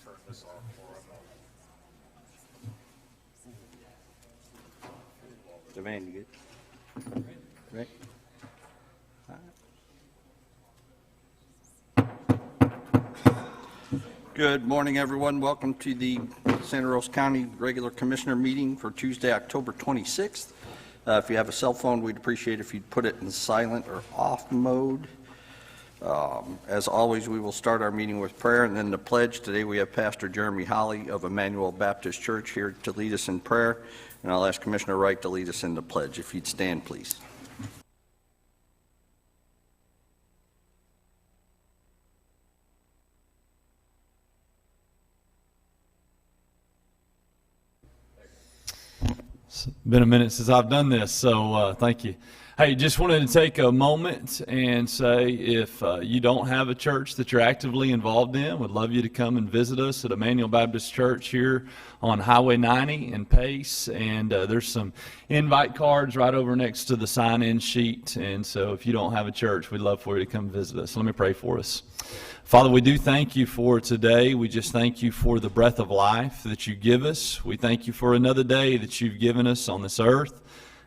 turn this off for him. Devan, you good? Right. Good morning, everyone. Welcome to the Santa Rosa County Regular Commissioner meeting for Tuesday, October 26th. If you have a cell phone, we'd appreciate if you'd put it in silent or off mode. As always, we will start our meeting with prayer and then the pledge. Today we have Pastor Jeremy Holly of Emmanuel Baptist Church here to lead us in prayer, and I'll ask Commissioner Wright to lead us in the pledge. If you'd stand, please. It's been a minute since I've done this, so thank you. Hey, just wanted to take a moment and say if you don't have a church that you're actively involved in, would love you to come and visit us at Emmanuel Baptist Church here on Highway 90 in Pace, and there's some invite cards right over next to the sign-in sheet, and so if you don't have a church, we'd love for you to come visit us. Let me pray for us. Father, we do thank you for today. We just thank you for the breath of life that you give us. We thank you for another day that you've given us on this earth.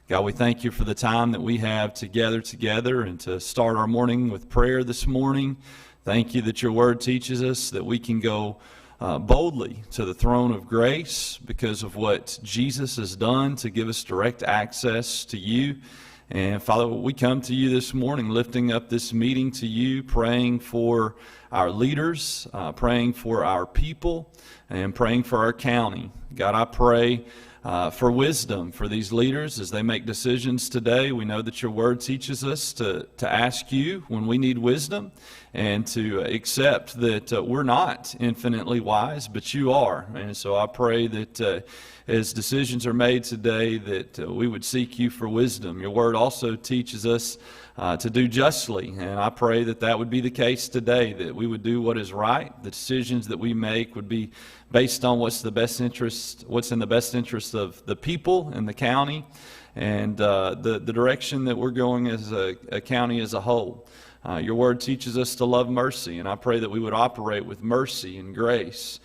God, we thank you for the time that we have together and to start our morning with prayer this morning. Thank you that your word teaches us that we can go boldly to the throne of grace because of what Jesus has done to give us direct access to you. And Father, we come to you this morning, lifting up this meeting to you, praying for our leaders, praying for our people, and praying for our county. God, I pray for wisdom for these leaders as they make decisions today. We know that your word teaches us to ask you when we need wisdom and to accept that we're not infinitely wise, but you are. And so I pray that as decisions are made today that we would seek you for wisdom. Your word also teaches us to do justly, and I pray that that would be the case today, that we would do what is right. The decisions that we make would be based on what's in the best interest of the people and the county, and the direction that we're going as a county as a whole. Your word teaches us to love mercy, and I pray that we would operate with mercy and grace.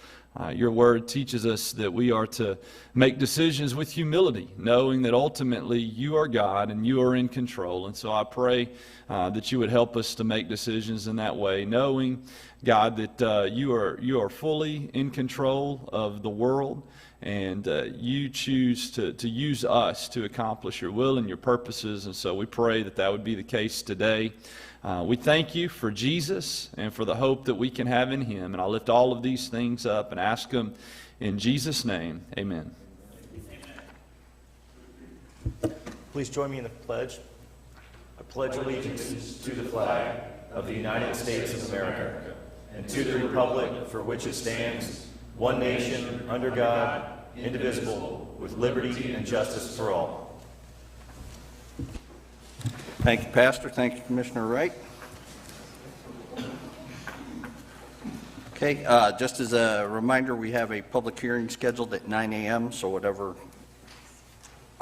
Your word teaches us that we are to make decisions with humility, knowing that ultimately you are God and you are in control. And so I pray that you would help us to make decisions in that way, knowing, God, that you are fully in control of the world, and you choose to use us to accomplish your will and your purposes. And so we pray that that would be the case today. We thank you for Jesus and for the hope that we can have in him. And I'll lift all of these things up and ask them in Jesus' name. Amen. Please join me in the pledge. I pledge allegiance to the flag of the United States of America and to the republic for which it stands, one nation, under God, indivisible, with liberty and justice for all. Thank you, Pastor. Thank you, Commissioner Wright. Okay, just as a reminder, we have a public hearing scheduled at 9 a.m., so whatever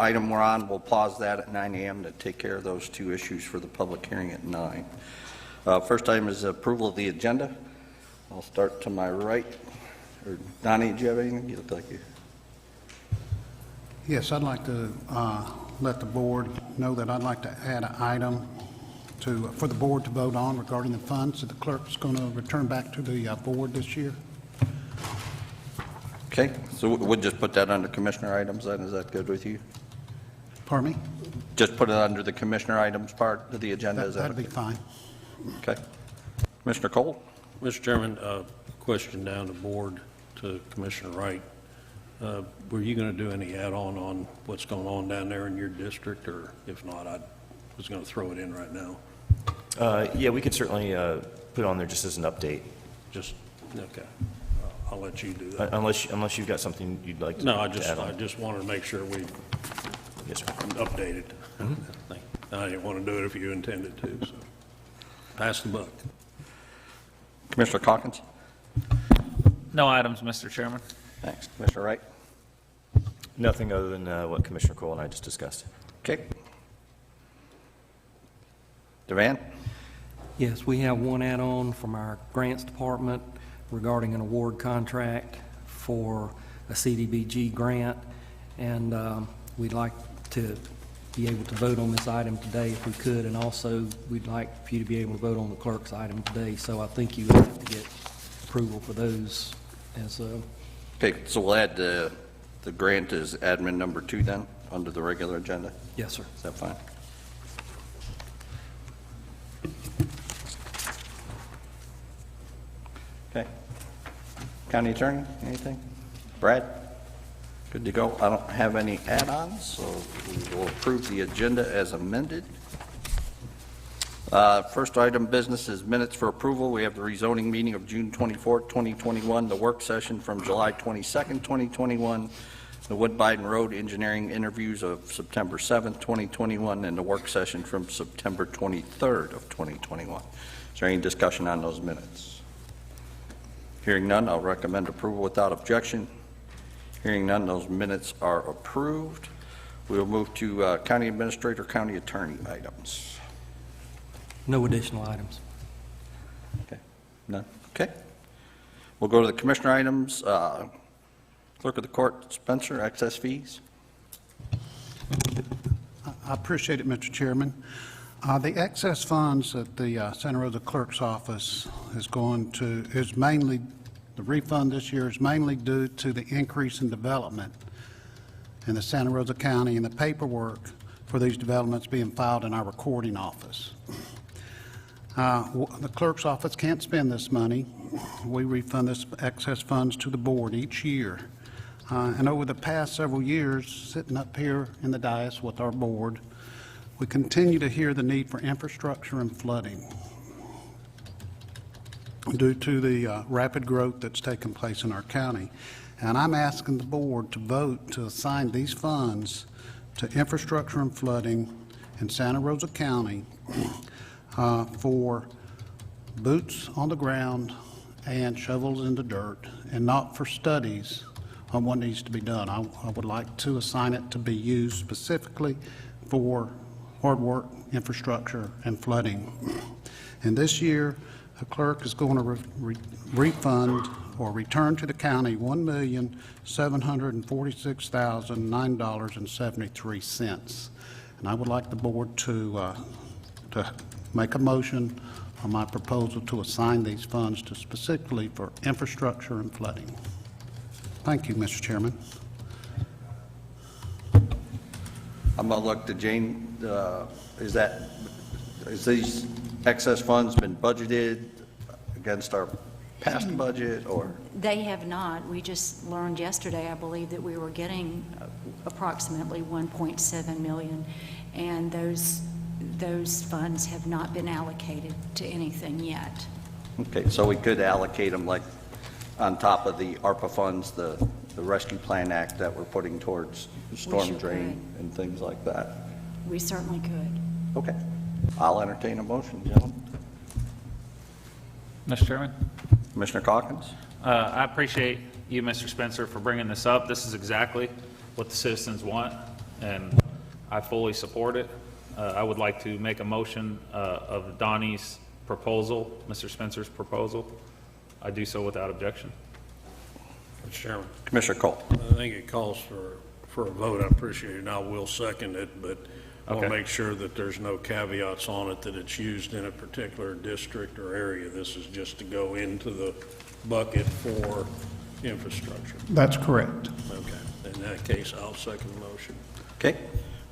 item we're on, we'll pause that at 9 a.m. to take care of those two issues for the public hearing at 9. First item is approval of the agenda. I'll start to my right. Or Donnie, do you have anything? You look like you. Yes, I'd like to let the board know that I'd like to add an item for the board to vote on regarding the funds that the clerk is going to return back to the board this year. Okay, so we'll just put that under commissioner items then. Is that good with you? Pardon me? Just put it under the commissioner items part of the agenda? That'd be fine. Okay. Commissioner Cole? Mr. Chairman, question down the board to Commissioner Wright. Were you going to do any add-on what's going on down there in your district, or if not, I was going to throw it in right now? Yeah, we could certainly put it on there just as an update. Just, okay. I'll let you do that. Unless you've got something you'd like to No, I add just wanted to make sure we Yes, sir. updated. I didn't want to do it if you intended to, so pass the buck. Commissioner Calkins? No items, Mr. Chairman. Thanks. Commissioner Wright? Nothing other than what Commissioner Cole and I just discussed. Okay. Devan? Yes, we have one add-on from our grants department. regarding an award contract for a CDBG grant, and we'd like to be able to vote on this item today if we could, and also we'd like for you to be able to vote on the clerk's item today. So I think you would have to get approval for those as Okay, so we'll add the grant as admin number 2 then, under the regular agenda? yes, sir. Is that fine? Okay. County Attorney, anything? Brad? Good to go. I don't have any add-ons, so we will approve the agenda as amended. First item of business is minutes for approval. We have the rezoning meeting of June 24, 2021, the work session from July 22nd, 2021, the Woodbine Road engineering interviews of September 7th, 2021, and the work session from September 23rd of 2021. Is there any discussion on those minutes? Hearing none, I'll recommend approval without objection. Hearing none, those minutes are approved. We will move to County Administrator, County Attorney items. No additional items. Okay, none? Okay. We'll go to the Commissioner items. Clerk of the Court, Spencer, excess fees. I appreciate it, Mr. Chairman. The excess funds that the Santa Rosa Clerk's Office is mainly, the refund this year is mainly due to the increase in development in the Santa Rosa County and the paperwork for these developments being filed in our recording office. The clerk's office can't spend this money. We refund this excess funds to the board each year. And over the past several years, sitting up here in the dais with our board, we continue to hear the need for infrastructure and flooding due to the rapid growth that's taken place in our county. And I'm asking the board to vote to assign these funds to infrastructure and flooding in Santa Rosa County for boots on the ground and shovels in the dirt, and not for studies on what needs to be done. I would like to assign it to be used specifically for hard work, infrastructure, and flooding. And this year, the clerk is going to refund or return to the county $1,746,009.73. And I would like the board to make a motion on my proposal to assign these funds to specifically for infrastructure and flooding. Thank you, Mr. Chairman. I'm going to look to Jane. Is these excess funds been budgeted against our past budget, or? They have not. We just learned yesterday, I believe, that we were getting approximately 1.7 million, and those funds have not been allocated to anything yet. Okay, so we could allocate them like on top of the ARPA funds, the Rescue Plan Act that we're putting towards storm sure drain and things like that. We certainly could. Okay. I'll entertain a motion, gentlemen. Mr. Chairman, Commissioner Calkins? I appreciate you, Mr. Spencer, for bringing this up. This is exactly what the citizens want, and I fully support it. I would like to make a motion of Donnie's proposal, Mr. Spencer's proposal. I do so without objection. Mr. Chairman, Commissioner Cole? I think it calls for a vote. I appreciate it, and I will second it, but I want to Okay. make sure that there's no caveats on it that it's used in a particular district or area. This is just to go into the bucket for infrastructure. That's correct. Okay. In that case, I'll second the motion. Okay.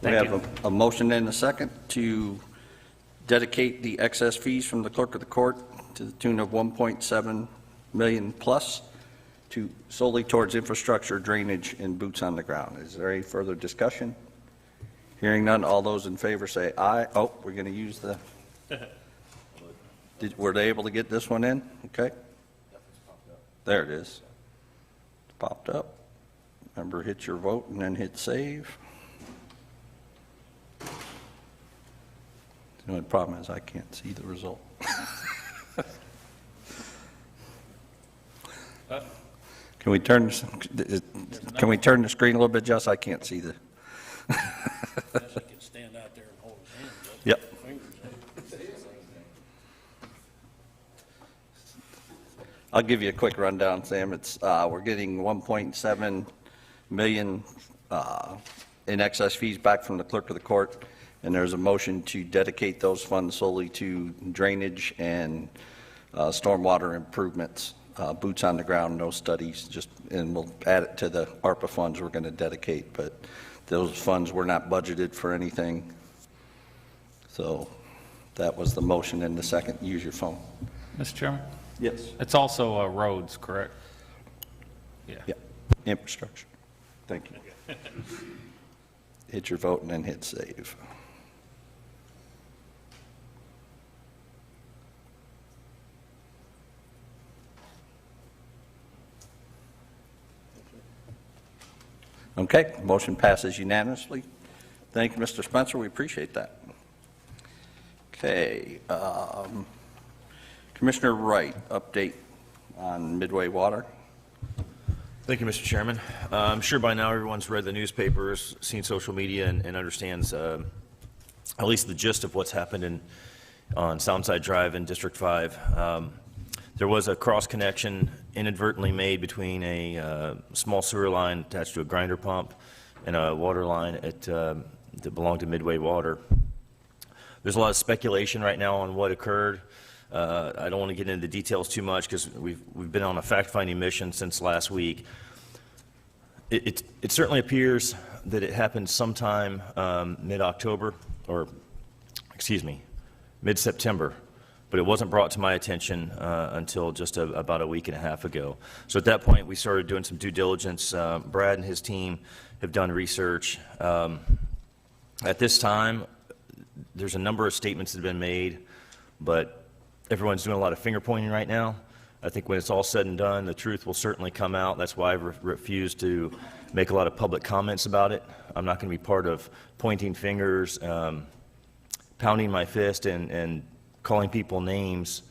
We Thank have a motion and a second to dedicate the excess fees from the clerk of the court to the tune of 1.7 million plus to solely towards infrastructure, drainage, and boots on the ground. Is there any further discussion? Hearing none, all those in favor say aye. Oh, we're going to use the, were they able to get this one in? Okay. There it is. It's popped up. Remember, hit your vote and then hit save. The only problem is I can't see the result. Can we turn the screen a little bit, Jess? I can't see the. Unless he can stand out there and hold his hands up. Yep. I'll give you a quick rundown, Sam. It's, we're getting 1.7 million in excess fees back from the clerk of the court, and there's a motion to dedicate those funds solely to drainage and stormwater improvements, boots on the ground, no studies, and we'll add it to the ARPA funds we're going to dedicate, but those funds were not budgeted for anything. So that was the motion, and the second, use your phone. Mr. Chairman? Yes. It's also roads, correct? Yeah. Yeah, infrastructure. Thank you. Hit your vote and then hit save. Okay, motion passes unanimously. Thank you, Mr. Spencer, we appreciate that. Okay, Commissioner Wright, update on Midway Water. Thank you, Mr. Chairman. I'm sure by now everyone's read the newspapers, seen social media, and understands at least the gist of what's happened on Soundside Drive in District 5. There was a cross connection inadvertently made between a small sewer line attached to a grinder pump and a water line that belonged to Midway Water. There's a lot of speculation right now on what occurred. I don't want to get into the details too much because we've been on a fact-finding mission since last week. It certainly appears that it happened sometime mid-October, or excuse me, mid-September, but it wasn't brought to my attention until just about a week and a half ago. So at that point, we started doing some due diligence. Brad and his team have done research. At this time, there's a number of statements that have been made, but everyone's doing a lot of finger pointing right now. I think when it's all said and done, the truth will certainly come out. That's why I've refused to make a lot of public comments about it. I'm not going to be part of pointing fingers, pounding my fist, and calling people names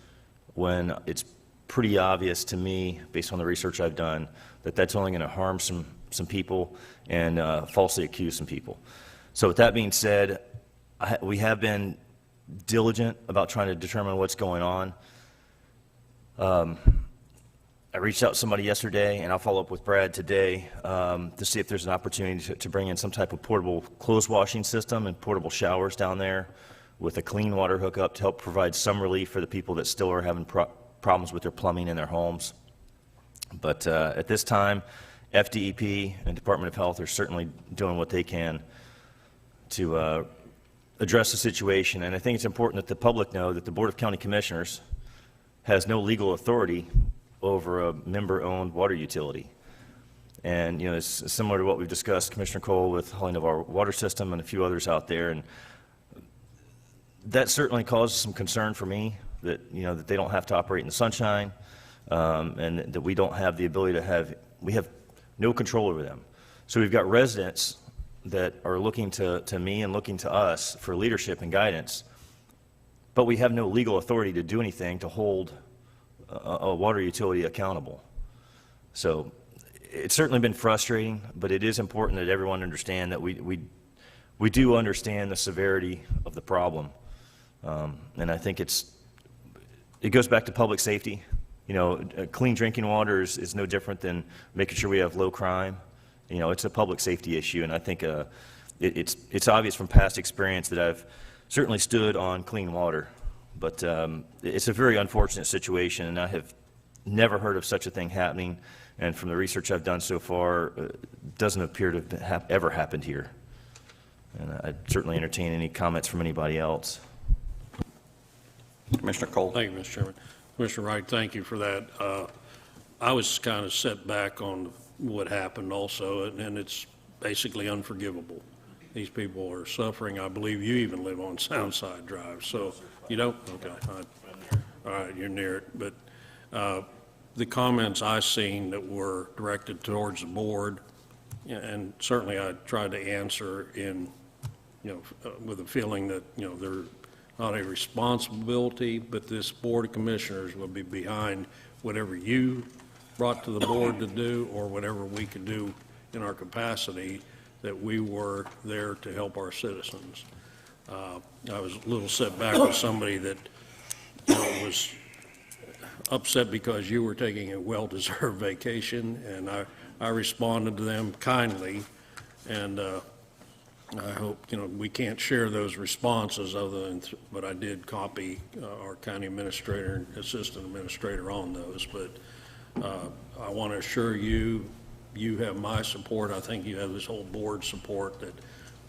when it's pretty obvious to me, based on the research I've done, that that's only going to harm some people and falsely accuse some people. So with that being said, we have been diligent about trying to determine what's going on. I reached out to somebody yesterday, and I'll follow up with Brad today to see if there's an opportunity to bring in some type of portable clothes washing system and portable showers down there with a clean water hookup to help provide some relief for the people that still are having problems with their plumbing in their homes. But at this time, FDEP and Department of Health are certainly doing what they can to address the situation, and I think it's important that the public know that the Board of County Commissioners has no legal authority over a member-owned water utility. And, you know, it's similar to what we've discussed, Commissioner Cole, with hauling of our water system and a few others out there, and that certainly causes some concern for me that, you know, that they don't have to operate in the sunshine, and that we don't have the ability to we have no control over them. So we've got residents that are looking to me and looking to us for leadership and guidance, but we have no legal authority to do anything to hold a water utility accountable. So it's certainly been frustrating, but it is important that everyone understand that we do understand the severity of the problem, and I think it goes back to public safety. You know, clean drinking water is no different than making sure we have low crime. You know, it's a public safety issue, and I think it's obvious from past experience that I've certainly stood on clean water. But it's a very unfortunate situation, and I have never heard of such a thing happening. And from the research I've done so far, it doesn't appear to have ever happened here. And I'd certainly entertain any comments from anybody else. Commissioner Cole. Thank you, Mr. Chairman. Commissioner Wright, thank you for that. I was kind of set back on what happened also, and it's basically unforgivable. These people are suffering. I believe you even live on Soundside Drive, so you don't? Okay. All right, you're near it. But the comments I seen that were directed towards the board, and certainly I tried to answer in, you know, with a feeling that, you know, they're not a responsibility, but this Board of Commissioners will be behind whatever you brought to the board to do or whatever we could do in our capacity, that we were there to help our citizens. I was a little set back with somebody that, you know, was upset because you were taking a well-deserved vacation, and I responded to them kindly, and I hope, we can't share those responses other than, but I did copy our county administrator and assistant administrator on those, but I want to assure you, you have my support. I think you have this whole board's support that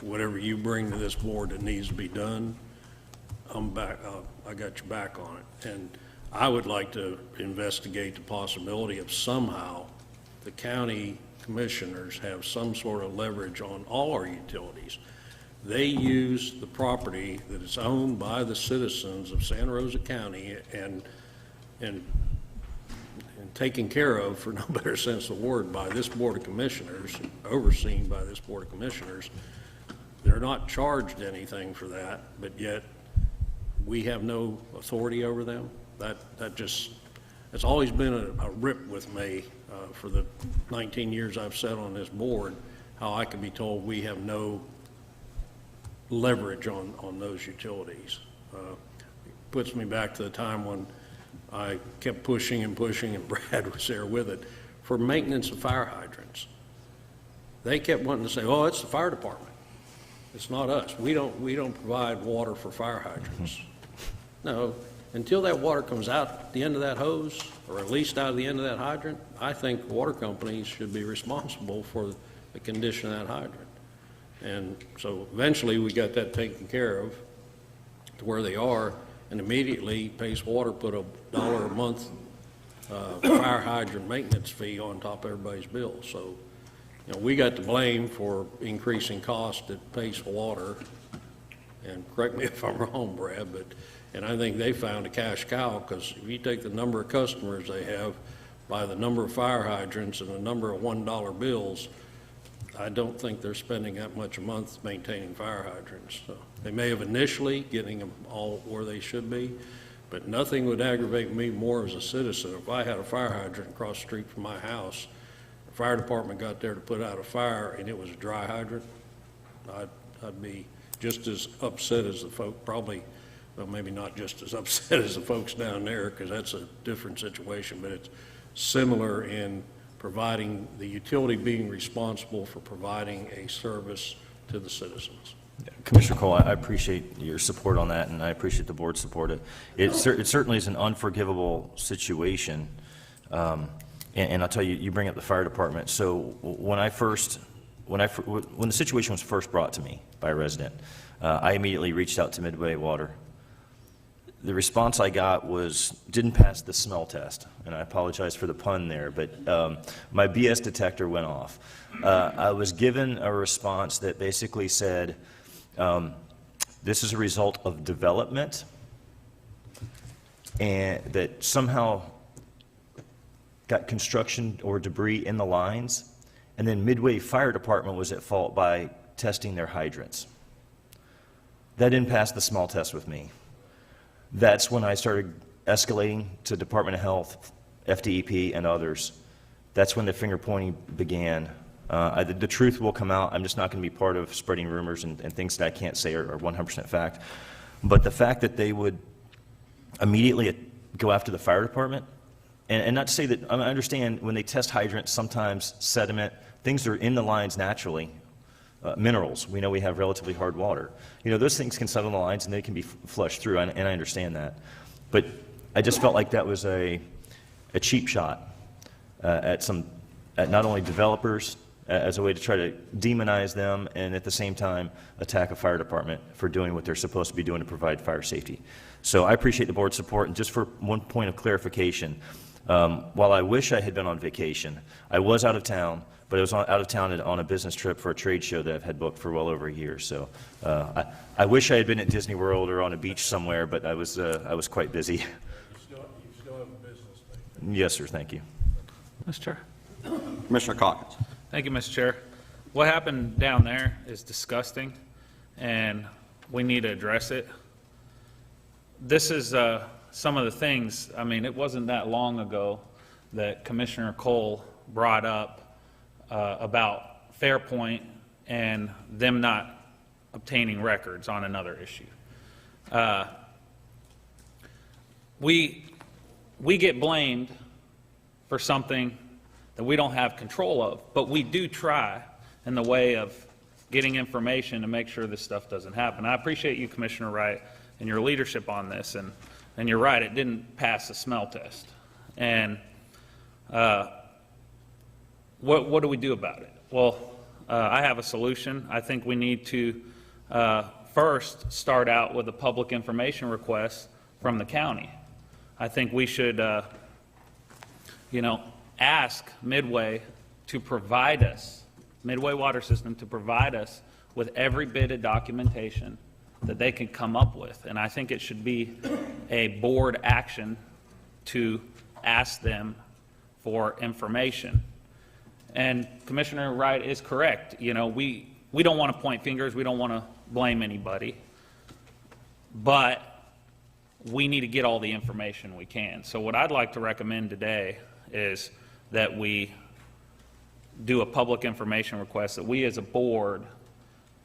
whatever you bring to this board that needs to be done, I'm back, I got your back on it. And I would like to investigate the possibility of somehow the county commissioners have some sort of leverage on all our utilities. They use the property that is owned by the citizens of Santa Rosa County and taken care of, for no better sense of the word, by this Board of Commissioners, overseen by this Board of Commissioners. They're not charged anything for that, but yet we have no authority over them. That just, it's always been a rip with me for the 19 years I've sat on this board, how I can be told we have no leverage on those utilities. Puts me back to the time when I kept pushing and pushing, and Brad was there with it, for maintenance of fire hydrants. They kept wanting to say, oh, it's the fire department. It's not us. We don't provide water for fire hydrants. No, until that water comes out the end of that hose, or at least out of the end of that hydrant, I think water companies should be responsible for the condition of that hydrant. And so eventually we got that taken care of to where they are, and immediately Pace Water put $1 a month fire hydrant maintenance fee on top of everybody's bill. So, we got to blame for increasing cost at Pace Water, and correct me if I'm wrong, Brad, and I think they found a cash cow, because if you take the number of customers they have by the number of fire hydrants and the number of $1 bills, I don't think they're spending that much a month maintaining fire hydrants. So they may have initially getting them all where they should be, but nothing would aggravate me more as a citizen. If I had a fire hydrant across the street from my house, the fire department got there to put out a fire and it was a dry hydrant, I'd be just as upset as the folk, probably, well, maybe not just as upset as the folks down there, because that's a different situation, but it's similar in providing, the utility being responsible for providing a service to the citizens. Commissioner Cole, I appreciate your support on that, and I appreciate the board's support. It certainly is an unforgivable situation, and I'll tell you, you bring up the fire department. So when the situation was first brought to me by a resident, I immediately reached out to Midway Water. The response I got didn't pass the smell test, and I apologize for the pun there, but my BS detector went off. I was given a response that basically said, this is a result of development, and that somehow got construction or debris in the lines, and then Midway Fire Department was at fault by testing their hydrants. That didn't pass the smell test with me. That's when I started escalating to Department of Health, FDEP, and others. That's when the finger pointing began. The truth will come out. I'm just not going to be part of spreading rumors and things that I can't say are 100% fact. But the fact that they would immediately go after the fire department, and not to say that, I understand when they test hydrants, sometimes sediment, things are in the lines naturally. Minerals, we know we have relatively hard water. Those things can settle in the lines and they can be flushed through, and I understand that. But I just felt like that was a cheap shot at not only developers as a way to try to demonize them, and at the same time attack a fire department for doing what they're supposed to be doing to provide fire safety. So I appreciate the board's support, and just for one point of clarification, while I wish I had been on vacation, I was out of town, but I was out of town on a business trip for a trade show that I've had booked for well over a year. So I wish I had been at Disney World or on a beach somewhere, but I was quite busy. You still have a business thing. Yes, sir. Thank you. Mr. Chair. Commissioner Calkins. Thank you, Mr. Chair. What happened down there is disgusting, and we need to address it. This is some of the things, it wasn't that long ago that Commissioner Cole brought up about Fairpoint and them not obtaining records on another issue. we get blamed for something that we don't have control of, but we do try in the way of getting information to make sure this stuff doesn't happen. I appreciate you, Commissioner Wright, and your leadership on this, and you're right, it didn't pass the smell test. And what do we do about it? Well, I have a solution. I think we need to first start out with a public information request from the county. I think we should, ask Midway to provide us, Midway Water System to provide us with every bit of documentation that they can come up with. And I think it should be a board action to ask them for information. And Commissioner Wright is correct. We don't want to point fingers. We don't want to blame anybody. But we need to get all the information we can. So what I'd like to recommend today is that we do a public information request, that we as a board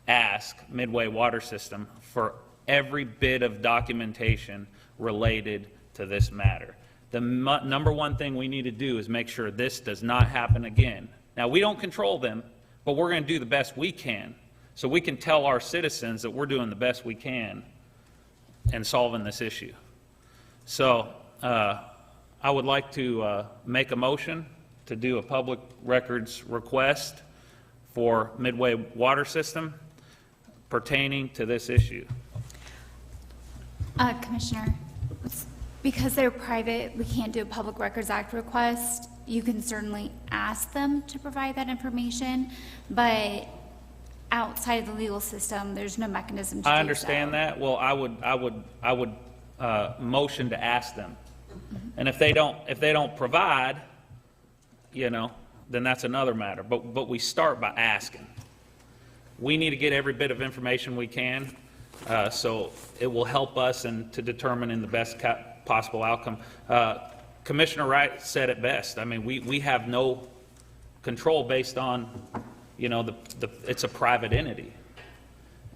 ask Midway Water System for every bit of documentation related to this matter. The number one thing we need to do is make sure this does not happen again. Now, we don't control them, but we're going to do the best we can so we can tell our citizens that we're doing the best we can in solving this issue. So I would like to make a motion to do a public records request for Midway Water System pertaining to this issue. Commissioner, because they're private, we can't do a Public Records Act request. You can certainly ask them to provide that information, but outside of the legal system, there's no mechanism to do so. I understand that. Well, I would motion to ask them. And if they don't provide, then that's another matter. But we start by asking. We need to get every bit of information we can, so it will help us and to determine in the best possible outcome. Commissioner Wright said it best. I mean, we have no control based on, it's a private entity.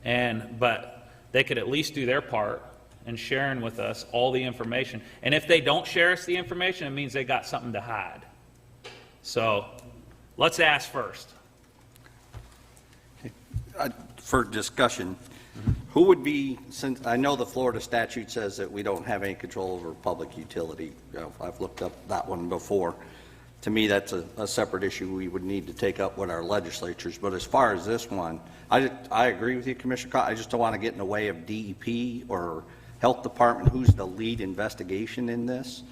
But they could at least do their part in sharing with us all the information. And if they don't share us the information, it means they got something to hide. So let's ask first. For discussion, who would be, since I know the Florida statute says that we don't have any control over public utility. I've looked up that one before. To me, that's a separate issue we would need to take up with our legislatures. But as far as this one, I agree with you, Commissioner Cox. I just don't want to get in the way of DEP or Health Department, who's the lead investigation in this.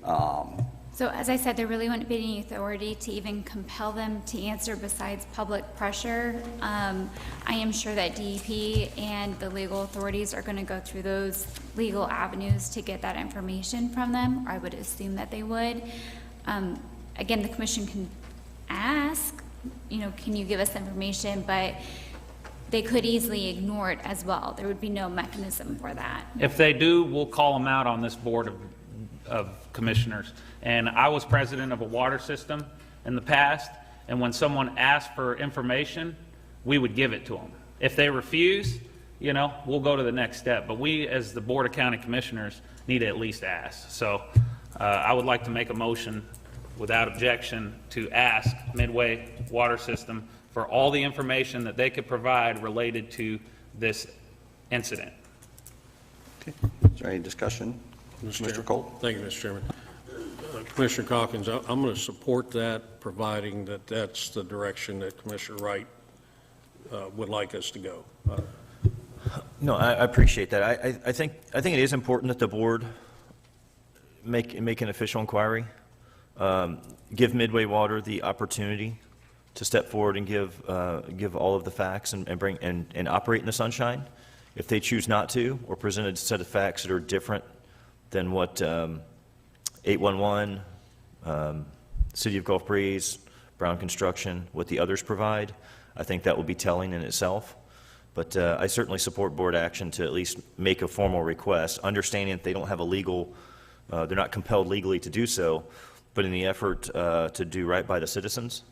So as I said, there really wouldn't be any authority to even compel them to answer besides public pressure. I am sure that DEP and the legal authorities are going to go through those legal avenues to get that information from them. I would assume that they would. Again, the commission can ask, can you give us information, but they could easily ignore it as well. There would be no mechanism for that. If they do, we'll call them out on this board of commissioners. And I was president of a water system in the past, and when someone asked for information, we would give it to them. If they refuse, we'll go to the next step. But we, as the Board of County Commissioners, need to at least ask. So I would like to make a motion without objection to ask Midway Water System for all the information that they could provide related to this incident. Okay. Is there any discussion? Mr. Cole? Thank you, Mr. Chairman. Commissioner Calkins, I'm going to support that, providing that that's the direction that Commissioner Wright would like us to go. No, I appreciate that. I think it is important that the board make an official inquiry, give Midway Water the opportunity to step forward and give all of the facts and operate in the sunshine. If they choose not to, or present a set of facts that are different than what 811, City of Gulf Breeze, Brown Construction, what the others provide, I think that will be telling in itself. But I certainly support board action to at least make a formal request, understanding that they don't have a legal, they're not compelled legally to do so, but in the effort to do right by the citizens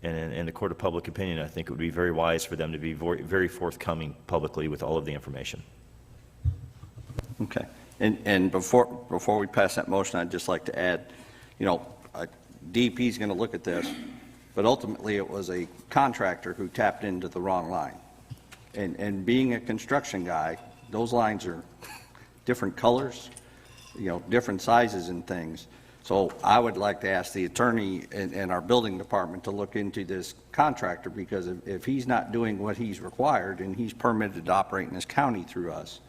and in the court of public opinion, I think it would be very wise for them to be very forthcoming publicly with all of the information. Okay. And before we pass that motion, I'd just like to add, DEP is going to look at this, but ultimately it was a contractor who tapped into the wrong line. And being a construction guy, those lines are different colors, different sizes and things. So I would like to ask the attorney and our building department to look into this contractor, because if he's not doing what he's required and he's permitted to operate in this county through us,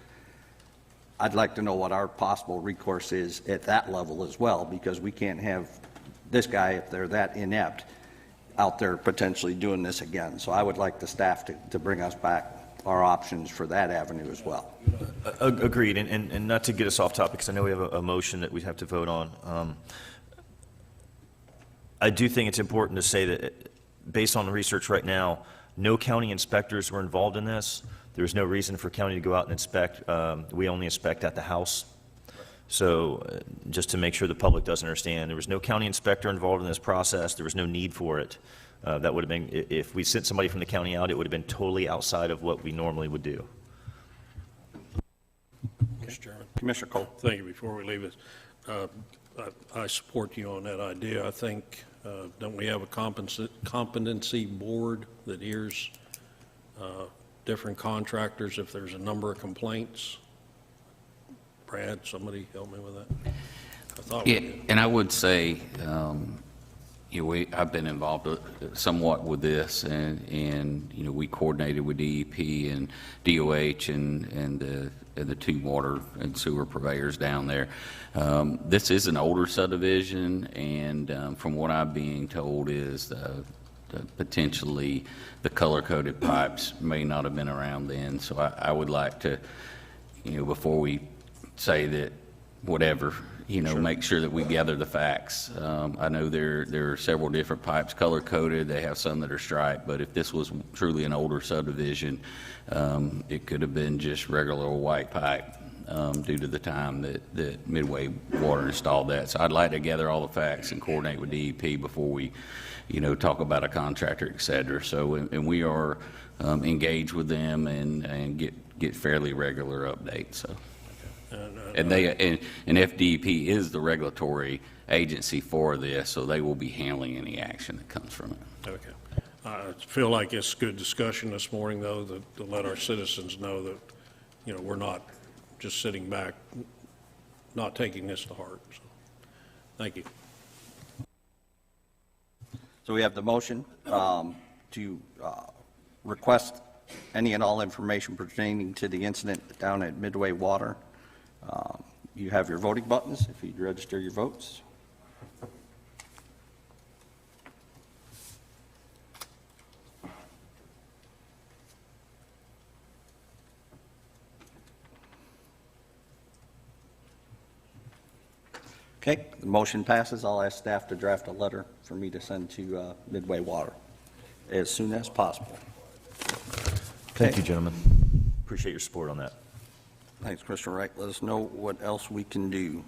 I'd like to know what our possible recourse is at that level as well, because we can't have this guy, if they're that inept, out there potentially doing this again. So I would like the staff to bring us back our options for that avenue as well. Agreed, and not to get us off topic, because I know we have a motion that we have to vote on. I do think it's important to say that, based on the research right now, no county inspectors were involved in this. There's no reason for county to go out and inspect. We only inspect at the house. So just to make sure the public doesn't understand, there was no county inspector involved in this process. There was no need for it. That would have been, if we sent somebody from the county out, it would have been totally outside of what we normally would do. Mr. Chairman. Commissioner Cole. Thank you. Before we leave it, I support you on that idea. I think, don't we have a competency board that hears different contractors if there's a number of complaints? Brad, somebody help me with that. I thought we did. And I would say, I've been involved somewhat with this, and we coordinated with DEP and DOH and the two water and sewer purveyors down there. This is an older subdivision, and from what I'm being told is potentially the color-coded pipes may not have been around then. So I would like to, before we say that whatever, Sure. make sure that we gather the facts. I know there are several different pipes color-coded. They have some that are striped, but if this was truly an older subdivision, it could have been just regular old white pipe due to the time that Midway Water installed that. So I'd like to gather all the facts and coordinate with DEP before we, talk about a contractor, et cetera. So, and we are engaged with them and get fairly regular updates, so. And FDEP is the regulatory agency for this, so they will be handling any action that comes from it. Okay. I feel like it's good discussion this morning, though, to let our citizens know that, we're not just sitting back, not taking this to heart. So, thank you. So we have the motion to request any and all information pertaining to the incident down at Midway Water. You have your voting buttons, if you'd register your votes. Okay, the motion passes. I'll ask staff to draft a letter for me to send to Midway Water as soon as possible. Thank you, gentlemen. Appreciate your support on that. Thanks, Commissioner Wright. Let us know what else we can do.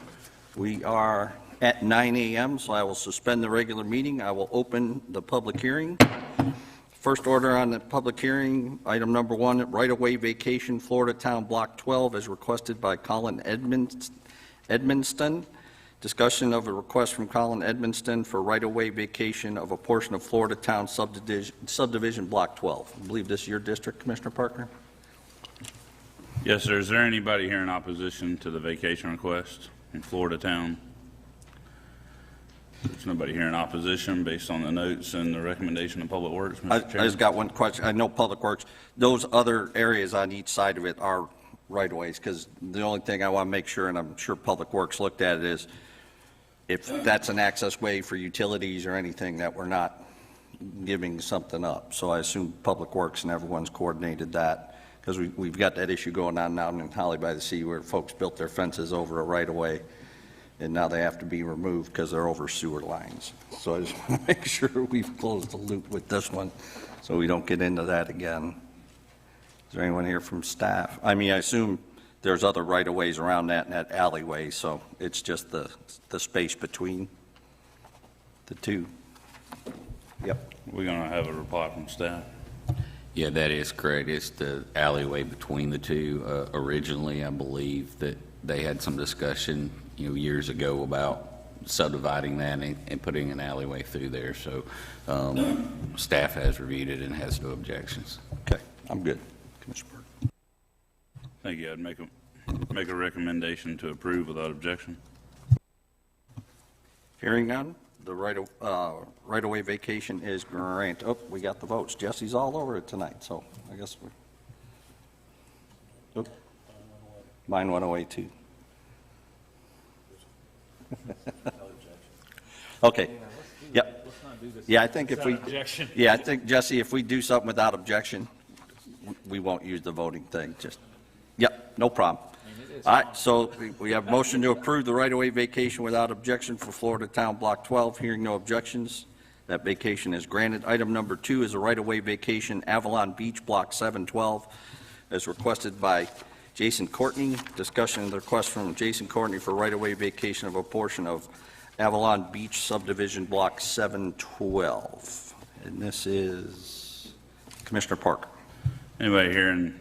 We are at 9 a.m., so I will suspend the regular meeting. I will open the public hearing. First order on the public hearing, item number 1, right-of-way vacation, Florida Town Block 12, as requested by Colin Edmonston. Discussion of a request from Colin Edmonston for right-of-way vacation of a portion of Florida Town subdivision Block 12. I believe this is your district, Commissioner Parker? Yes, sir. Is there anybody here in opposition to the vacation request in Florida Town? There's nobody here in opposition based on the notes and the recommendation of Public Works, Mr. I Chairman. just got one question. I know Public Works, those other areas on each side of it are right-of-ways, because the only thing I want to make sure, and I'm sure Public Works looked at it, is if that's an access way for utilities or anything, that we're not giving something up. So I assume Public Works and everyone's coordinated that, because we've got that issue going on now in Holly by the Sea where folks built their fences over a right-of-way, and now they have to be removed because they're over sewer lines. So I just want to make sure we've closed the loop with this one so we don't get into that again. Is there anyone here from staff? I mean, I assume there's other right-of-ways around that in that alleyway, so it's just the space between the two. Yep. We're going to have a reply from staff. Yeah, that is correct. It's the alleyway between the two. Originally, I believe that they had some discussion, years ago about subdividing that and putting an alleyway through there. So staff has reviewed it and has no objections. Okay, I'm good. Commissioner Burke. Thank you. I'd make a recommendation to approve without objection. Hearing none, the right-of-way vacation is granted. Oh, we got the votes. Jesse's all over it tonight, so I guess we're... Oh, mine went away too. Okay. Yep. Yeah, I think if we... Objection. Yeah, I think, Jesse, if we do something without objection, we won't use the voting thing. Just, yep, no problem. All right, so we have motion to approve the right-of-way vacation without objection for Florida Town Block 12. Hearing no objections, that vacation is granted. Item number 2 is a right-of-way vacation Avalon Beach Block 712, as requested by Jason Courtney. Discussion of the request from Jason Courtney for right-of-way vacation of a portion of Avalon Beach Subdivision Block 712. And this is Commissioner Parker. Anybody here in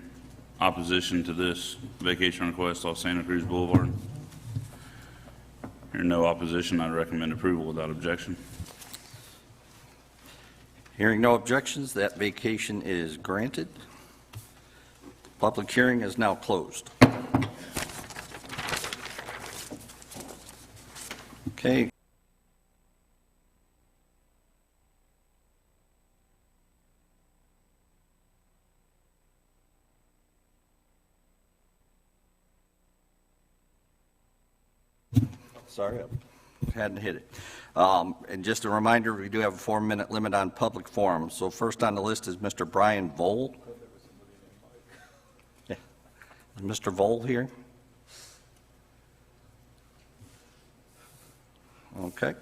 opposition to this vacation request off Santa Cruz Boulevard? Hearing no opposition, I'd recommend approval without objection. Hearing no objections, that vacation is granted. Public hearing is now closed. Okay. Sorry, I hadn't hit it. And just a reminder, we do have a 4-minute limit on public forums. So first on the list is Mr. Brian Vole. Yeah. Is Mr. Vole here? Okay.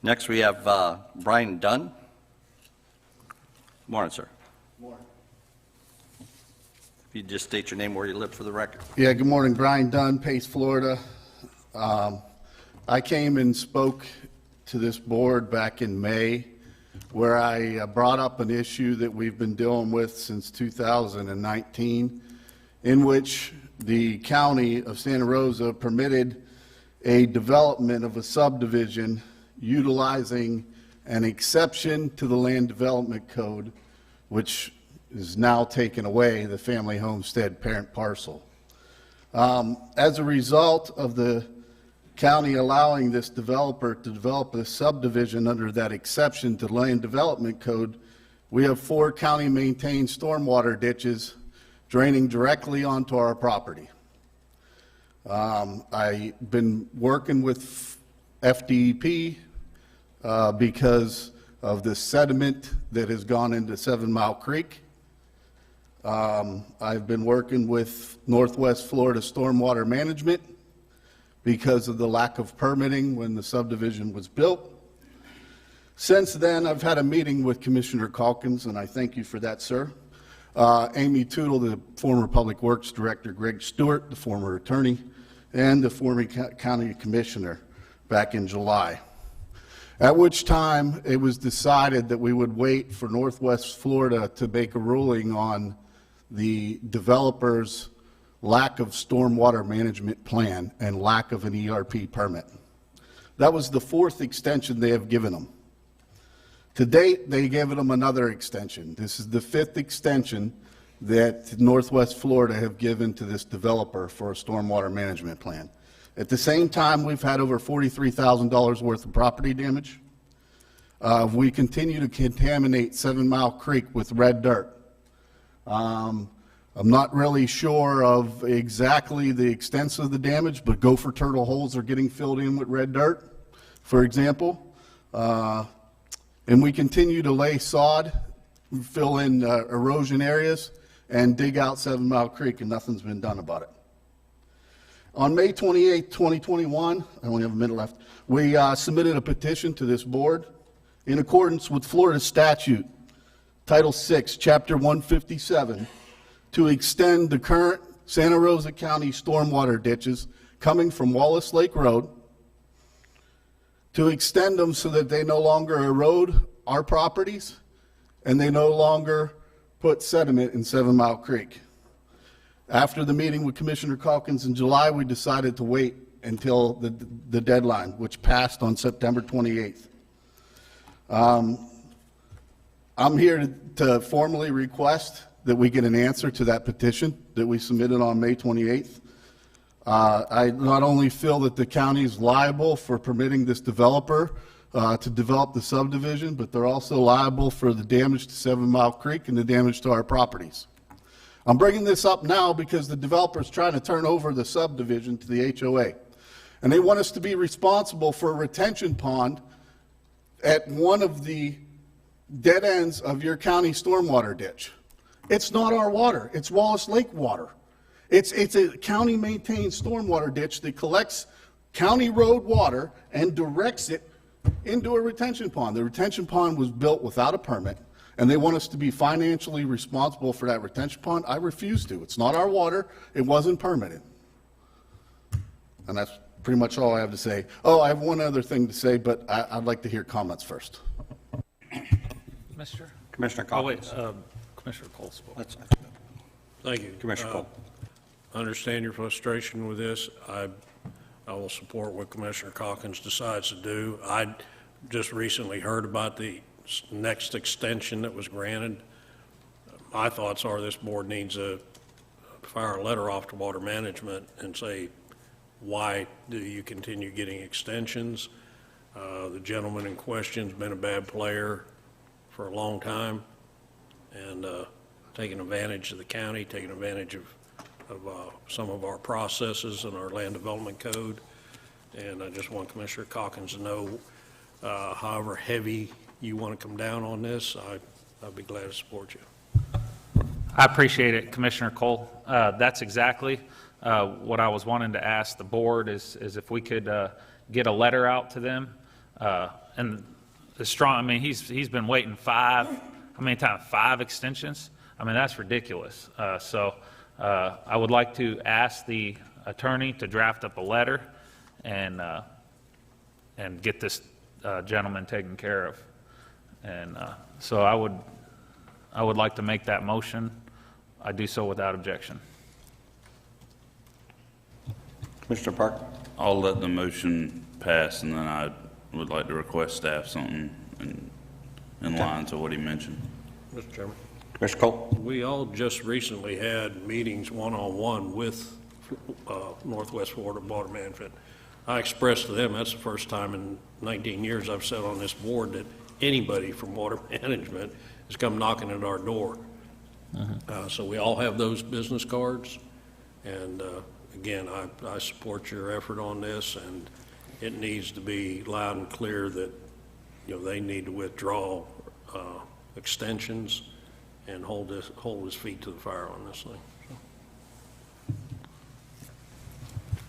Next we have Brian Dunn. Morning, sir. Morning. If you just state your name, where you live for the record. Yeah, good morning, Brian Dunn, Pace, Florida. I came and spoke to this board back in May, where I brought up an issue that we've been dealing with since 2019, in which the county of Santa Rosa permitted a development of a subdivision utilizing an exception to the Land Development Code, which is now taken away, the family homestead parent parcel. As a result of the county allowing this developer to develop a subdivision under that exception to the Land Development Code, we have 4 county-maintained stormwater ditches draining directly onto our property. I've been working with FDEP because of the sediment that has gone into 7 Mile Creek. I've been working with Northwest Florida Stormwater Management because of the lack of permitting when the subdivision was built. Since then, I've had a meeting with Commissioner Calkins, and I thank you for that, sir. Amy Tootle, the former Public Works Director, Greg Stewart, the former attorney, and the former county commissioner back in July. At which time it was decided that we would wait for Northwest Florida to make a ruling on the developer's lack of stormwater management plan and lack of an ERP permit. That was the 4th extension they have given them. To date, they gave them another extension. This is the 5th extension that Northwest Florida have given to this developer for a stormwater management plan. At the same time, we've had over $43,000 worth of property damage. We continue to contaminate 7 Mile Creek with red dirt. I'm not really sure of exactly the extent of the damage, but gopher turtle holes are getting filled in with red dirt, for example. And we continue to lay sod, fill in erosion areas, and dig out 7 Mile Creek, and nothing's been done about it. On May 28, 2021, I only have a minute left, we submitted a petition to this board in accordance with Florida statute, Title VI, Chapter 157, to extend the current Santa Rosa County stormwater ditches coming from Wallace Lake Road, to extend them so that they no longer erode our properties and they no longer put sediment in 7 Mile Creek. After the meeting with Commissioner Calkins in July, we decided to wait until the deadline, which passed on September 28th. I'm here to formally request that we get an answer to that petition that we submitted on May 28th. I not only feel that the county is liable for permitting this developer to develop the subdivision, but they're also liable for the damage to 7 Mile Creek and the damage to our properties. I'm bringing this up now because the developer is trying to turn over the subdivision to the HOA. And they want us to be responsible for a retention pond at one of the dead ends of your county stormwater ditch. It's not our water, it's Wallace Lake water. It's a county-maintained stormwater ditch that collects county road water and directs it into a retention pond. The retention pond was built without a permit, and they want us to be financially responsible for that retention pond. I refuse to. It's not our water. It wasn't permitted. And that's pretty much all I have to say. Oh, I have one other thing to say, but I'd like to hear comments first. Commissioner Oh, wait, Calkins. Commissioner Cole spoke. Thank you. Commissioner Cole. I understand your frustration with this. I will support what Commissioner Calkins decides to do. I just recently heard about the next extension that was granted. My thoughts are this board needs to fire a letter off to water management and say, why do you continue getting extensions? The gentleman in question's been a bad player for a long time and taking advantage of the county, taking advantage of some of our processes and our land development code. And I just want Commissioner Calkins to know, however heavy you want to come down on this, I'd be glad to support you. I appreciate it, Commissioner Cole. That's exactly what I was wanting to ask the board is if we could get a letter out to them. And the strong, I mean, he's been waiting how many times? 5 extensions? I mean, that's ridiculous. So I would like to ask the attorney to draft up a letter and get this gentleman taken care of. And so I would like to make that motion. I do so without objection. Commissioner Park. I'll let the motion pass, and then I would like to request staff something in line to what he mentioned. Mr. Chairman. Commissioner Cole. We all just recently had meetings one-on-one with Northwest Florida Water Management. I expressed to them, that's the first time in 19 years I've sat on this board that anybody from water management has come knocking at our door. So we all have those business cards. And again, I support your effort on this, and it needs to be loud and clear that, they need to withdraw extensions and hold his feet to the fire on this thing.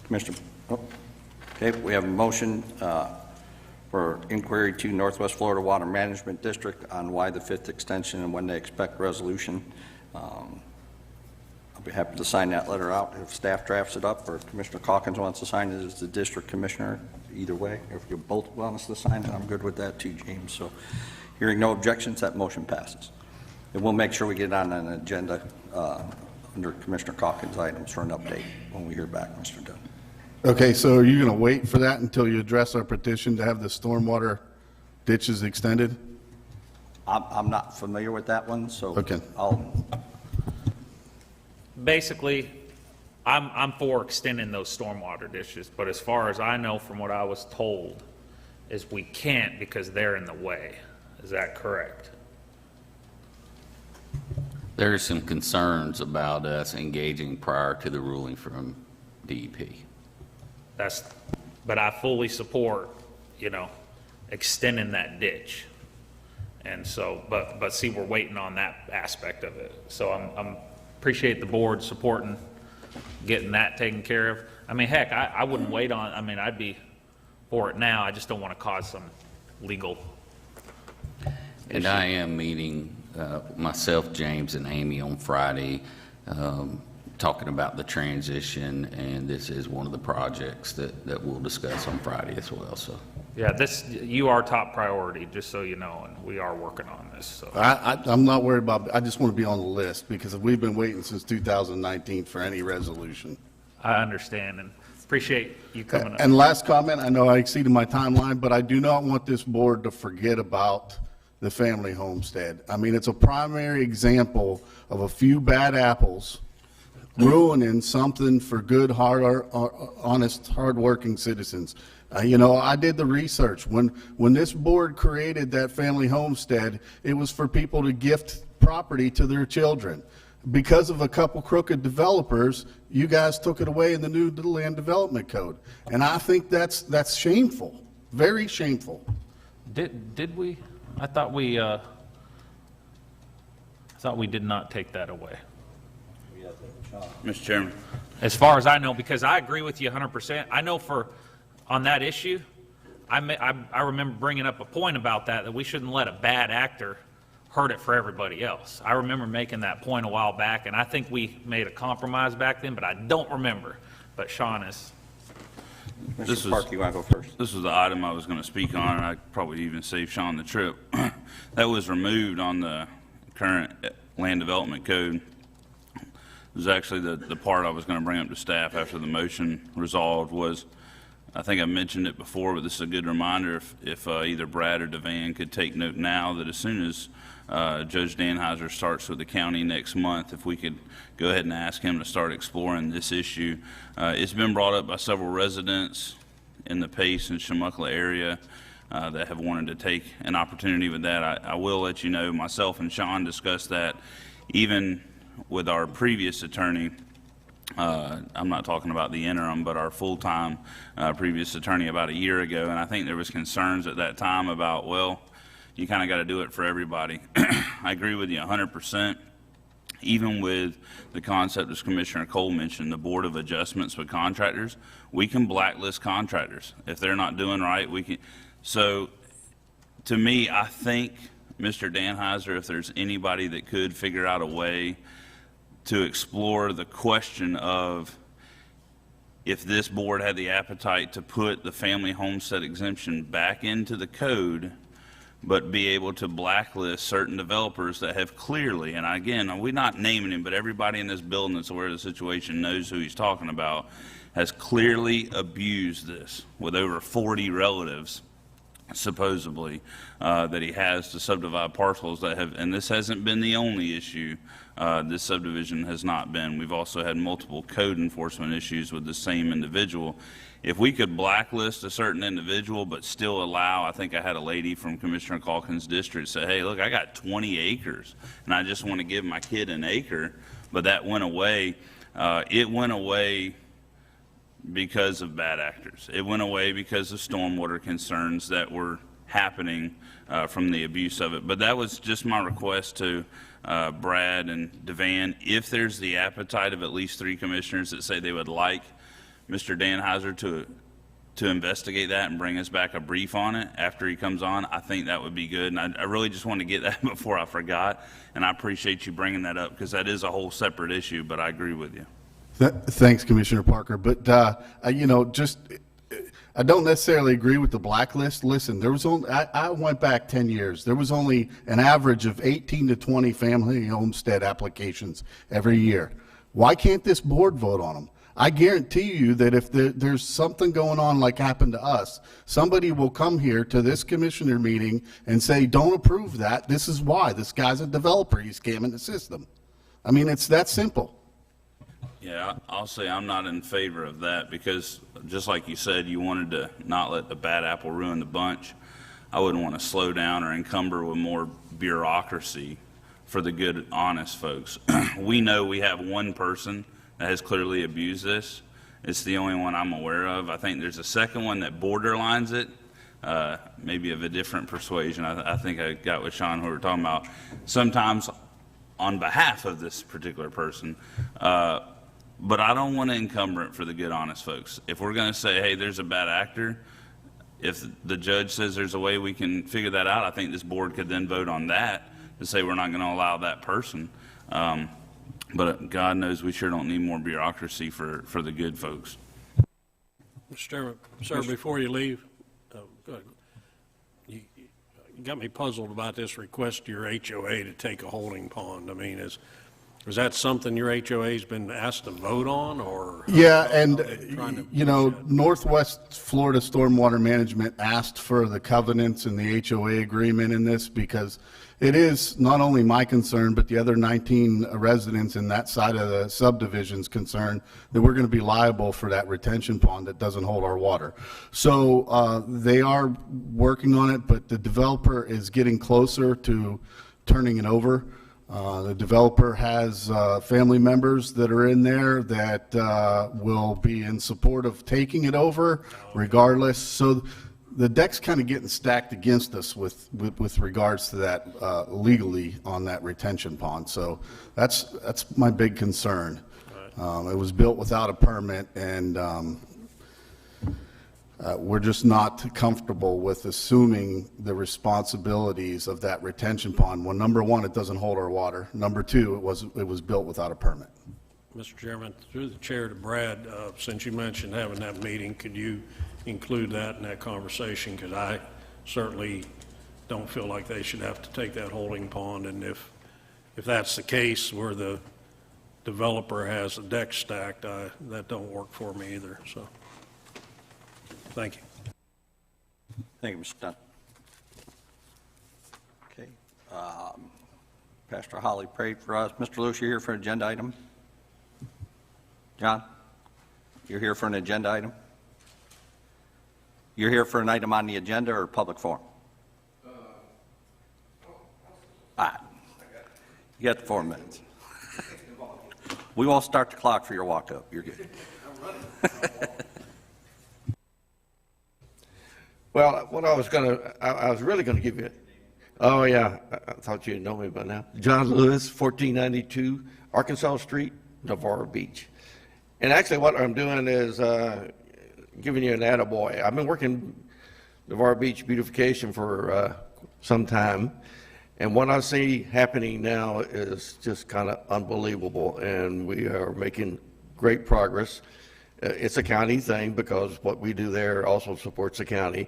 Commissioner. Okay, we have a motion for inquiry to Northwest Florida Water Management District on why the 5th extension and when they expect resolution. I'll be happy to sign that letter out if staff drafts it up, or Commissioner Calkins wants to sign it as the district commissioner. Either way, if you both want us to sign it, I'm good with that too, James. So hearing no objections, that motion passes. And we'll make sure we get it on an agenda under Commissioner Calkins' items for an update when we hear back, Mr. Dunn. Okay, so are you going to wait for that until you address our petition to have the stormwater ditches extended? I'm not familiar with that one, so Okay. Basically, I'm for extending those stormwater ditches, but as far as I know from what I was told, is we can't because they're in the way. Is that correct? There are some concerns about us engaging prior to the ruling from DEP. But I fully support, extending that ditch. And so, but see, we're waiting on that aspect of it. So I'm appreciate the board supporting getting that taken care of. I mean, heck, I wouldn't wait on, I'd be for it now. I just don't want to cause some legal And I am meeting myself, James, and Amy on Friday, talking about the transition, and this is one of the projects that we'll discuss on Friday as well. So Yeah, you are top priority, just so you know, and we are working on this, so. I'm not worried about, I just want to be on the list because we've been waiting since 2019 for any resolution. I understand and appreciate you coming up. And last comment, I know I exceeded my timeline, but I do not want this board to forget about the family homestead. I mean, it's a primary example of a few bad apples ruining something for good, honest, hardworking citizens. I did the research. When this board created that family homestead, it was for people to gift property to their children. Because of a couple crooked developers, you guys took it away in the new land development code. And I think that's shameful, very shameful. Did we? I thought we did not take that away. Mr. Chairman. As far as I know, because I agree with you 100%. I know on that issue, I remember bringing up a point about that we shouldn't let a bad actor hurt it for everybody else. I remember making that point a while back, and I think we made a compromise back then, but I don't remember. But Sean is. Mr. Park, you want to go first? This was the item I was going to speak on, and I'd probably even save Sean the trip. That was removed on the current land development code. It was actually the part I was going to bring up to staff after the motion resolved was, I think I mentioned it before, but this is a good reminder if either Brad or Devan could take note now that as soon as Judge Danheiser starts with the county next month, if we could go ahead and ask him to start exploring this issue. It's been brought up by several residents in the Pace and Chumuckla area that have wanted to take an opportunity with that. I will let you know, myself and Sean discussed that even with our previous attorney. I'm not talking about the interim, but our full-time previous attorney about a year ago, and I think there was concerns at that time about, well, you kind of got to do it for everybody. I agree with you 100%. Even with the concept, as Commissioner Cole mentioned, the Board of Adjustments with contractors, we can blacklist contractors. If they're not doing right, we can. So to me, I think, Mr. Danheiser, if there's anybody that could figure out a way to explore the question of if this board had the appetite to put the family homestead exemption back into the code, but be able to blacklist certain developers that have clearly, and again, we're not naming him, but everybody in this building that's aware of the situation knows who he's talking about, has clearly abused this with over 40 relatives, supposedly, that he has to subdivide parcels that have, and this hasn't been the only issue. This subdivision has not been. We've also had multiple code enforcement issues with the same individual. If we could blacklist a certain individual but still allow, I think I had a lady from Commissioner Calkins' district say, hey, look, I got 20 acres and I just want to give my kid an acre, but that went away. It went away because of bad actors. It went away because of stormwater concerns that were happening from the abuse of it. But that was just my request to Brad and Devan. If there's the appetite of at least 3 commissioners that say they would like Mr. Danheiser to investigate that and bring us back a brief on it after he comes on, I think that would be good. And I really just wanted to get that before I forgot. And I appreciate you bringing that up because that is a whole separate issue, but I agree with you. Thanks, Commissioner Parker. But, I don't necessarily agree with the blacklist. Listen, there was only, I went back 10 years. There was only an average of 18 to 20 family homestead applications every year. Why can't this board vote on them? I guarantee you that if there's something going on like happened to us, somebody will come here to this commissioner meeting and say, don't approve that. This is why. This guy's a developer. He's scamming the system. I mean, it's that simple. Yeah, I'll say I'm not in favor of that because just like you said, you wanted to not let the bad apple ruin the bunch. I wouldn't want to slow down or encumber with more bureaucracy for the good, honest folks. We know we have one person that has clearly abused this. It's the only one I'm aware of. I think there's a second one that borderlines it, maybe of a different persuasion. I think I got with Sean who we were talking about. Sometimes on behalf of this particular person, but I don't want to encumber it for the good, honest folks. If we're going to say, hey, there's a bad actor, if the judge says there's a way we can figure that out, I think this board could then vote on that to say we're not going to allow that person. But God knows we sure don't need more bureaucracy for the good folks. Mr. Chairman, sir, before you leave, Good. You got me puzzled about this request to your HOA to take a holding pond. I mean, is that something your HOA's been asked to vote on, or? Yeah, how and, they trying to you know, push that? Northwest Florida Stormwater Management asked for the covenants in the HOA agreement in this because it is not only my concern, but the other 19 residents in that side of the subdivision's concern that we're going to be liable for that retention pond that doesn't hold our water. So they are working on it, but the developer is getting closer to turning it over. The developer has family members that are in there that will be in support of taking it over regardless. So the deck's kind of getting stacked against us with regards to that legally on that retention pond. So that's my big concern. It was built without a permit, and we're just not comfortable with assuming the responsibilities of that retention pond when, number one, it doesn't hold our water. Number two, it was built without a permit. Mr. Chairman, through the chair to Brad, since you mentioned having that meeting, could you include that in that conversation? Because I certainly don't feel like they should have to take that holding pond, and if that's the case where the developer has a deck stacked, that don't work for me either, so. Thank you. Thank you, Mr. Dunn. Okay. Pastor Holly prayed for us. Mr. Lewis, you're here for an agenda item? John? You're here for an agenda item? You're here for an item on the agenda or public forum? All right. You got 4 minutes. We won't start the clock for your walk up. You're good. Well, what I was really going to give you, oh yeah, I thought you'd know me by now. John Lewis, 1492 Arkansas Street, Navarro Beach. And actually what I'm doing is giving you an attaboy. I've been working Navarro Beach beautification for some time, and what I see happening now is just kind of unbelievable, and we are making great progress. It's a county thing because what we do there also supports the county.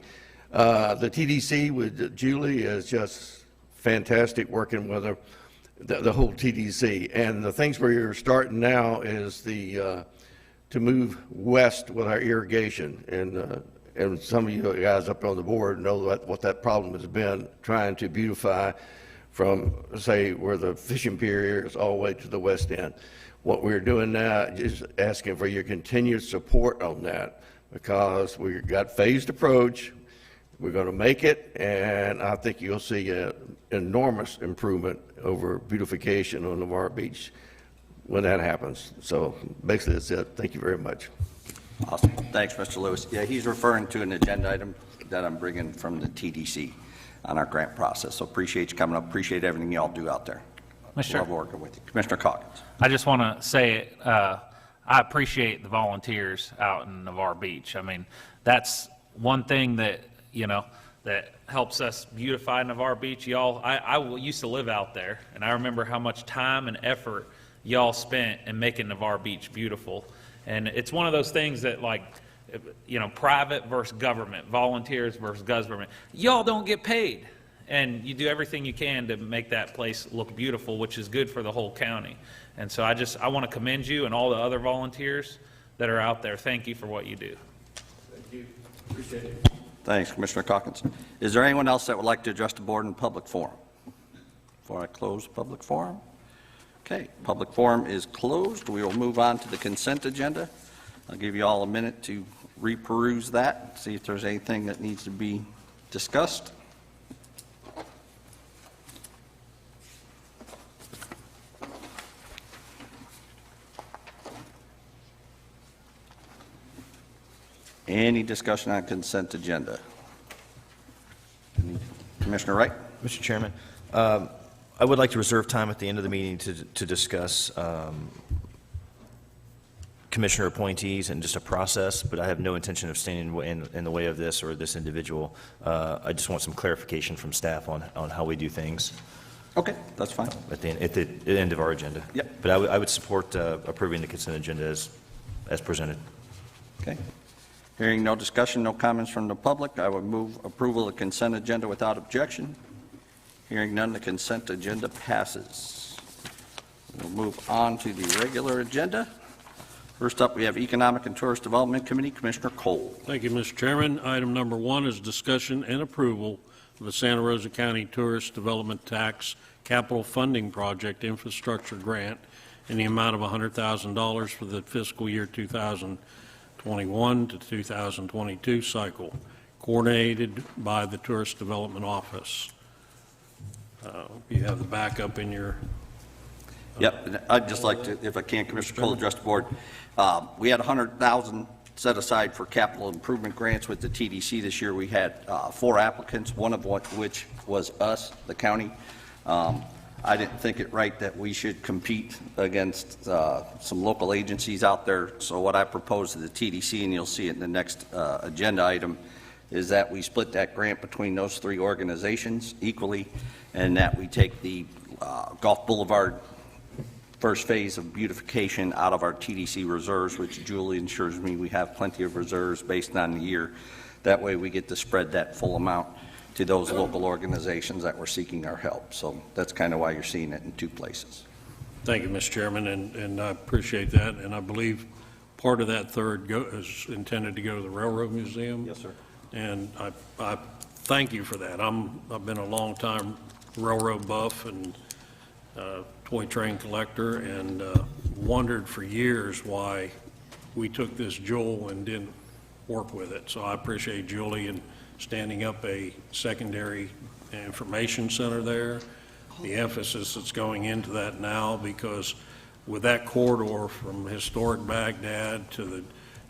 The TDC with Julie is just fantastic working with her, the whole TDC. And the things we're starting now is to move west with our irrigation. And some of you guys up on the board know what that problem has been, trying to beautify from, say, where the fishing pier is all the way to the west end. What we're doing now is asking for your continued support on that because we've got phased approach. We're going to make it, and I think you'll see an enormous improvement over beautification on Navarro Beach when that happens. So basically that's it. Thank you very much. Awesome. Thanks, Mr. Lewis. Yeah, he's referring to an agenda item that I'm bringing from the TDC on our grant process. So appreciate you coming up. Appreciate everything y'all do out there. Love working with you. Commissioner Calkins. I just want to say I appreciate the volunteers out in Navarro Beach. I mean, that's one thing that, you know, that helps us beautify Navarro Beach. Y'all, I used to live out there, and I remember how much time and effort y'all spent in making Navarro Beach beautiful. And it's one of those things that, like, you know, private versus government, volunteers versus government. Y'all don't get paid. And you do everything you can to make that place look beautiful, which is good for the whole county. And so I want to commend you and all the other volunteers that are out there. Thank you for what you do. Thank you. Appreciate it. Thanks, Commissioner Calkins. Is there anyone else that would like to address the board in public forum? Before I close public forum? Okay, public forum is closed. We will move on to the consent agenda. I'll give you all a minute to reperuse that, see if there's anything that needs to be discussed. Any discussion on consent agenda? Commissioner Wright? Mr. Chairman, I would like to reserve time at the end of the meeting to discuss commissioner appointees and just a process, but I have no intention of standing in the way of this or this individual. I just want some clarification from staff on how we do things. Okay, that's fine. At the end of our agenda. Yep. But I would support approving the consent agenda as presented. Okay. Hearing no discussion, no comments from the public, I would move approval of the consent agenda without objection. Hearing none, the consent agenda passes. We'll move on to the regular agenda. First up, we have Economic and Tourist Development Committee, Commissioner Cole. Thank you, Mr. Chairman. Item number 1 is discussion and approval of the Santa Rosa County Tourist Development Tax Capital Funding Project Infrastructure Grant in the amount of $100,000 for the fiscal year 2021 to 2022 cycle, coordinated by the Tourist Development Office. You have the backup in your... Yep, and I'd just like to, if I can, Commissioner Cole, address the board. We had $100,000 set aside for capital improvement grants with the TDC this year. We had 4 applicants, one of which was us, the county. I didn't think it right that we should compete against some local agencies out there. So what I proposed to the TDC, and you'll see it in the next agenda item, is that we split that grant between those 3 organizations equally, and that we take the Golf Boulevard first phase of beautification out of our TDC reserves, which Julie assures me we have plenty of reserves based on the year. That way we get to spread that full amount to those local organizations that were seeking our help. So that's kind of why you're seeing it in 2 places. Thank you, Mr. Chairman, and I appreciate that. And I believe part of that third is intended to go to the Railroad Museum. Yes, sir. And I thank you for that. I've been a long time railroad buff and toy train collector, and wondered for years why we took this jewel and didn't work with it. So I appreciate Julie and standing up a secondary information center there, the emphasis that's going into that now, because with that corridor from historic Baghdad to the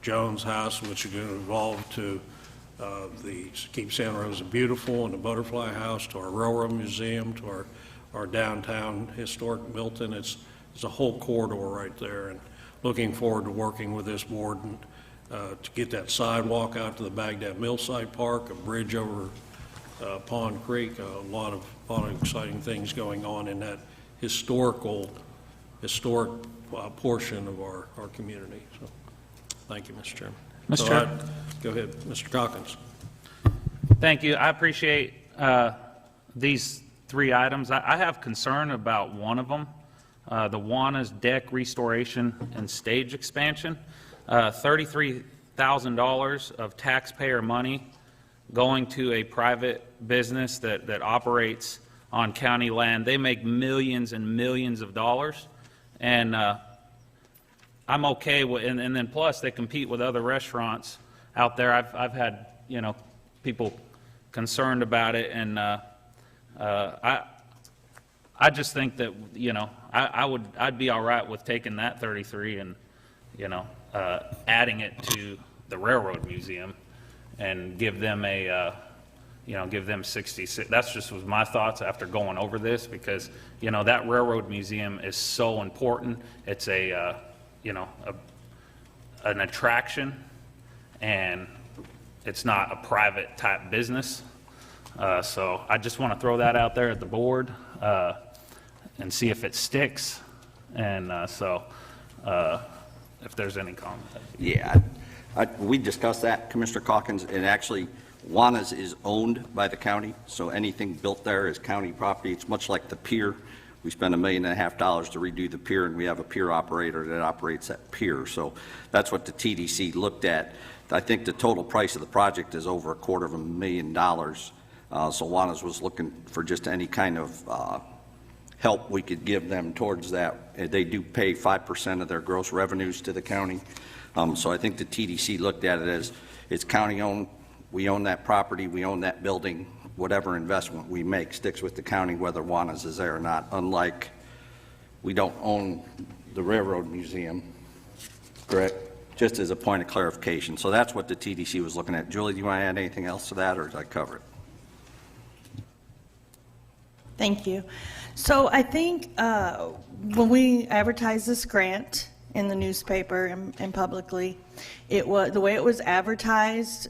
Jones House, which is going to evolve to the Keep Santa Rosa Beautiful and the Butterfly House, to our Railroad Museum, to our downtown historic Milton, it's a whole corridor right there, and looking forward to working with this board and to get that sidewalk out to the Baghdad Millside Park, a bridge over Pond Creek, a lot of exciting things going on in that historic portion of our community. So, thank you, Mr. Chairman. Mr. Chair. Go ahead, Mr. Calkins. Thank you. I appreciate these 3 items. I have concern about one of them. The one is deck restoration and stage expansion. $33,000 of taxpayer money going to a private business that operates on county land. They make millions and millions of dollars, and I'm okay with, and then plus they compete with other restaurants out there. I've had people concerned about it, and I just think that I'd be all right with taking that 33 and adding it to the Railroad Museum and give them give them 66. That's just was my thoughts after going over this, because that Railroad Museum is so important. It's an attraction, and it's not a private type business. So I just want to throw that out there at the board and see if it sticks. And if there's any comment. Yeah, we discussed that, Commissioner Calkins, and actually Juana's is owned by the county, so anything built there is county property. It's much like the pier. We spent $1.5 million to redo the pier, and we have a pier operator that operates that pier. So that's what the TDC looked at. I think the total price of the project is over $250,000. So Juana's was looking for just any kind of help we could give them towards that. They do pay 5% of their gross revenues to the county. So I think the TDC looked at it as it's county owned. We own that property. We own that building. Whatever investment we make sticks with the county, whether Juana's is there or not, unlike we don't own the Railroad Museum, correct? Just as a point of clarification. So that's what the TDC was looking at. Julie, do you want to add anything else to that, or did I cover it? Thank you. So I think when we advertised this grant in the newspaper and publicly, it was the way it was advertised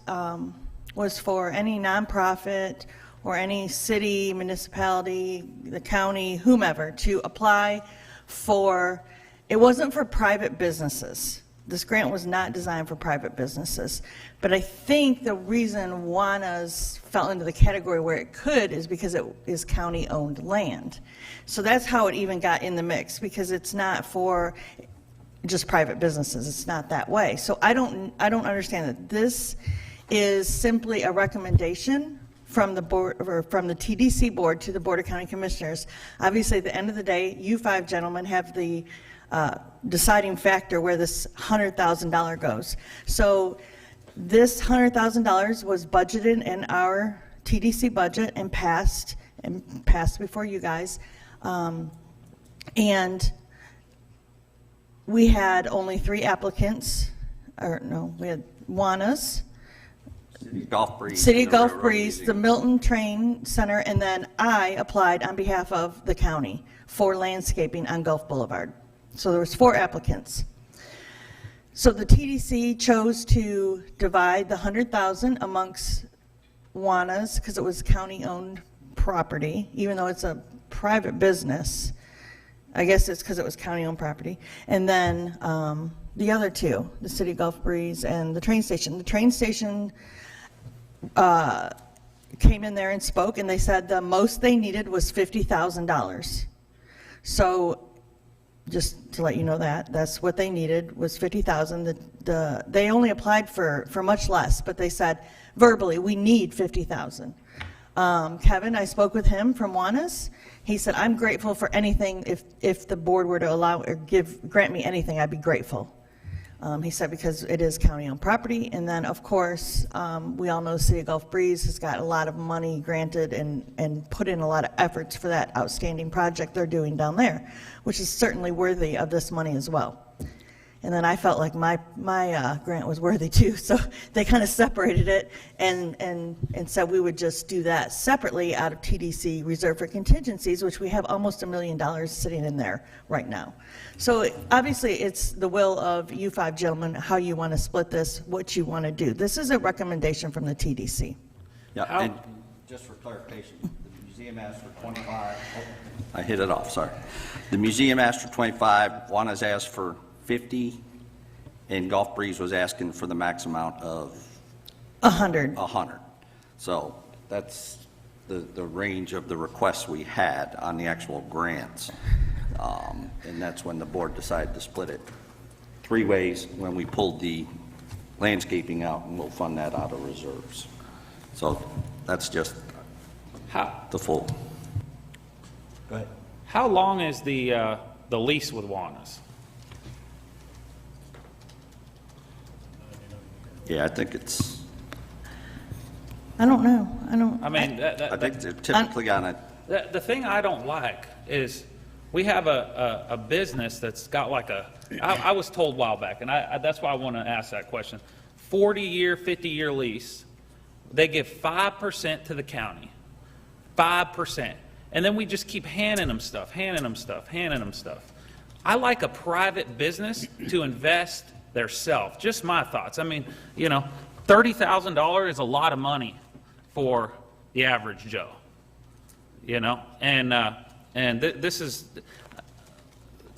was for any nonprofit or any city, municipality, the county, whomever, to apply for. It wasn't for private businesses. this grant was not designed for private businesses. But I think the reason Juana's fell into the category where it could is because it is county-owned land. So that's how it even got in the mix, because it's not for just private businesses. It's not that way. So I don't understand that. This is simply a recommendation from the board, or from the TDC board to the Board of County Commissioners. Obviously, at the end of the day, you five gentlemen have the deciding factor where this $100,000 goes. So this $100,000 was budgeted in our TDC budget and passed before you guys. And we had only 3 applicants, or no, we had Juana's, City Gulf Breeze. City and the Gulf Railroad Breeze, the Museum. Milton Train Center, and then I applied on behalf of the county for landscaping on Gulf Boulevard. So there was 4 applicants. So the TDC chose to divide the $100,000 amongst Juana's, because it was county-owned property, even though it's a private business. I guess it's because it was county-owned property. And then the other 2, the City Gulf Breeze and the train station. The train station came in there and spoke, and they said the most they needed was $50,000. So just to let you know that's what they needed, was $50,000. They only applied for much less, but they said verbally, we need $50,000. Kevin, I spoke with him from Juana's. He said, I'm grateful for anything. If the board were to allow or grant me anything, I'd be grateful. He said, because it is county-owned property. And then, of course, we all know City of Gulf Breeze has got a lot of money granted and put in a lot of efforts for that outstanding project they're doing down there, which is certainly worthy of this money as well. And then I felt like my grant was worthy too, so they kind of separated it and said we would just do that separately out of TDC Reserve for Contingencies, which we have almost $1 million sitting in there right now. So obviously it's the will of you 5 gentlemen how you want to split this, what you want to do. This is a recommendation from the TDC. Yeah, and just for clarification, the museum asked for 25. I hit it off, sorry. The museum asked for 25, Juana's asked for 50, and Gulf Breeze was asking for the max amount of 100. 100. So that's the range of the requests we had on the actual grants. And that's when the board decided to split it 3 ways when we pulled the landscaping out, and we'll fund that out of reserves. So that's just the full. Go ahead. How long is the lease with Juana's? Yeah, I think it's, I don't know. I mean, I think they're typically on a, the thing I don't like is we have a business that's got like I was told a while back, and that's why I want to ask that question. 40-year, 50-year lease. They give 5% to the county. 5%. And then we just keep handing them stuff. I like a private business to invest theirself. Just my thoughts. I mean, you know, $30,000 is a lot of money for the average Joe. You know, and this is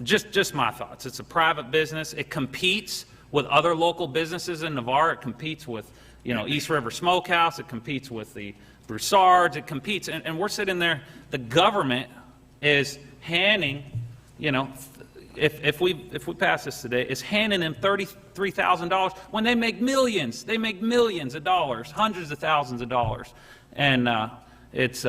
just my thoughts. It's a private business. It competes with other local businesses in Navarre. It competes with, you know, East River Smokehouse. It competes with the Broussards. It competes, and we're sitting there. The government is handing, you know, if we pass this today, is handing them $33,000 when they make millions. They make millions of dollars, hundreds of thousands of dollars, and it's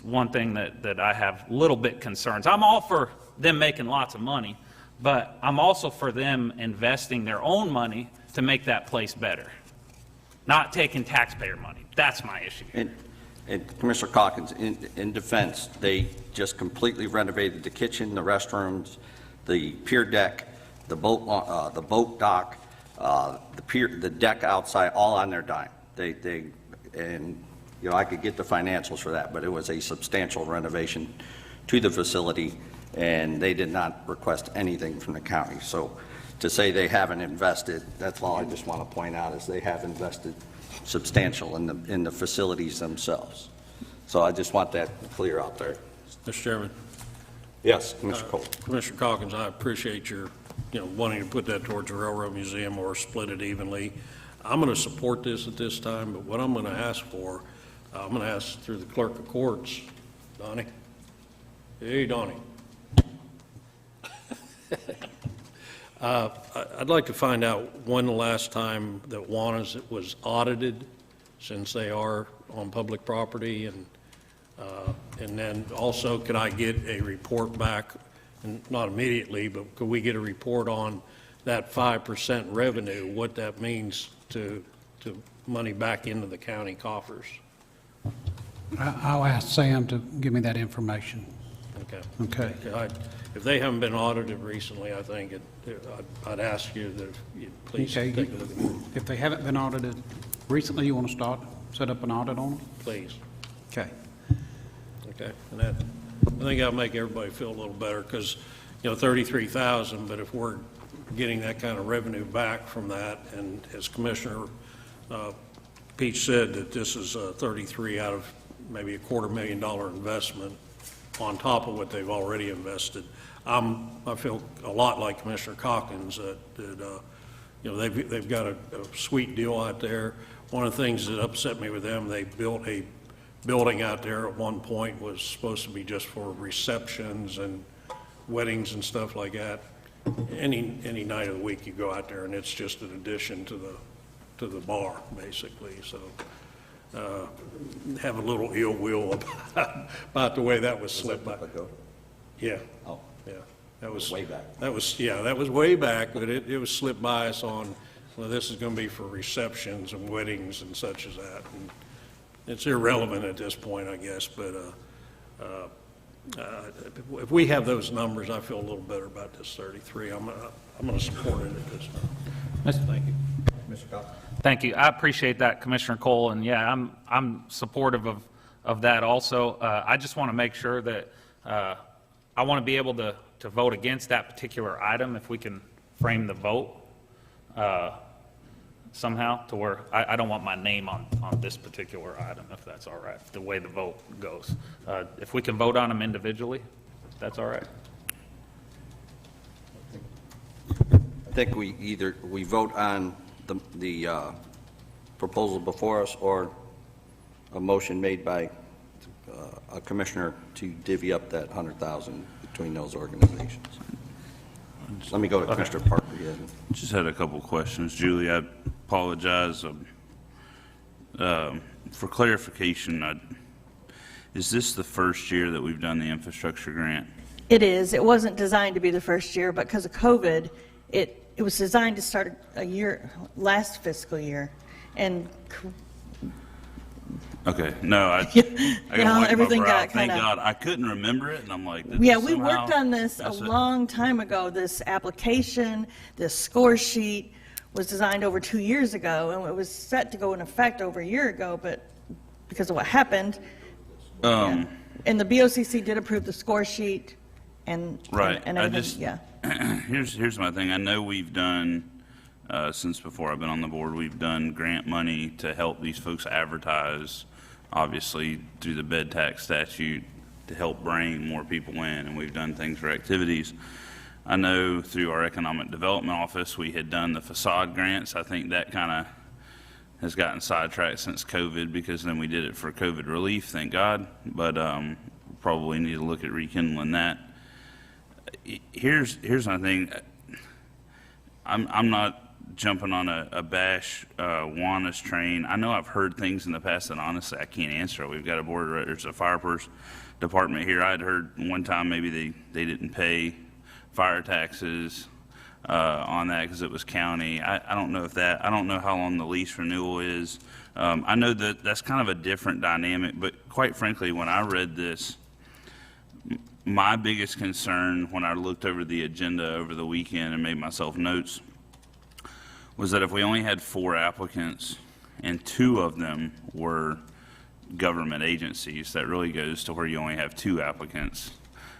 one thing that I have little bit concerns. I'm all for them making lots of money, but I'm also for them investing their own money to make that place better, not taking taxpayer money. That's my issue. And Commissioner Calkins, in defense, they just completely renovated the kitchen, the restrooms, the pier deck, the boat dock, the deck outside, all on their dime. And you know, I could get the financials for that, but it was a substantial renovation to the facility, and they did not request anything from the county. So to say they haven't invested, that's all I just want to point out, is they have invested substantial in the facilities themselves. So I just want that clear out there. Mr. Chairman. Yes, Commissioner Cole. Commissioner Calkins, I appreciate your wanting to put that towards the Railroad Museum or split it evenly. I'm going to support this at this time, but what I'm going to ask for, I'm going to ask through the clerk of courts, Donnie. Hey, Donnie. I'd like to find out when the last time that Juana's was audited, since they are on public property, and then also could I get a report back, and not immediately, but could we get a report on that 5% revenue, what that means to money back into the county coffers? I'll ask Sam to give me that information. Okay. Okay. If they haven't been audited recently, I think I'd ask you that you please Okay. take a look at it, If they haven't been audited recently, you want to set up an audit on them? please. Okay. Okay, and that, I think that'll make everybody feel a little better, because, 33,000, but if we're getting that kind of revenue back from that, and as Commissioner Peach said, that this is 33 out of maybe a $250,000 investment on top of what they've already invested. I feel a lot like Commissioner Calkins that they've got a sweet deal out there. One of the things that upset me with them, they built a building out there at one point was supposed to be just for receptions and weddings and stuff like that. Any night of the week you go out there and it's just an addition to the bar, basically. So have a little ill will about the way that was slipped by. Yeah. Oh. Yeah. That was way back. That was way back, but it was slipped by us on, well, this is going to be for receptions and weddings and such as that. And it's irrelevant at this point, I guess, but if we have those numbers, I feel a little better about this 33. I'm going to support it at this time. Thank you. Mr. Cox? Thank you. I appreciate that, Commissioner Cole, and yeah, I'm supportive of that also. I just want to make sure that I want to be able to vote against that particular item if we can frame the vote somehow to where I don't want my name on this particular item, if that's all right, the way the vote goes. If we can vote on them individually, that's all right. I think we vote on the proposal before us, or a motion made by a commissioner to divvy up that 100,000 between those organizations. Let me go to Commissioner Parker. Yeah. Just had a couple questions. Julie, I apologize. For clarification, is this the first year that we've done the infrastructure grant? It is. It wasn't designed to be the first year, but because of COVID, it was designed to start last fiscal year. And okay, no, I got everything got Thank kinda- God. I couldn't remember it, and I'm like, yeah, we worked on this a that's it. long time ago. This application, this score sheet was designed over 2 years ago, and it was set to go in effect over a year ago, but because of what happened, and the BOCC did approve the score sheet and Right. and everything. Yeah. Here's my thing. I know we've done, since before I've been on the board, we've done grant money to help these folks advertise, obviously through the bed tax statute, to help bring more people in, and we've done things for activities. I know through our economic development office, we had done the facade grants. I think that kind of has gotten sidetracked since COVID, because then we did it for COVID relief, thank God, but probably need to look at rekindling that. Here's my thing. I'm not jumping on a bash Juana's train. I know I've heard things in the past that honestly I can't answer. We've got a board, there's a fire department here. I'd heard one time maybe they didn't pay fire taxes on that because it was county. I don't know I don't know how long the lease renewal is. I know that that's kind of a different dynamic, but quite frankly, when I read this, my biggest concern when I looked over the agenda over the weekend and made myself notes was that if we only had 4 applicants and 2 of them were government agencies, that really goes to where you only have 2 applicants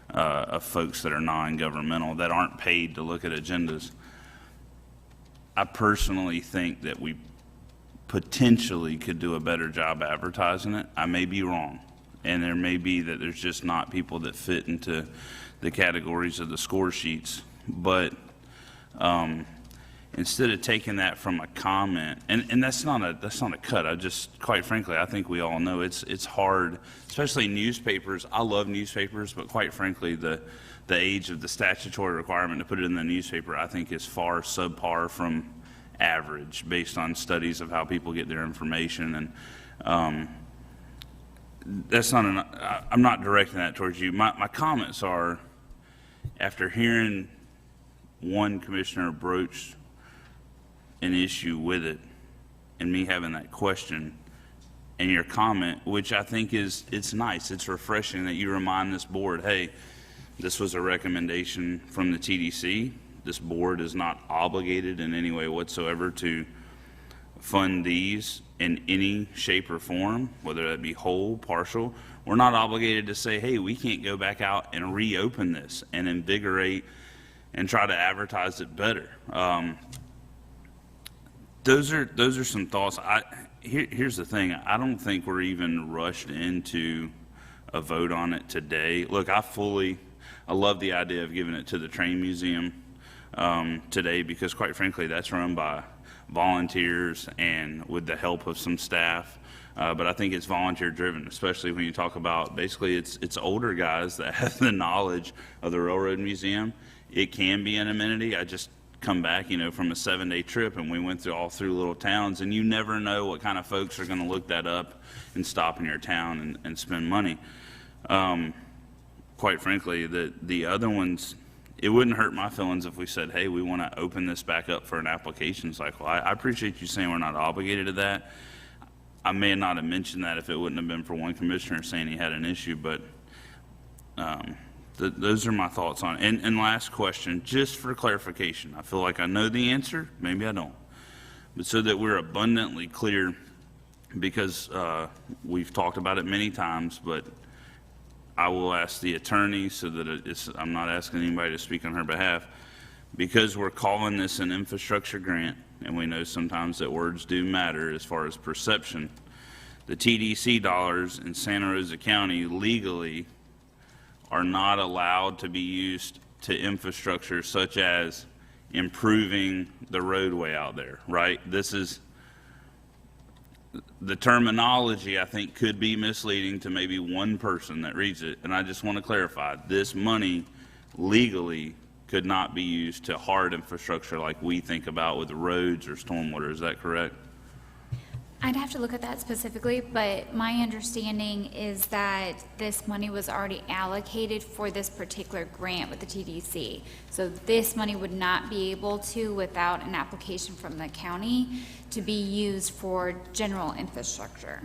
of folks that are non-governmental that aren't paid to look at agendas. I personally think that we potentially could do a better job advertising it. I may be wrong. And there may be that there's just not people that fit into the categories of the score sheets. But Instead of taking that from a comment, and that's not a cut. I just, quite frankly, I think we all know it's hard, especially newspapers. I love newspapers, but quite frankly, the age of the statutory requirement to put it in the newspaper, I think, is far subpar from average based on studies of how people get their information. And that's not I'm not directing that towards you. My comments are, after hearing one commissioner broach an issue with it, and me having that question, and your comment, which I think it's nice, it's refreshing that you remind this board, hey, this was a recommendation from the TDC. This board is not obligated in any way whatsoever to fund these in any shape or form, whether that be whole, partial. We're not obligated to say, hey, we can't go back out and reopen this and invigorate and try to advertise it better. Those are some thoughts. Here's the thing. I don't think we're even rushed into a vote on it today. Look, I love the idea of giving it to the train museum today, because quite frankly, that's run by volunteers and with the help of some staff. But I think it's volunteer driven, especially when you talk about, basically it's older guys that have the knowledge of the Railroad Museum. It can be an amenity. I just come back, from a 7-day trip, and we went all through little towns, and you never know what kind of folks are going to look that up and stop in your town and spend money. Quite frankly, the other ones, it wouldn't hurt my feelings if we said, hey, we want to open this back up for an application cycle. I appreciate you saying we're not obligated to that. I may not have mentioned that if it wouldn't have been for one commissioner saying he had an issue, but those are my thoughts on it. And last question, just for clarification. I feel like I know the answer, maybe I don't. But so that we're abundantly clear, because we've talked about it many times, but I will ask the attorney so that I'm not asking anybody to speak on her behalf, because we're calling this an infrastructure grant, and we know sometimes that words do matter as far as perception. The TDC dollars in Santa Rosa County legally are not allowed to be used to infrastructure such as improving the roadway out there, right? This is, the terminology I think could be misleading to maybe one person that reads it, and I just want to clarify, this money legally could not be used to hard infrastructure like we think about with roads or stormwater. Is that correct? I'd have to look at that specifically, but my understanding is that this money was already allocated for this particular grant with the TDC. So this money would not be able to, without an application from the county, to be used for general infrastructure.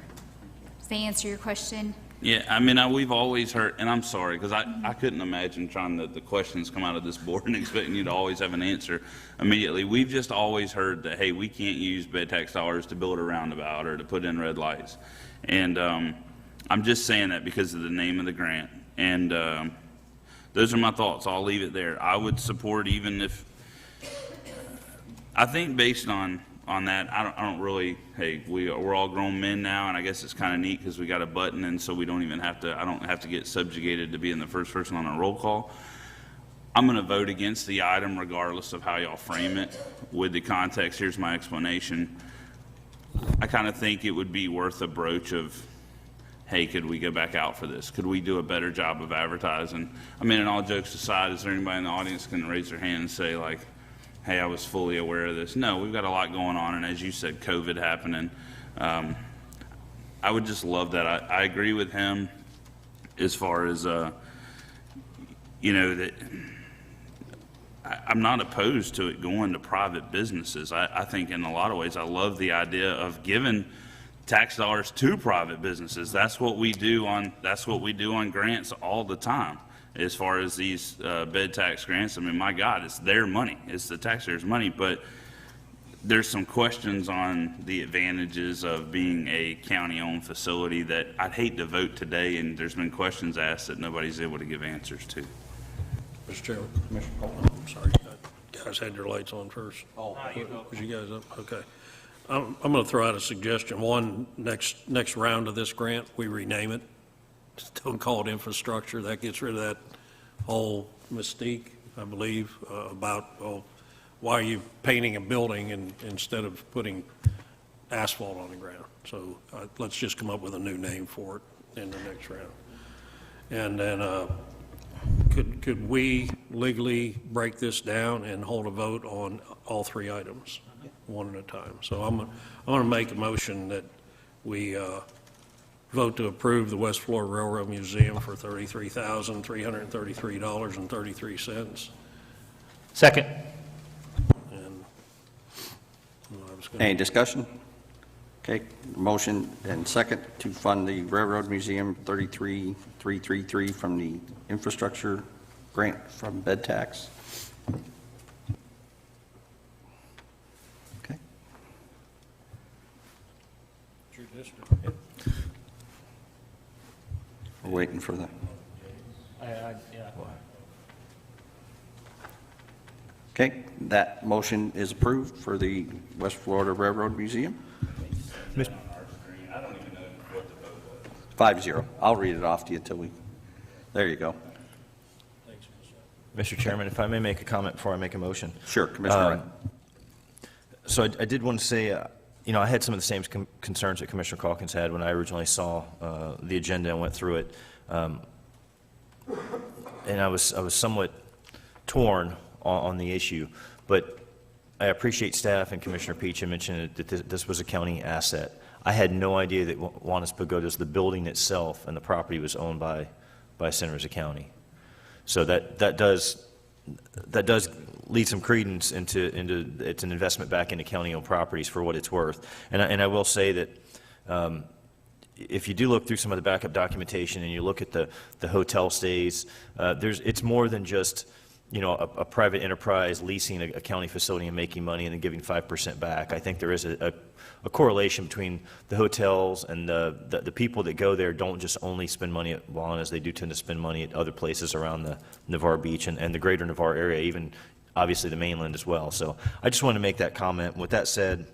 Does that answer your question? Yeah, I mean, we've always heard, and I'm sorry, because I couldn't imagine trying the questions come out of this board and expecting you to always have an answer immediately. We've just always heard that, hey, we can't use bed tax dollars to build a roundabout or to put in red lights. And I'm just saying that because of the name of the grant. And those are my thoughts. I'll leave it there. I would support, even if, I think based on that, I don't really, hey, we're all grown men now, and I guess it's kind of neat because we got a button, and so we don't even have to, I don't have to get subjugated to being the first person on a roll call. I'm going to vote against the item regardless of how y'all frame it. With the context, here's my explanation. I kind of think it would be worth a broach of, hey, could we go back out for this? Could we do a better job of advertising? I mean, and all jokes aside, is there anybody in the audience can raise their hand and say, like, hey, I was fully aware of this? No, we've got a lot going on, and as you said, COVID happening. I would just love that. I agree with him as far as, that I'm not opposed to it going to private businesses. I think in a lot of ways, I love the idea of giving tax dollars to private businesses. That's what we do on grants all the time. As far as these bed tax grants, I mean, my God, it's their money. It's the taxpayers' money. But there's some questions on the advantages of being a county-owned facility that I'd hate to vote today, and there's been questions asked that nobody's able to give answers to. Mr. Chairman. Commissioner Coleman. I'm sorry, you guys had your lights on first. Oh, was you guys up? Okay. I'm going to throw out a suggestion. One, next round of this grant, we rename it. Don't call it infrastructure. That gets rid of that whole mystique, I believe, about, well, why are you painting a building instead of putting asphalt on the ground? So let's just come up with a new name for it in the next round. And then could we legally break this down and hold a vote on all three items, one at a time? So I'm going to make a motion that we vote to approve the West Florida Railroad Museum for $33,333.33. Second. And I was Any going discussion? Okay, motion and second to fund the Railroad Museum, 33,333 from the infrastructure grant from bed tax. Okay. We're waiting for the, okay, that motion is approved for the West Florida Railroad Museum. 5-0. I'll read it off to you till we, there you go. Mr. Chairman, if I may make a comment before I make a motion. Sure, Commissioner Wright. So I did want to say, I had some of the same concerns that Commissioner Calkins had when I originally saw the agenda and went through it. And I was somewhat torn on the issue, but I appreciate staff and Commissioner Peach mentioned that this was a county asset. I had no idea that Juanes Pagodas, the building itself and the property, was owned by Santa Rosa County. So that does lead some credence into it's an investment back into county-owned properties for what it's worth. And I will say that if you do look through some of the backup documentation and you look at the hotel stays, it's more than just a private enterprise leasing a county facility and making money and then giving 5% back. I think there is a correlation between the hotels and the people that go there don't just only spend money at Juanes, they do tend to spend money at other places around the Navarre Beach and the greater Navarre area, even obviously the mainland as well. So I just wanted to make that comment. With that said,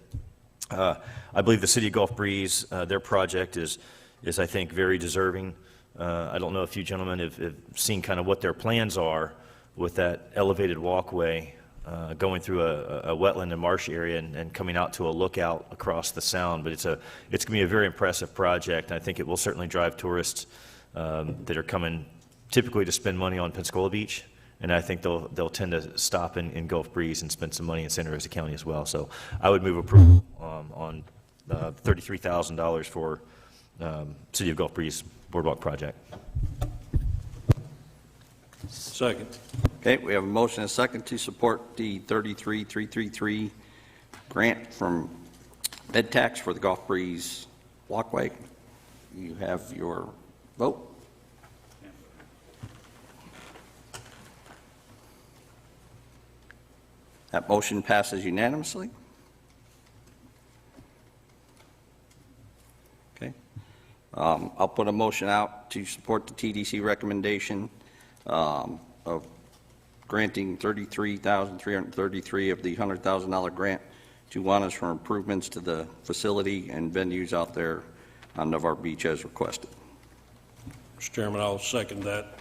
I believe the City of Gulf Breeze, their project is I think very deserving. I don't know if you gentlemen have seen kind of what their plans are with that elevated walkway going through a wetland and marsh area and coming out to a lookout across the sound. But it's going to be a very impressive project. And I think it will certainly drive tourists that are coming typically to spend money on Pensacola Beach. And I think they'll tend to stop in Gulf Breeze and spend some money in Santa Rosa County as well. So I would move approval on $33,000 for City of Gulf Breeze Boardwalk project. Second. Okay, we have a motion and a second to support the 33,333 grant from bed tax for the Gulf Breeze walkway. You have your vote. That motion passes unanimously. Okay. I'll put a motion out to support the TDC recommendation of granting $33,333 of the $100,000 grant to Juanes for improvements to the facility and venues out there on Navarre Beach as requested. Mr. Chairman, I'll second that.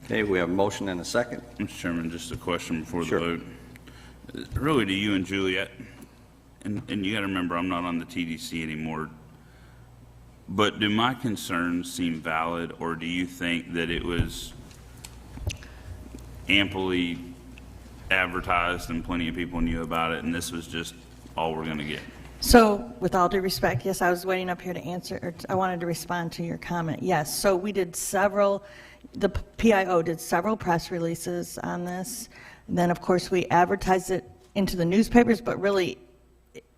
Okay, we have a motion and a second. Mr. Chairman, just a question before Sure. the vote. Really to you and Juliet, and you got to remember I'm not on the TDC anymore, but do my concerns seem valid, or do you think that it was amply advertised and plenty of people knew about it and this was just all we're going to get? So, with all due respect, yes, I was waiting up here to answer, or I wanted to respond to your comment. Yes, so we did the PIO did several press releases on this. And then, of course, we advertised it into the newspapers, but really,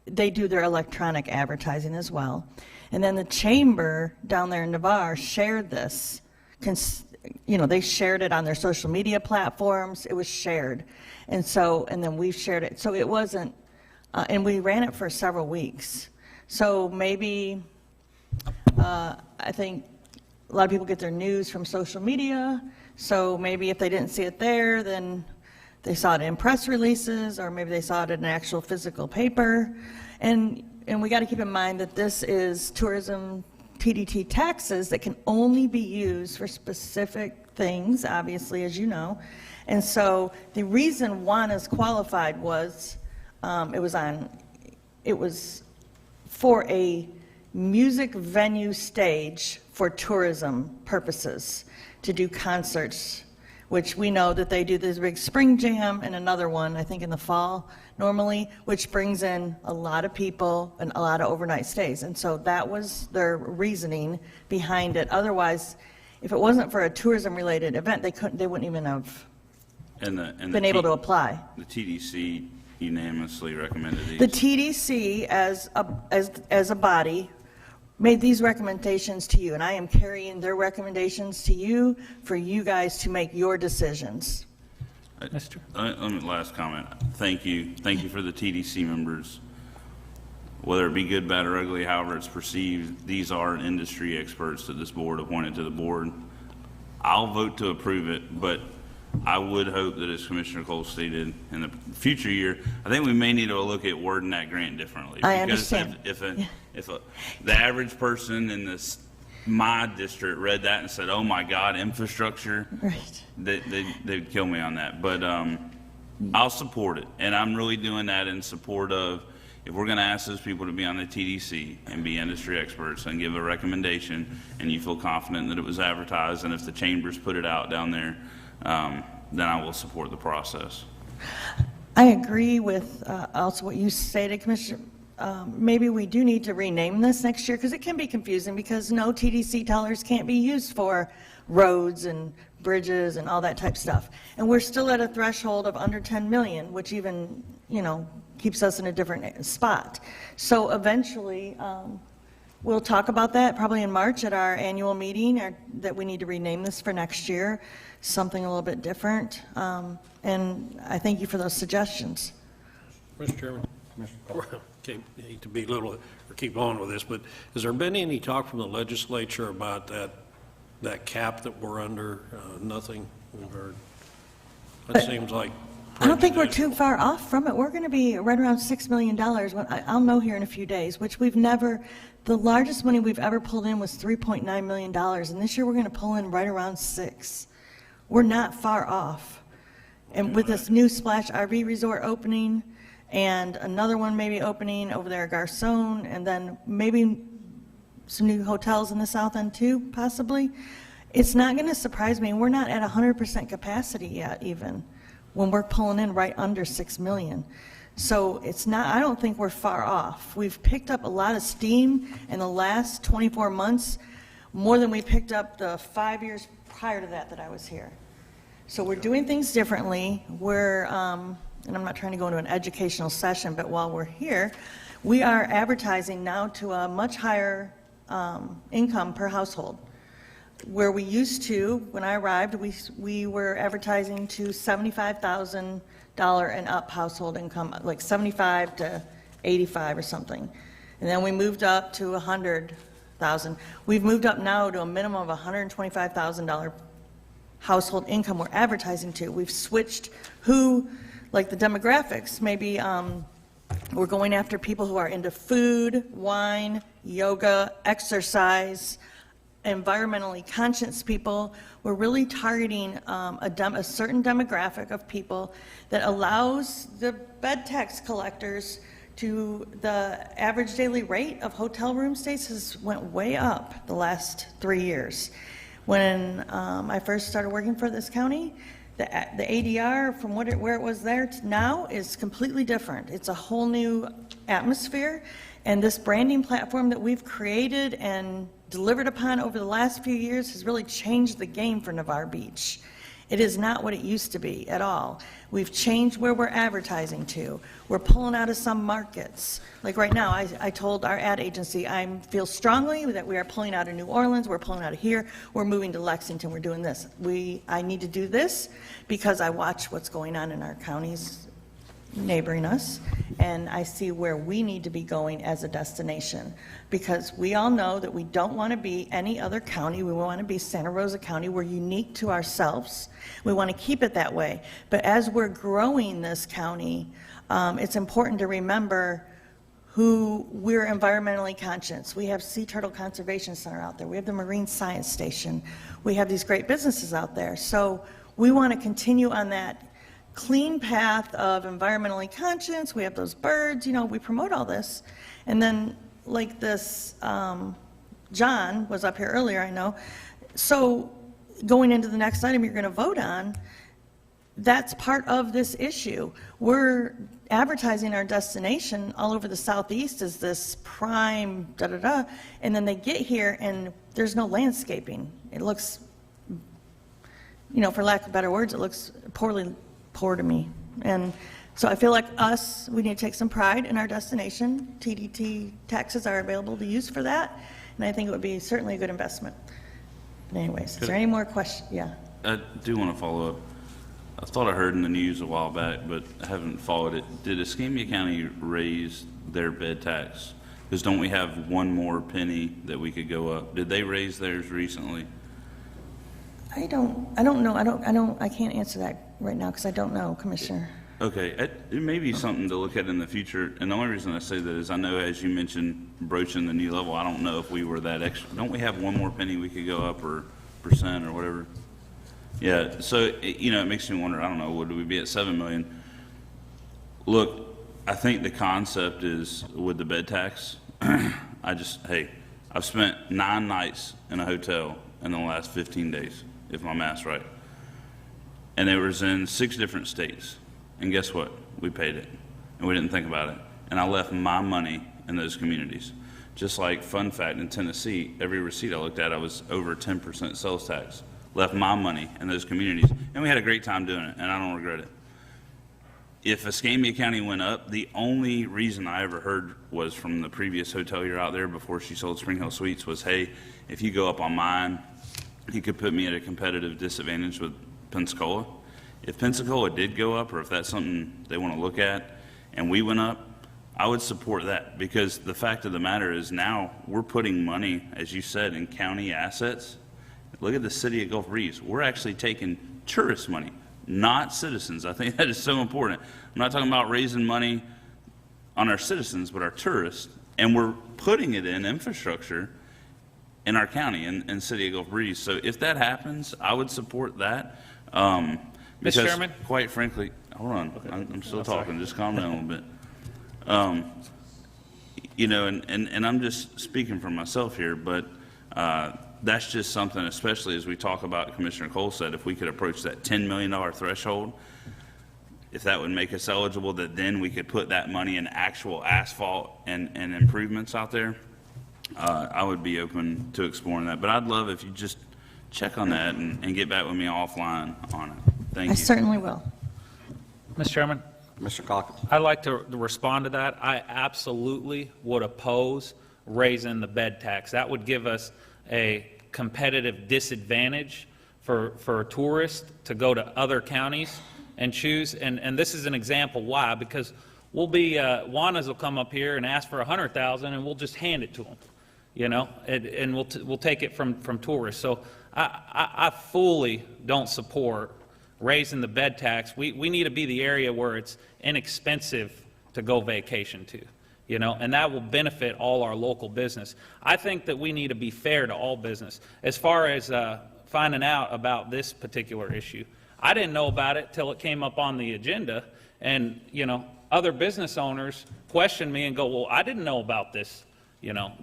they do their electronic advertising as well. And then the chamber down there in Navarre shared this. They shared it on their social media platforms. It was shared. And then we shared it. So it wasn't, and we ran it for several weeks. So maybe, I think a lot of people get their news from social media. So maybe if they didn't see it there, then they saw it in press releases, or maybe they saw it in an actual physical paper. And we got to keep in mind that this is tourism TDT taxes that can only be used for specific things, obviously, as you know. And so the reason Juana's qualified was, it was for a music venue stage for tourism purposes, to do concerts, which we know that they do this big spring jam and another one, I think in the fall normally, which brings in a lot of people and a lot of overnight stays. And so that was their reasoning behind it. Otherwise, if it wasn't for a tourism-related event, they wouldn't even have been able to apply. The TDC unanimously recommended these. The TDC, as a body, made these recommendations to you, and I am carrying their recommendations to you for you guys to make your decisions. That's true. Last comment. Thank you. Thank you for the TDC members. Whether it be good, bad, or ugly, however it's perceived, these are industry experts that this board appointed to the board. I'll vote to approve it, but I would hope that, as Commissioner Cole stated, in the future year, I think we may need to look at wording that grant differently. I understand. Because if the average person in my district read that and said, "Oh my God, infrastructure," Right. they'd kill me on that. But I'll support it, and I'm really doing that in support of, if we're going to ask those people to be on the TDC and be industry experts and give a recommendation, and you feel confident that it was advertised, and if the chambers put it out down there, then I will support the process. I agree with also what you stated, Commissioner. Maybe we do need to rename this next year, because it can be confusing, because no TDC dollars can't be used for roads and bridges and all that type stuff. And we're still at a threshold of under 10 million, which even, keeps us in a different spot. So eventually, we'll talk about that probably in March at our annual meeting, that we need to rename this for next year, something a little bit different. And I thank you for those suggestions. Mr. Chairman. Okay, hate to be little, or keep on with this, but has there been any talk from the legislature about that cap that we're under? Nothing we've heard. That seems like I don't think we're too far off from it. We're going to be right around $6 million. I'll know here in a few days, which we've never, the largest money we've ever pulled in was $3.9 million, and this year we're going to pull in right around 6. We're not far off. And with this new Splash RV resort opening, and another one maybe opening over there at Garcon, and then maybe some new hotels in the south end too, possibly, it's not going to surprise me. We're not at 100% capacity yet, even, when we're pulling in right under 6 million. So it's not, I don't think we're far off. We've picked up a lot of steam in the last 24 months, more than we picked up the 5 years prior to that I was here. So we're doing things differently. We're, and I'm not trying to go into an educational session, but while we're here, we are advertising now to a much higher income per household. Where we used to, when I arrived, we were advertising to $75,000 and up household income, like 75 to 85 or something. And then we moved up to 100,000. We've moved up now to a minimum of $125,000 household income we're advertising to. We've switched like the demographics. Maybe we're going after people who are into food, wine, yoga, exercise, environmentally conscious people. We're really targeting a certain demographic of people that allows the bed tax collectors to, the average daily rate of hotel room stays has went way up the last 3 years. When I first started working for this county, the ADR from where it was there to now is completely different. It's a whole new atmosphere, and this branding platform that we've created and delivered upon over the last few years has really changed the game for Navarre Beach. It is not what it used to be at all. We've changed where we're advertising to. We're pulling out of some markets. Like right now, I told our ad agency, I feel strongly that we are pulling out of New Orleans, we're pulling out of here, we're moving to Lexington, we're doing this. I need to do this because I watch what's going on in our counties neighboring us, and I see where we need to be going as a destination, because we all know that we don't want to be any other county. We want to be Santa Rosa County. We're unique to ourselves. We want to keep it that way. But as we're growing this county, it's important to remember who we're environmentally conscious. We have Sea Turtle Conservation Center out there. We have the Marine Science Station. We have these great businesses out there. So we want to continue on that clean path of environmentally conscious. We have those birds, we promote all this. And then like this, John was up here earlier, I know. So going into the next item you're going to vote on, that's part of this issue. We're advertising our destination all over the southeast as this prime da-da-da, and then they get here and there's no landscaping. It looks, for lack of better words, it looks poor to me. And so I feel like we need to take some pride in our destination. TDT taxes are available to use for that, and I think it would be certainly a good investment. But anyways, is there any more questions? Yeah. I do want to follow up. I thought I heard in the news a while back, but I haven't followed it. Did Escambia County raise their bed tax? Because don't we have one more penny that we could go up? Did they raise theirs recently? I don't know. I can't answer that right now because I don't know, Commissioner. Okay, it may be something to look at in the future. And the only reason I say that is I know, as you mentioned, broaching the new level, I don't know if we were that extra. Don't we have one more penny we could go up, or percent or whatever? Yeah, so, it makes me wonder, I don't know, would we be at 7 million? Look, I think the concept is with the bed tax, I've spent 9 nights in a hotel in the last 15 days, if my math's right. And it was in 6 different states. And guess what? We paid it. And we didn't think about it. And I left my money in those communities. Just like, fun fact, in Tennessee, every receipt I looked at, I was over 10% sales tax. Left my money in those communities, and we had a great time doing it, and I don't regret it. If Escambia County went up, the only reason I ever heard was from the previous hotelier out there before she sold Spring Hill Suites was, hey, if you go up on mine, you could put me at a competitive disadvantage with Pensacola. If Pensacola did go up, or if that's something they want to look at, and we went up, I would support that, because the fact of the matter is now we're putting money, as you said, in county assets. Look at the city of Gulf Breeze. We're actually taking tourist money, not citizens. I think that is so important. I'm not talking about raising money on our citizens, but our tourists, and we're putting it in infrastructure in our county and city of Gulf Breeze. So if that happens, I would support that. Mr. Chairman? Quite frankly, hold on, okay. I'm still talking. Just calm down a little bit. And I'm just speaking for myself here, but that's just something, especially as we talk about, Commissioner Cole said, if we could approach that $10 million threshold, if that would make us eligible, that then we could put that money in actual asphalt and improvements out there, I would be open to exploring that. But I'd love if you just check on that and get back with me offline on it. Thank you. I certainly will. Mr. Chairman? Mr. Cockett. I'd like to respond to that. I absolutely would oppose raising the bed tax. That would give us a competitive disadvantage for tourists to go to other counties and choose. And this is an example why, because we'll be, Juanas will come up here and ask for $100,000 and we'll just hand it to them, and we'll take it from tourists. So I fully don't support raising the bed tax. We need to be the area where it's inexpensive to go vacation to. And that will benefit all our local business. I think that we need to be fair to all business. As far as finding out about this particular issue, I didn't know about it till it came up on the agenda, and other business owners questioned me and go, well, I didn't know about this,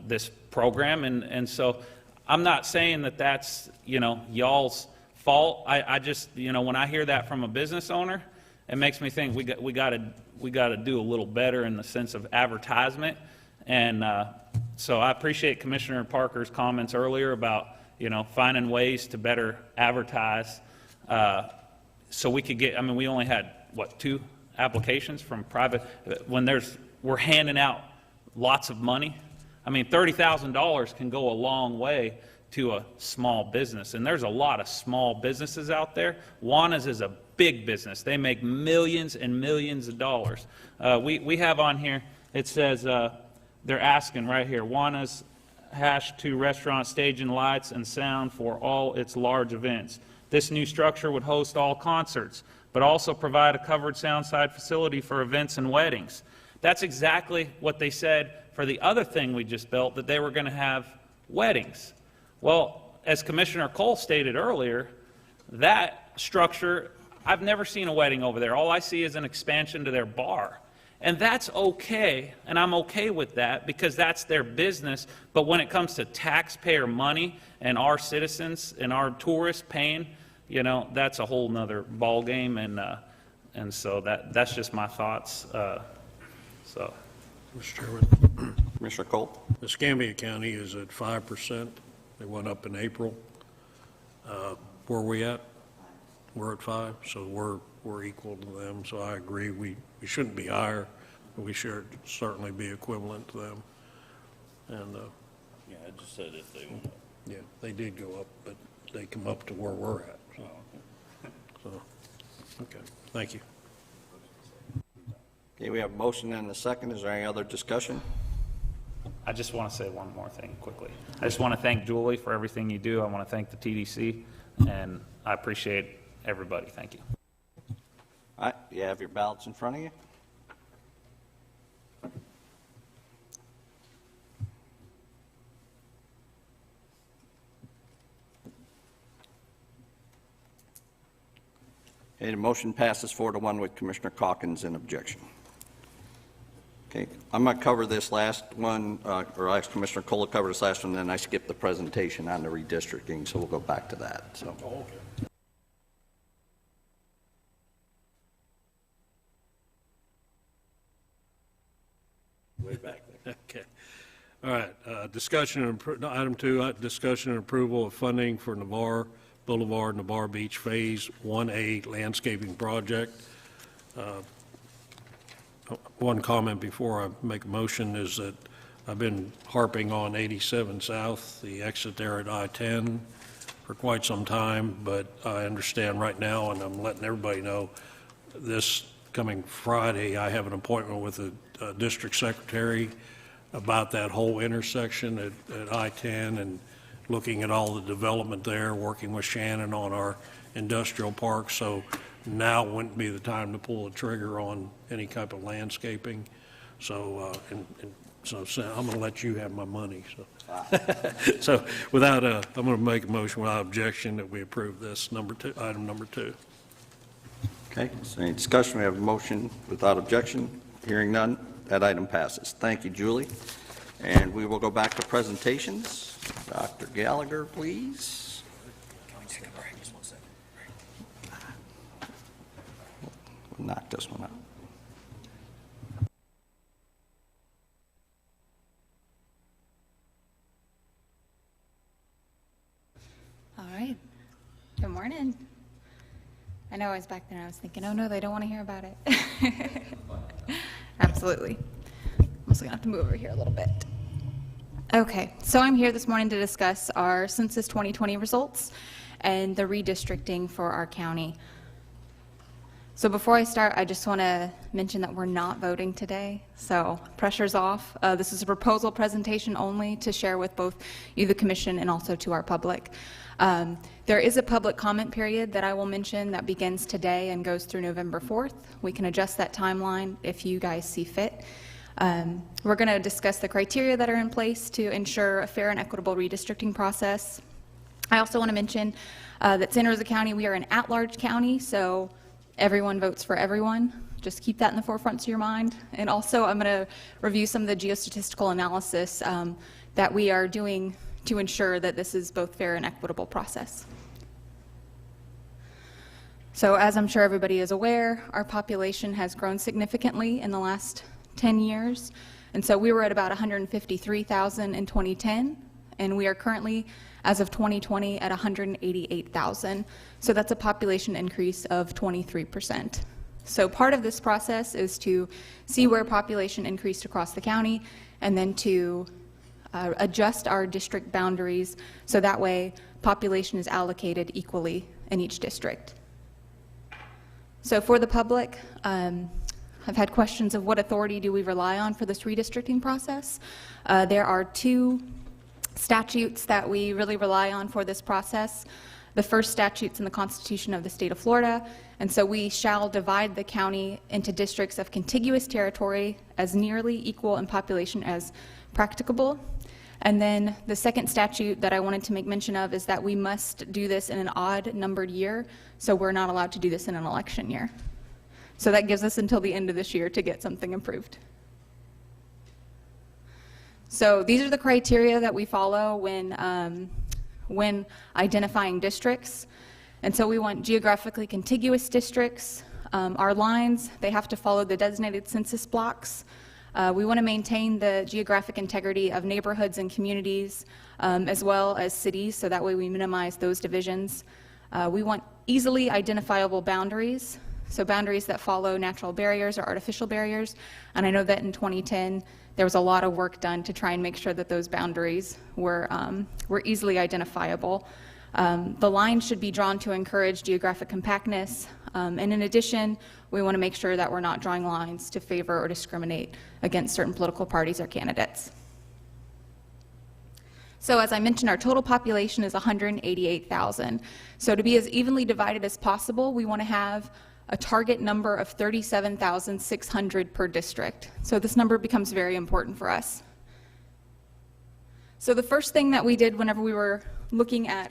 this program, and so I'm not saying that that's y'all's fault. I just when I hear that from a business owner, it makes me think we got to do a little better in the sense of advertisement. And so I appreciate Commissioner Parker's comments earlier about finding ways to better advertise, so we could get. We only had 2 applications from private. When we're handing out lots of money. $30,000 can go a long way to a small business, and there's a lot of small businesses out there. Juanas is a big business. They make millions and millions of dollars. We have on here, it says, they're asking right here, Juanas #2 restaurant, stage and lights and sound for all its large events. This new structure would host all concerts, but also provide a covered sound side facility for events and weddings. That's exactly what they said for the other thing we just built, that they were going to have weddings. Well, as Commissioner Cole stated earlier, that structure, I've never seen a wedding over there. All I see is an expansion to their bar. And that's okay, and I'm okay with that because that's their business. But when it comes to taxpayer money and our citizens and our tourists paying, you know, that's a whole nother ballgame. And so that's just my thoughts. So, Mr. Chairman, Commissioner Cole? Escambia County is at 5%. They went up in April. Where are we at? We're at 5, so we're equal to them. So I agree, we shouldn't be higher, but we should certainly be equivalent to them. And Yeah, I just said if they went up. yeah, they did go up, but they come up to where we're at. So, okay, thank you. Okay, we have a motion and a second. Is there any other discussion? I just want to say one more thing quickly. I just want to thank Julie for everything you do. I want to thank the TDC, and I appreciate everybody. Thank you. All right, you have your ballots in front of you. Okay, the motion passes 4-1 with Commissioner Calkins in objection. Okay, I'm going to cover this last one, or ask Commissioner Cole to cover this last one, then I skipped the presentation on the redistricting, so we'll go back to that. So. Okay. Way back there. Okay. All right, discussion, item 2, discussion and approval of funding for Navarre Boulevard, Navarre Beach Phase 1A landscaping project. One comment before I make a motion is that I've been harping on 87 South, the exit there at I-10 for quite some time, but I understand right now, and I'm letting everybody know, this coming Friday, I have an appointment with the district secretary about that whole intersection at I-10 and looking at all the development there, working with Shannon on our industrial park. So now wouldn't be the time to pull the trigger on any type of landscaping. So, so I'm going to let you have my money. So, so without I'm going to make a motion without objection that we approve this item number 2. Okay, so any discussion? We have a motion without objection. Hearing none, that item passes. Thank you, Julie. And we will go back to presentations. Dr. Gallagher, please. We'll knock this one out. All right. Good morning. I know I was back there and I was thinking, oh no, they don't want to hear about it. Absolutely. I'm also going to have to move over here a little bit. Okay, so I'm here this morning to discuss our Census 2020 results and the redistricting for our county. So before I start, I just want to mention that we're not voting today, so pressure's off. This is a proposal presentation only to share with both you, the commission, and also to our public. There is a public comment period that I will mention that begins today and goes through November 4th. We can adjust that timeline if you guys see fit. We're going to discuss the criteria that are in place to ensure a fair and equitable redistricting process. I also want to mention that Santa Rosa County, we are an at-large county, so everyone votes for everyone. Just keep that in the forefront of your mind. And also, I'm going to review some of the geostatistical analysis that we are doing to ensure that this is both fair and equitable process. So as I'm sure everybody is aware, our population has grown significantly in the last 10 years. And so we were at about 153,000 in 2010, and we are currently, as of 2020, at 188,000. So that's a population increase of 23%. So part of this process is to see where population increased across the county, and then to adjust our district boundaries so that way population is allocated equally in each district. So for the public, I've had questions of what authority do we rely on for this redistricting process. There are 2 statutes that we really rely on for this process. The first statute's in the Constitution of the state of Florida, and so we shall divide the county into districts of contiguous territory as nearly equal in population as practicable. And then the second statute that I wanted to make mention of is that we must do this in an odd numbered year, so we're not allowed to do this in an election year. So that gives us until the end of this year to get something approved. So these are the criteria that we follow when identifying districts. And so we want geographically contiguous districts. Our lines, they have to follow the designated census blocks. We want to maintain the geographic integrity of neighborhoods and communities, as well as cities, so that way we minimize those divisions. We want easily identifiable boundaries, so boundaries that follow natural barriers or artificial barriers. And I know that in 2010, there was a lot of work done to try and make sure that those boundaries were easily identifiable. The line should be drawn to encourage geographic compactness. And in addition, we want to make sure that we're not drawing lines to favor or discriminate against certain political parties or candidates. So as I mentioned, our total population is 188,000. So to be as evenly divided as possible, we want to have a target number of 37,600 per district. So this number becomes very important for us. So the first thing that we did whenever we were looking at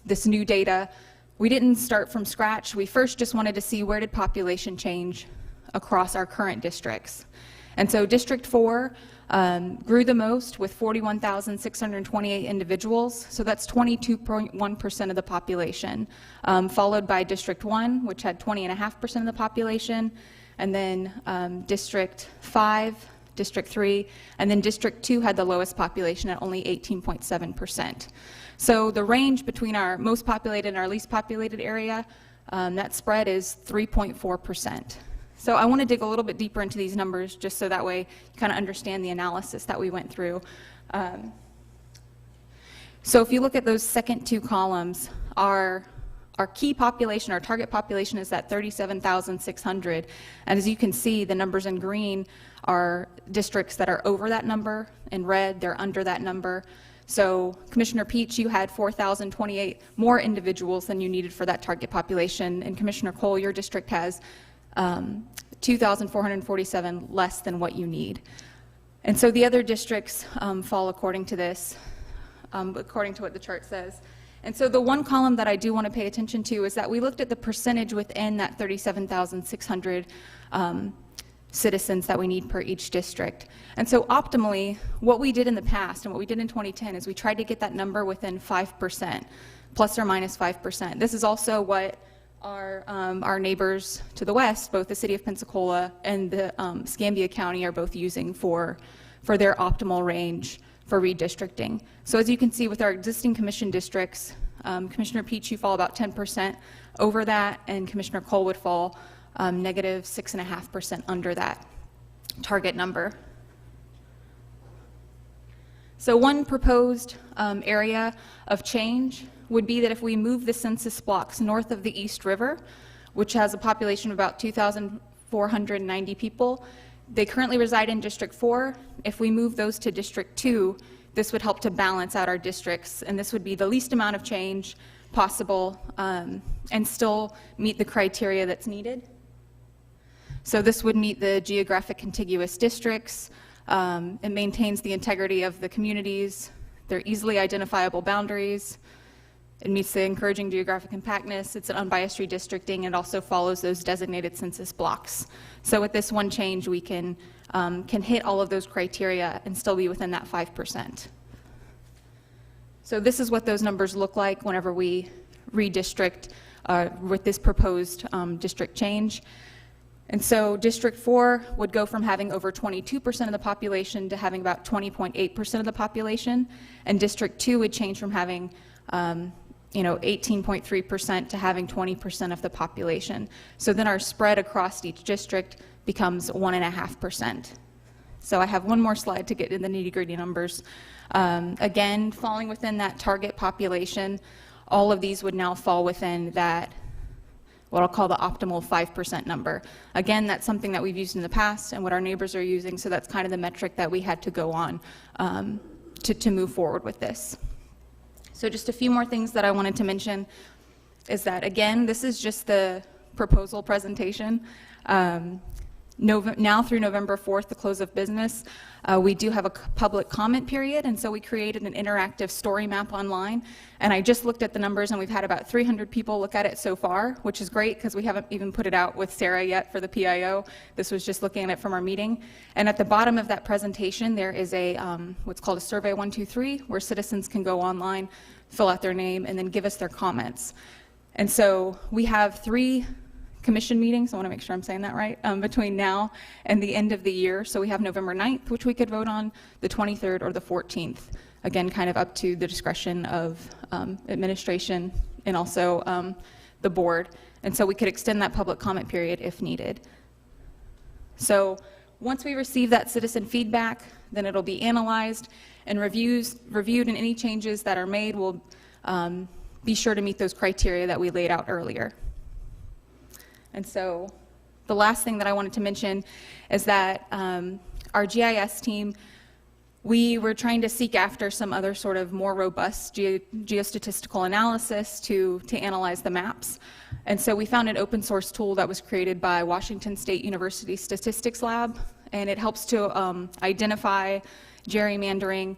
this new data, we didn't start from scratch. We first just wanted to see where did population change across our current districts. And so District 4 grew the most with 41,628 individuals, so that's 22.1% of the population, followed by District 1, which had 20.5% of the population, and then District 5, District 3, and then District 2 had the lowest population at only 18.7%. So the range between our most populated and our least populated area, that spread is 3.4%. So I want to dig a little bit deeper into these numbers just so that way you kind of understand the analysis that we went through. So if you look at those second two columns, our key population, our target population is at 37,600. And as you can see, the numbers in green are districts that are over that number. In red, they're under that number. So Commissioner Peach, you had 4,028 more individuals than you needed for that target population. And Commissioner Cole, your district has 2,447 less than what you need. And so the other districts fall according to this, according to what the chart says. And so the one column that I do want to pay attention to is that we looked at the percentage within that 37,600 citizens that we need per each district. And so optimally, what we did in the past and what we did in 2010 is we tried to get that number within 5%, plus or minus 5%. This is also what our neighbors to the west, both the city of Pensacola and the Escambia County, are both using for their optimal range for redistricting. So as you can see with our existing commission districts, Commissioner Peach, you fall about 10% over that, and Commissioner Cole would fall negative 6.5% under that target number. So one proposed area of change would be that if we move the census blocks north of the East River, which has a population of about 2,490 people, they currently reside in District 4. If we move those to District 2, this would help to balance out our districts, and this would be the least amount of change possible and still meet the criteria that's needed. So this would meet the geographic contiguous districts. It maintains the integrity of the communities. They're easily identifiable boundaries. It meets the encouraging geographic compactness. It's an unbiased redistricting. It also follows those designated census blocks. So with this one change, we can hit all of those criteria and still be within that 5%. So this is what those numbers look like whenever we redistrict with this proposed district change. And so District 4 would go from having over 22% of the population to having about 20.8% of the population, and District 2 would change from having 18.3% to having 20% of the population. So then our spread across each district becomes 1.5%. So I have one more slide to get in the nitty-gritty numbers. Again, falling within that target population, all of these would now fall within that, what I'll call the optimal 5% number. Again, that's something that we've used in the past and what our neighbors are using, so that's kind of the metric that we had to go on to move forward with this. So just a few more things that I wanted to mention is that, again, this is just the proposal presentation. Now through November 4th, the close of business, we do have a public comment period, and so we created an interactive story map online. And I just looked at the numbers, and we've had about 300 people look at it so far, which is great because we haven't even put it out with Sarah yet for the PIO. This was just looking at it from our meeting. And at the bottom of that presentation, there is a what's called a Survey 123, where citizens can go online, fill out their name, and then give us their comments. And so we have 3 commission meetings, I want to make sure I'm saying that right, between now and the end of the year. So we have November 9th, which we could vote on, the 23rd, or the 14th. Again, kind of up to the discretion of administration and also the board. And so we could extend that public comment period if needed. So once we receive that citizen feedback, then it'll be analyzed and reviewed, and any changes that are made will be sure to meet those criteria that we laid out earlier. And so the last thing that I wanted to mention is that our GIS team, we were trying to seek after some other sort of more robust geostatistical analysis to analyze the maps. And so we found an open source tool that was created by Washington State University Statistics Lab, and it helps to identify gerrymandering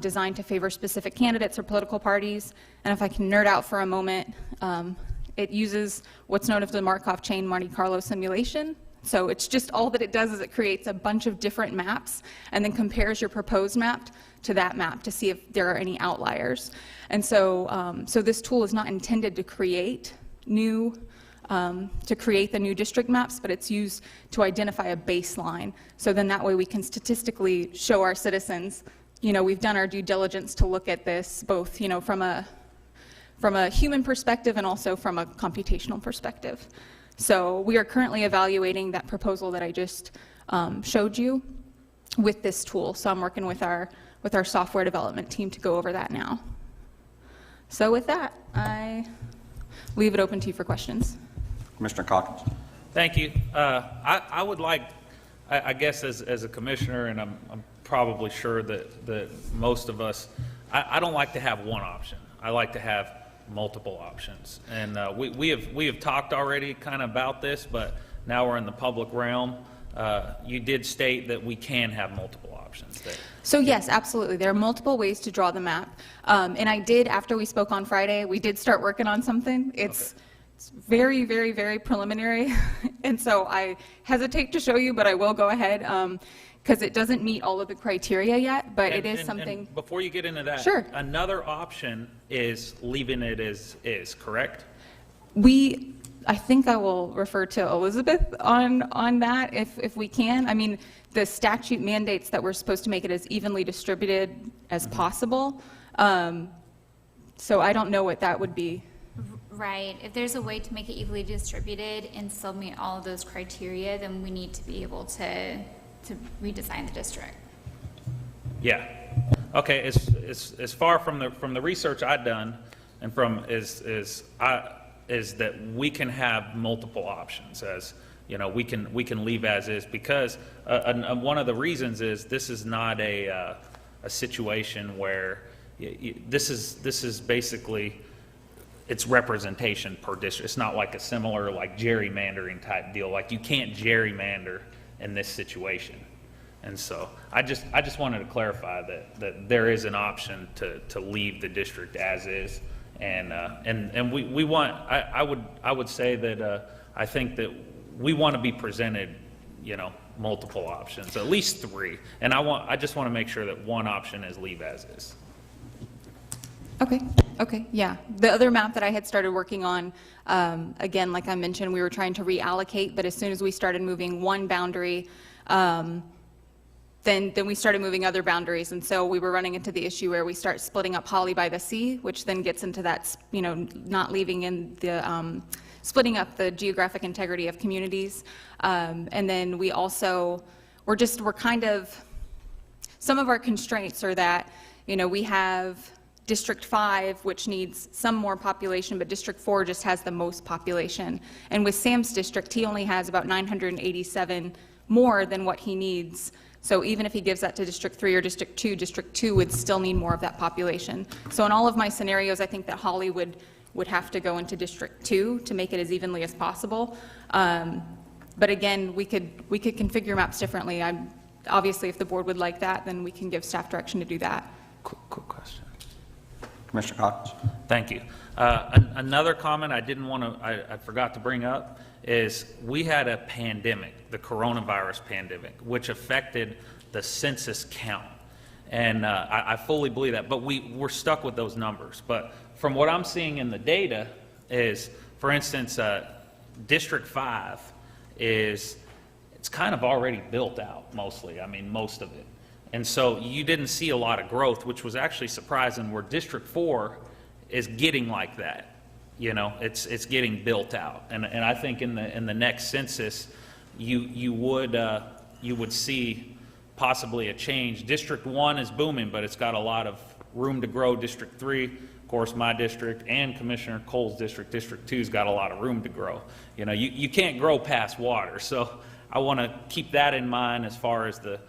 designed to favor specific candidates or political parties. And if I can nerd out for a moment, it uses what's known as the Markov chain Monte Carlo simulation. So it's just all that it does is it creates a bunch of different maps and then compares your proposed map to that map to see if there are any outliers. And so, so this tool is not intended to create the new district maps, but it's used to identify a baseline. So then that way we can statistically show our citizens, you know, we've done our due diligence to look at this both, you know, from a human perspective and also from a computational perspective. So we are currently evaluating that proposal that I just showed you with this tool. So I'm working with our software development team to go over that now. So with that, I leave it open to you for questions. Commissioner Calkins. Thank you. I would like, I guess as a commissioner, and I'm probably sure that most of us, I don't like to have one option. I like to have multiple options. And we have talked already kind of about this, but now we're in the public realm. You did state that we can have multiple options there. So yes, absolutely. There are multiple ways to draw the map. And I did, after we spoke on Friday, we did start working on something. It's very, very, very preliminary. And so I hesitate to show you, but I will go ahead because it doesn't meet all of the criteria yet, but it is something. And before you get into that, sure. Another option is leaving it as is, correct? I think I will refer to Elizabeth on that if we can. I mean, the statute mandates that we're supposed to make it as evenly distributed as possible. So I don't know what that would be. Right. If there's a way to make it evenly distributed and still meet all of those criteria, then we need to be able to redesign the district. Yeah. Okay. As far from the research I've done, and from is that we can have multiple options. As you know, we can leave as is, because one of the reasons is this is not a situation where this is basically it's representation per district. It's not like a similar like gerrymandering type deal. Like you can't gerrymander in this situation. And so I just wanted to clarify that there is an option to leave the district as is. And we want, I would say that I think that we want to be presented, you know, multiple options, at least 3. And I just want to make sure that one option is leave as is. Okay, yeah. The other map that I had started working on, again, like I mentioned, we were trying to reallocate, but as soon as we started moving one boundary, then we started moving other boundaries, and so we were running into the issue where we start splitting up Holly by the Sea, which then gets into that, you know, not leaving in the, splitting up the geographic integrity of communities. And then we also, we're kind of, some of our constraints are that, you know, we have District 5, which needs some more population, but District 4 just has the most population. And with Sam's district, he only has about 987 more than what he needs So even if he gives that to District 3 or District 2 would still need more of that population. So in all of my scenarios, I think that Holly would have to go into District 2 to make it as evenly as possible. But again, we could configure maps differently. Obviously, if the board would like that, then we can give staff direction to do that. Quick question. Commissioner Cox? Thank you. Another comment I forgot to bring up is we had a pandemic, the coronavirus pandemic, which affected the census count. And I fully believe that, but we're stuck with those numbers. But from what I'm seeing in the data is, for instance, District 5 it's kind of already built out mostly, I mean, most of it. And so you didn't see a lot of growth, which was actually surprising, where District 4 is getting like that. You know, it's getting built out. And I think in the next census, you would see possibly a change. District 1 is booming, but it's got a lot of room to grow. District 3, of course, my district, and Commissioner Cole's district, District 2's got a lot of room to grow. You know, you can't grow past water. So I want to keep that in mind as far as the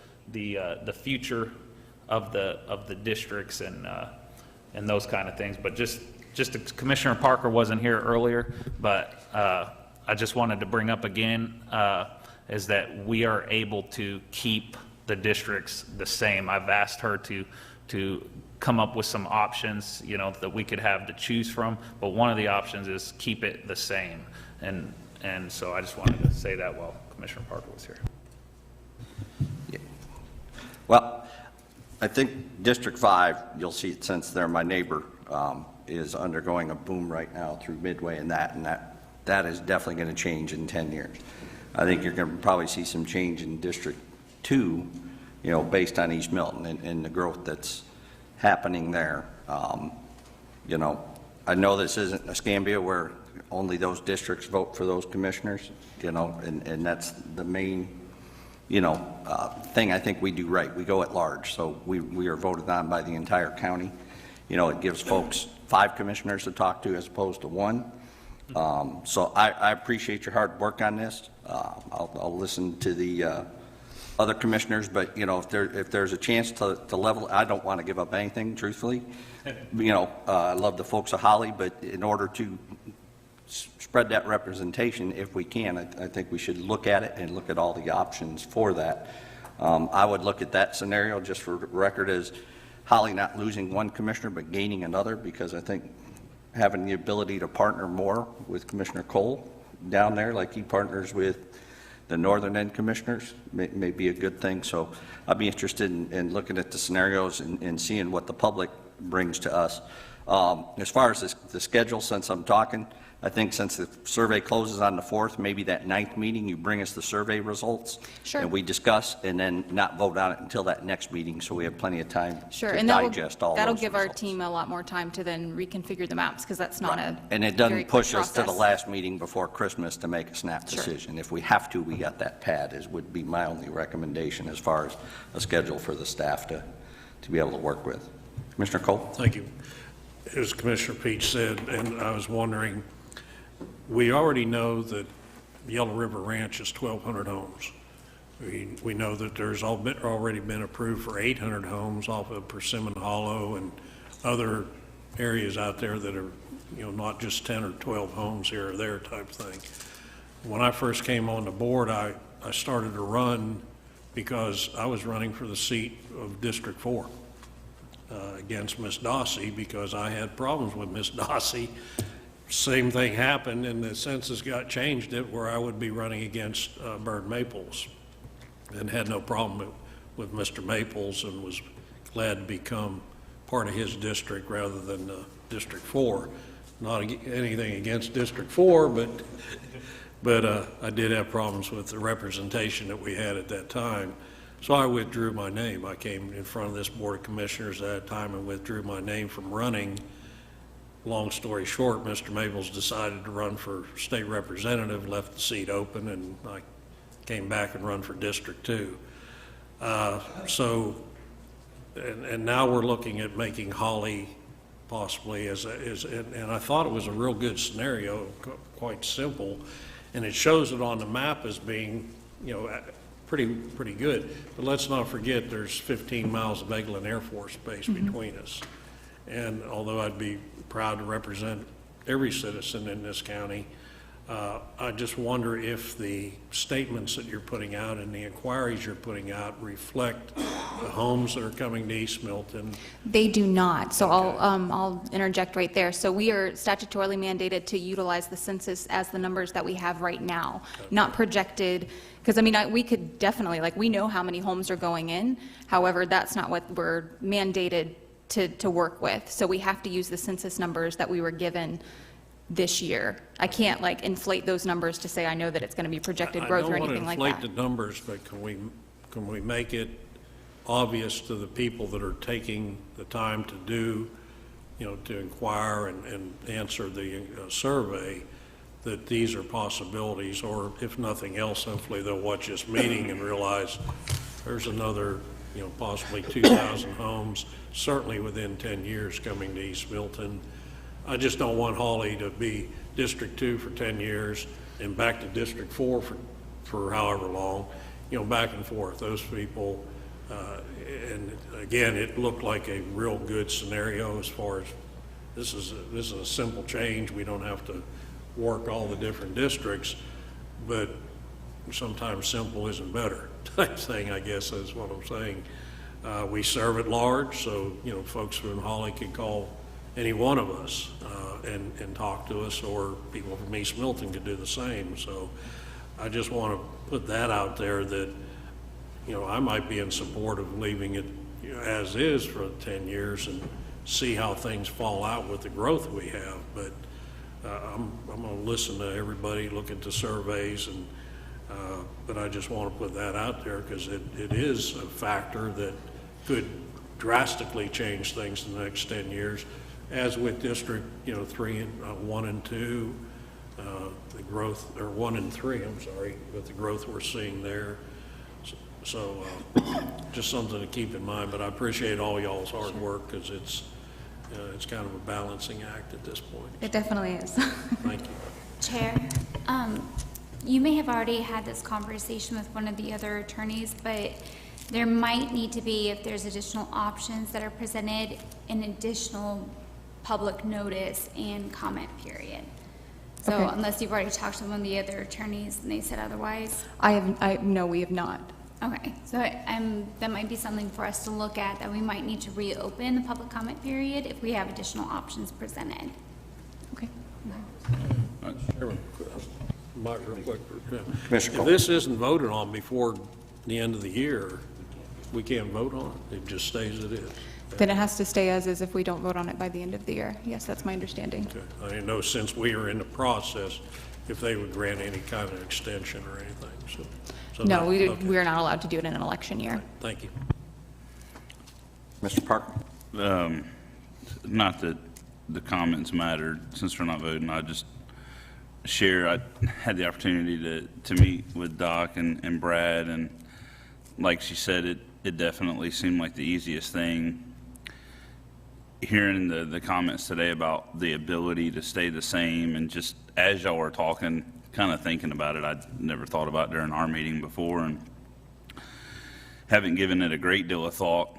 future of the districts and those kind of things. But just Commissioner Parker wasn't here earlier, but I just wanted to bring up again is that we are able to keep the districts the same. I've asked her to come up with some options, you know, that we could have to choose from, but one of the options is keep it the same. And so I just wanted to say that while Commissioner Parker was here. Yeah. Well, I think District 5, you'll see it since they're my neighbor, is undergoing a boom right now through Midway and that is definitely going to change in 10 years. I think you're going to probably see some change in District 2, you know, based on East Milton and the growth that's happening there. You know, I know this isn't Escambia where only those districts vote for those commissioners, you know, and that's the main, you know, thing I think we do right. We go at large, so we are voted on by the entire county. You know, it gives folks 5 commissioners to talk to as opposed to 1. So I appreciate your hard work on this. I'll listen to the other commissioners, but you know, if there's a chance to level, I don't want to give up anything, truthfully. You know, I love the folks of Holly, but in order to spread that representation, if we can, I think we should look at it and look at all the options for that. I would look at that scenario, just for record, as Holly not losing 1 commissioner but gaining another, because I think having the ability to partner more with Commissioner Cole down there, like he partners with the northern end commissioners, may be a good thing. So I'd be interested in looking at the scenarios and seeing what the public brings to us. As far as the schedule, since I'm talking, I think since the survey closes on the 4th, maybe that 9th meeting, you bring us the survey results. Sure. And we discuss, and then not vote on it until that next meeting, so we have plenty of time Sure, to and digest all that'll those give results. our team a lot more time to then reconfigure the maps, because that's not a And it very doesn't quick push us to the process. last meeting before Christmas to make a snap Sure. decision. If we have to, we got that pad, would be my only recommendation as far as a schedule for the staff to be able to work with. Commissioner Cole? Thank you. As Commissioner Peach said, and I was wondering, we already know that Yellow River Ranch is 1,200 homes. We know that there's already been approved for 800 homes off of Persimmon Hollow and other areas out there that are, you know, not just 10 or 12 homes here or there type thing. When I first came on the board, I started to run because I was running for the seat of District 4 against Miss Dossie, because I had problems with Miss Dossie. Same thing happened, and the census got changed it where I would be running against Bird Maples, and had no problem with Mr. Maples, and was glad to become part of his district rather than District 4. Not anything against District 4, but I did have problems with the representation that we had at that time. So I withdrew my name. I came in front of this Board of Commissioners at that time and withdrew my name from running. Long story short, Mr. Maples decided to run for state representative, left the seat open, and I came back and run for District 2. And now we're looking at making Holly possibly and I thought it was a real good scenario, quite simple, and it shows it on the map as being, you know, pretty good. But let's not forget, there's 15 miles of Eglin Air Force Base between us. And although I'd be proud to represent every citizen in this county, I just wonder if the statements that you're putting out and the inquiries you're putting out reflect the homes that are coming to East Milton. They do not, so I'll interject right there. So we are statutorily mandated to utilize the census as the numbers that we have right now, not projected, because I mean, we could definitely, like, we know how many homes are going in, however, that's not what we're mandated to work with. So we have to use the census numbers that we were given this year. I can't like inflate those numbers to say I know that it's going to be projected growth or anything like that. I don't want to inflate the numbers, but can we make it obvious to the people that are taking the time to do, to inquire and answer the survey, that these are possibilities, or if nothing else, hopefully they'll watch this meeting and realize there's another, possibly 2,000 homes, certainly within 10 years coming to East Milton. I just don't want Hawley to be District 2 for 10 years and back to District 4 for however long, back and forth. Those people, and again, it looked like a real good scenario as far as this is a simple change. We don't have to work all the different districts, but sometimes simple isn't better type thing, I guess is what I'm saying. We serve at large, so, folks from Hawley can call any one of us and talk to us, or people from East Milton could do the same. So I just want to put that out there that, I might be in support of leaving it as is for 10 years and see how things fall out with the growth we have. But I'm going to listen to everybody, look at the surveys, and but I just want to put that out there because it is a factor that could drastically change things in the next 10 years. As with District, 3 and 1 and 2, the growth, or 1 and 3, I'm sorry, but the growth we're seeing there. So just something to keep in mind. But I appreciate all y'all's hard work because it's kind of a balancing act at this point. It definitely is. Thank you. Chair, you may have already had this conversation with one of the other attorneys, but there might need to be, if there's additional options that are presented, an additional public notice and comment period. So Okay. unless you've already talked to one of the other attorneys and they said otherwise. No, we have not. Okay, so that might be something for us to look at, that we might need to reopen the public comment period if we have additional options presented. Okay. Chairman, Mike, real quick. Commissioner If Cole. this isn't voted on before the end of the year, we can't vote on it. It just stays as it is. Then it has to stay as is if we don't vote on it by the end of the year. Yes, that's my understanding. Okay. I didn't know, since we are in the process, if they would grant any kind of extension or anything. So No, okay. we are not allowed to do it in an election year. Thank you. Mr. Parker? Not that the comments mattered, since we're not voting, I just share, I had the opportunity to meet with Doc and Brad, and like she said, it definitely seemed like the easiest thing. Hearing the comments today about the ability to stay the same, and just as y'all were talking, kind of thinking about it, I'd never thought about during our meeting before, and haven't given it a great deal of thought,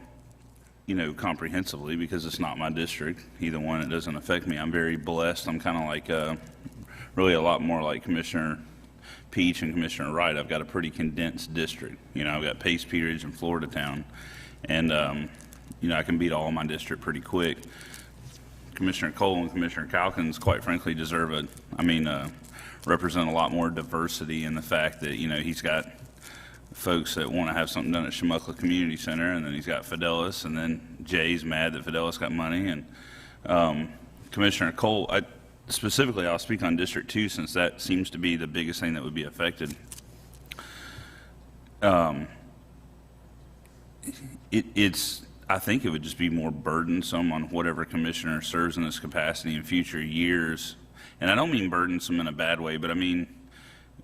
comprehensively, because it's not my district. Either one, it doesn't affect me. I'm very blessed. I'm kind of like, really a lot more like Commissioner Peach and Commissioner Wright. I've got a pretty condensed district. I've got Pace, Peerage, and Florida Town, and I can beat all of my district pretty quick. Commissioner Cole and Commissioner Calkins, quite frankly, represent a lot more diversity in the fact that, he's got folks that want to have something done at Shamuckla Community Center, and then he's got Fidelis, and then Jay's mad that Fidelis got money, and Commissioner Cole, specifically, I'll speak on District 2 since that seems to be the biggest thing that would be affected. I think it would just be more burdensome on whatever commissioner serves in this capacity in future years. And I don't mean burdensome in a bad way, but I mean,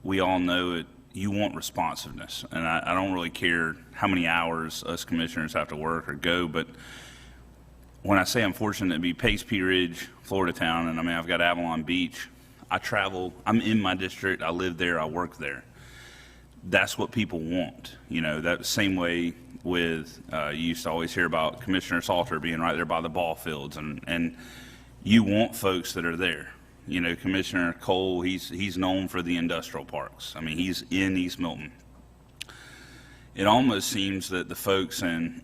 we all know you want responsiveness. And I don't really care how many hours us commissioners have to work or go, but when I say I'm fortunate to be Pace, Pea Ridge, Florida Town, and I've got Avalon Beach, I travel, I'm in my district, I live there, I work there. that's what people want. You know, that same way with, you used to always hear about Commissioner Salter being right there by the ball fields, and you want folks that are there. You know, Commissioner Cole, he's known for the industrial parks. I mean, he's in East Milton. It almost seems that the folks in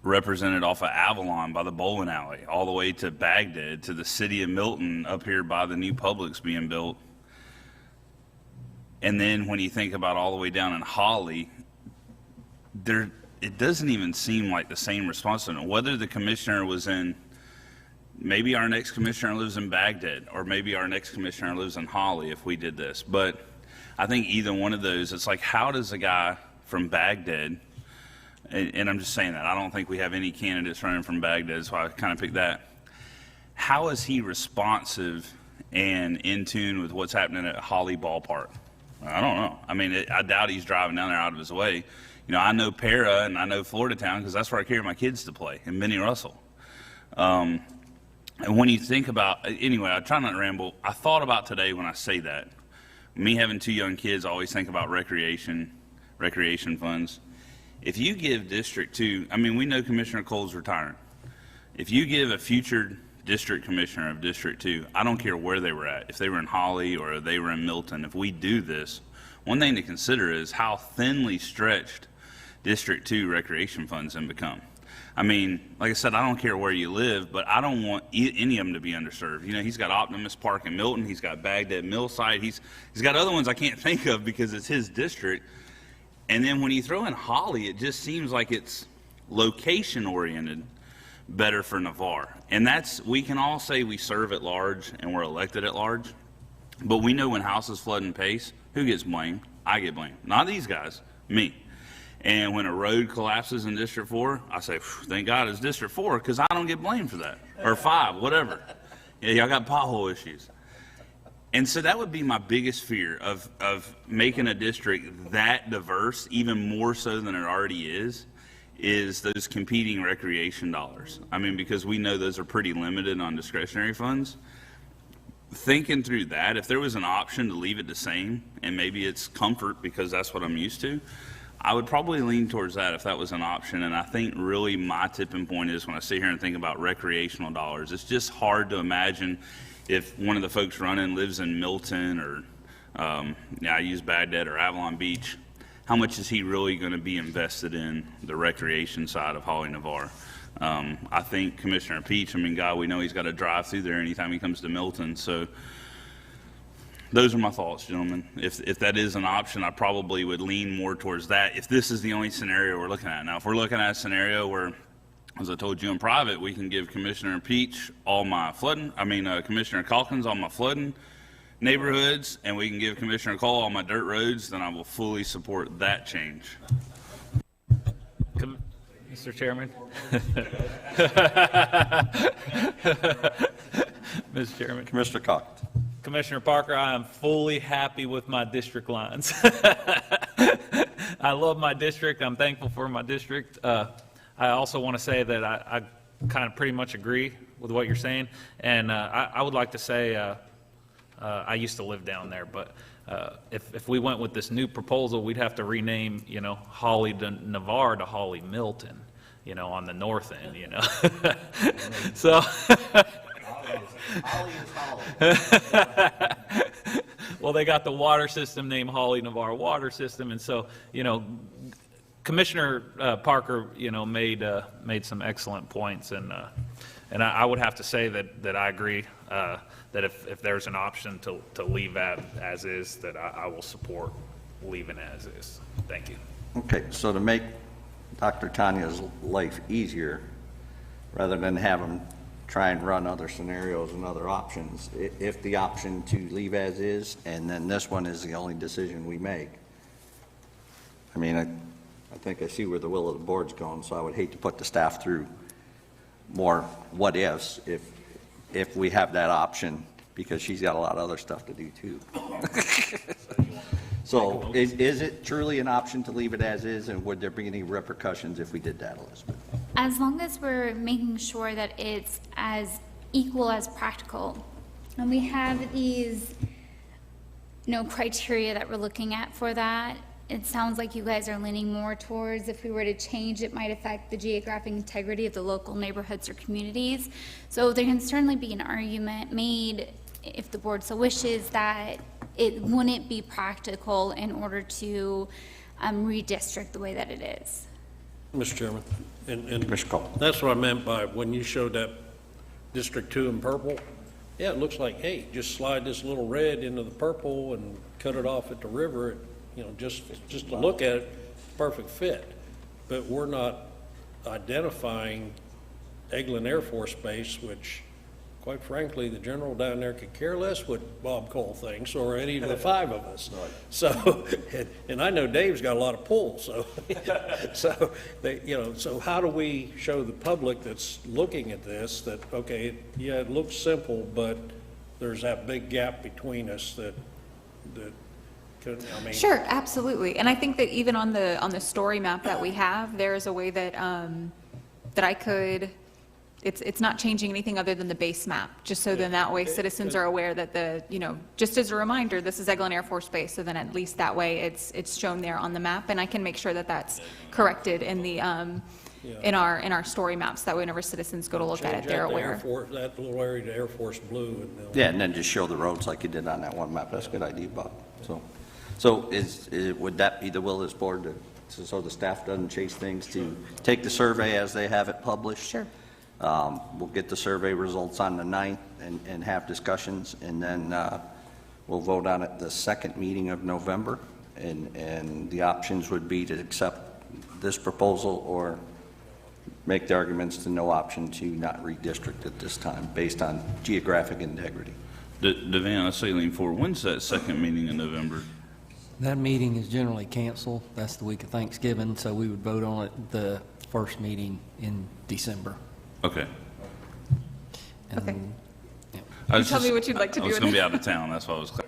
represented off of Avalon by the bowling alley, all the way to Baghdad, to the city of Milton up here by the new Publix being built. And then when you think about all the way down in Holly, it doesn't even seem like the same responsibility. Whether the commissioner was in, maybe our next commissioner lives in Baghdad, or maybe our next commissioner lives in Holly if we did this. But I think either one of those, it's like, how does a guy from Baghdad, and I'm just saying that, I don't think we have any candidates running from Baghdad, so I kind of picked that. How is he responsive and in tune with what's happening at Holly Ballpark? I don't know. I mean, I doubt he's driving down there out of his way. You know, I know Para and I know Florida Town because that's where I carry my kids to play, and Benny Russell. And when you think about, anyway, I try not to ramble. I thought about today when I say that. Me having 2 young kids, I always think about recreation funds. If you give District 2, I mean, we know Commissioner Cole's retiring. If you give a future district commissioner of District 2, I don't care where they were at, if they were in Holly or they were in Milton, if we do this, one thing to consider is how thinly stretched District 2 recreation funds have become. I mean, like I said, I don't care where you live, but I don't want any of them to be underserved. You know, he's got Optimus Park in Milton, he's got Baghdad Mill Site, he's got other ones I can't think of because it's his district. And then when you throw in Holly, it just seems like it's location oriented better for Navarre. And we can all say we serve at large and we're elected at large, but we know when houses flood in Pace, who gets blamed? I get blamed. Not these guys, me. And when a road collapses in District 4, I say, thank God it's District 4 because I don't get blamed for that. Or 5, whatever. Yeah, y'all got pothole issues. And so that would be my biggest fear of making a district that diverse, even more so than it already is those competing recreation dollars. I mean, because we know those are pretty limited on discretionary funds. Thinking through that, if there was an option to leave it the same, and maybe it's comfort because that's what I'm used to, I would probably lean towards that if that was an option. And I think really my tipping point is when I sit here and think about recreational dollars, it's just hard to imagine if one of the folks running lives in Milton or, I use Baghdad or Avalon Beach, how much is he really going to be invested in the recreation side of Holly Navarre? I think Commissioner Peach, I mean, God, we know he's got to drive through there anytime he comes to Milton. So those are my thoughts, gentlemen. If that is an option, I probably would lean more towards that if this is the only scenario we're looking at. Now, if we're looking at a scenario where, as I told you in private, we can give Commissioner Peach all my flooding, Commissioner Calkins all my flooding neighborhoods, and we can give Commissioner Cole all my dirt roads, then I will fully support that change. Mr. Chairman. Mr. Chairman. Commissioner Calkins. Commissioner Parker, I am fully happy with my district lines. I love my district. I'm thankful for my district. I also want to say that I kind of pretty much agree with what you're saying. And I would like to say, I used to live down there, but if we went with this new proposal, we'd have to rename, Holly Navarre to Holly Milton, on the north end, So. Well, they got the water system named Holly Navarre Water System, and so, Commissioner Parker, made some excellent points, and I would have to say that I agree that if there's an option to leave that as is, that I will support leaving as is. Thank you. Okay, so to make Dr. Tanya's life easier, rather than have him try and run other scenarios and other options, if the option to leave as is, and then this one is the only decision we make, I mean, I think I see where the will of the board's going, so I would hate to put the staff through more what ifs if we have that option, because she's got a lot of other stuff to do too. So is it truly an option to leave it as is, and would there be any repercussions if we did that, Elizabeth? As long as we're making sure that it's as equal as practical. And we have these no criteria that we're looking at for that. It sounds like you guys are leaning more towards if we were to change, it might affect the geographic integrity of the local neighborhoods or communities. So there can certainly be an argument made, if the board so wishes, that it wouldn't be practical in order to redistrict the way that it is. Mr. Chairman, and Mr. Cole. that's what I meant by when you showed that District 2 in purple. Yeah, it looks like, hey, just slide this little red into the purple and cut it off at the river. You know, just to look at it, perfect fit. But we're not identifying Eglin Air Force Base, which, quite frankly, the general down there could care less what Bob Cole thinks, or any of the five of us. So, and I know Dave's got a lot of pull, so, so how do we show the public that's looking at this that, okay, yeah, it looks simple, but there's that big gap between us that could, I mean. Sure, absolutely. And I think that even on the story map that we have, there is a way that, that I could, it's not changing anything other than the base map, just so then that way citizens are aware that just as a reminder, this is Eglin Air Force Base, so then at least that way it's shown there on the map, and I can make sure that that's corrected in the, in our story maps, that way whenever citizens go to look at it, they're aware. That little area to Air Force Blue. And Yeah, and then just show the roads like you did on that one map. That's a good idea, Bob. So would that be the will of this board, so the staff doesn't chase things, to take the survey as they have it published? Sure. We'll get the survey results on the 9th and have discussions, and then we'll vote on it the second meeting of November, and the options would be to accept this proposal or make the arguments to no option to not redistrict at this time based on geographic integrity. Devan, I say lean forward. When's that second meeting in November? That meeting is generally canceled. That's the week of Thanksgiving, so we would vote on it the first meeting in December. Okay. Okay. Yeah. You tell me what you'd like to do. I was going to be out of town. That's why I was clear.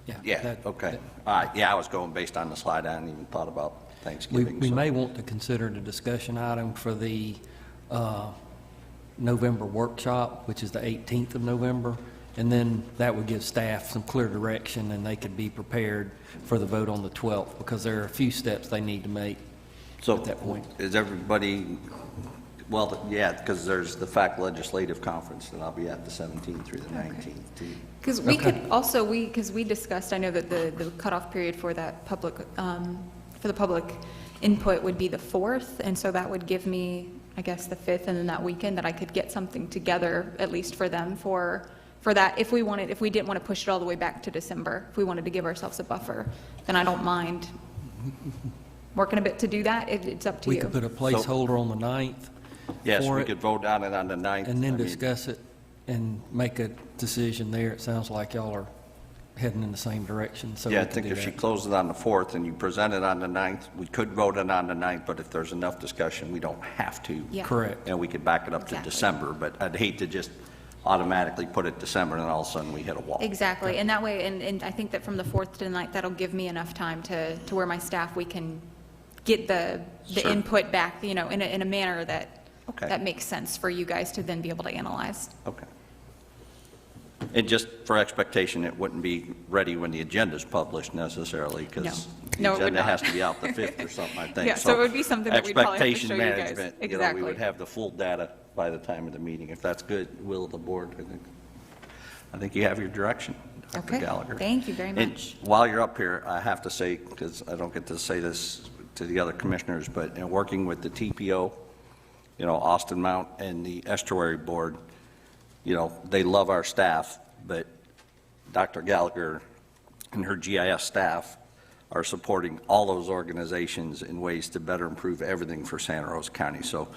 Yeah, okay. All right, yeah, I was going based on the slide. I hadn't even thought about Thanksgiving. We may want to consider the discussion item for the November workshop, which is the 18th of November, and then that would give staff some clear direction, and they could be prepared for the vote on the 12th, because there are a few steps they need to make at that point. Is everybody, well, yeah, because there's the FACT Legislative Conference that I'll be at the 17th through the 19th, too. Because we could also, because we discussed, I know that the cutoff period for that public, for the public input would be the 4th, and so that would give me, I guess, the 5th, and then that weekend that I could get something together, at least for them, for that, if we didn't want to push it all the way back to December, if we wanted to give ourselves a buffer, then I don't mind working a bit to do that. It's up to you. We could put a placeholder on the 9th. Yes, for we it, could vote on it on the 9th. and then discuss it and make a decision there. It sounds like y'all are heading in the same direction, so Yeah, I we can think do if she that. closes it on the 4th and you present it on the 9th, we could vote it on the 9th, but if there's enough discussion, we don't have to. Yeah. Correct. And we could back it up to Exactly. December, but I'd hate to just automatically put it December and all of a sudden we hit a wall. Exactly, and that way, and I think that from the 4th to the 9th, that'll give me enough time to where my staff, we can get the Sure. input back, in a manner that Okay. that makes sense for you guys to then be able to analyze. Okay. And just for expectation, it wouldn't be ready when the agenda's published necessarily, because No, the it would agenda not. has to be out the 5th or something, I think. Yeah, so it would be something that we'd probably have to show you guys. Expectation management, we Exactly. would have the full data by the time of the meeting. If that's good, will of the board, I think you have your direction, Dr. Okay, Gallagher. thank you very And much. while you're up here, I have to say, because I don't get to say this to the other commissioners, but in working with the TPO, Austin Mount and the Estuary Board, they love our staff, but Dr. Gallagher and her GIS staff are supporting all those organizations in ways to better improve everything for Santa Rosa County. So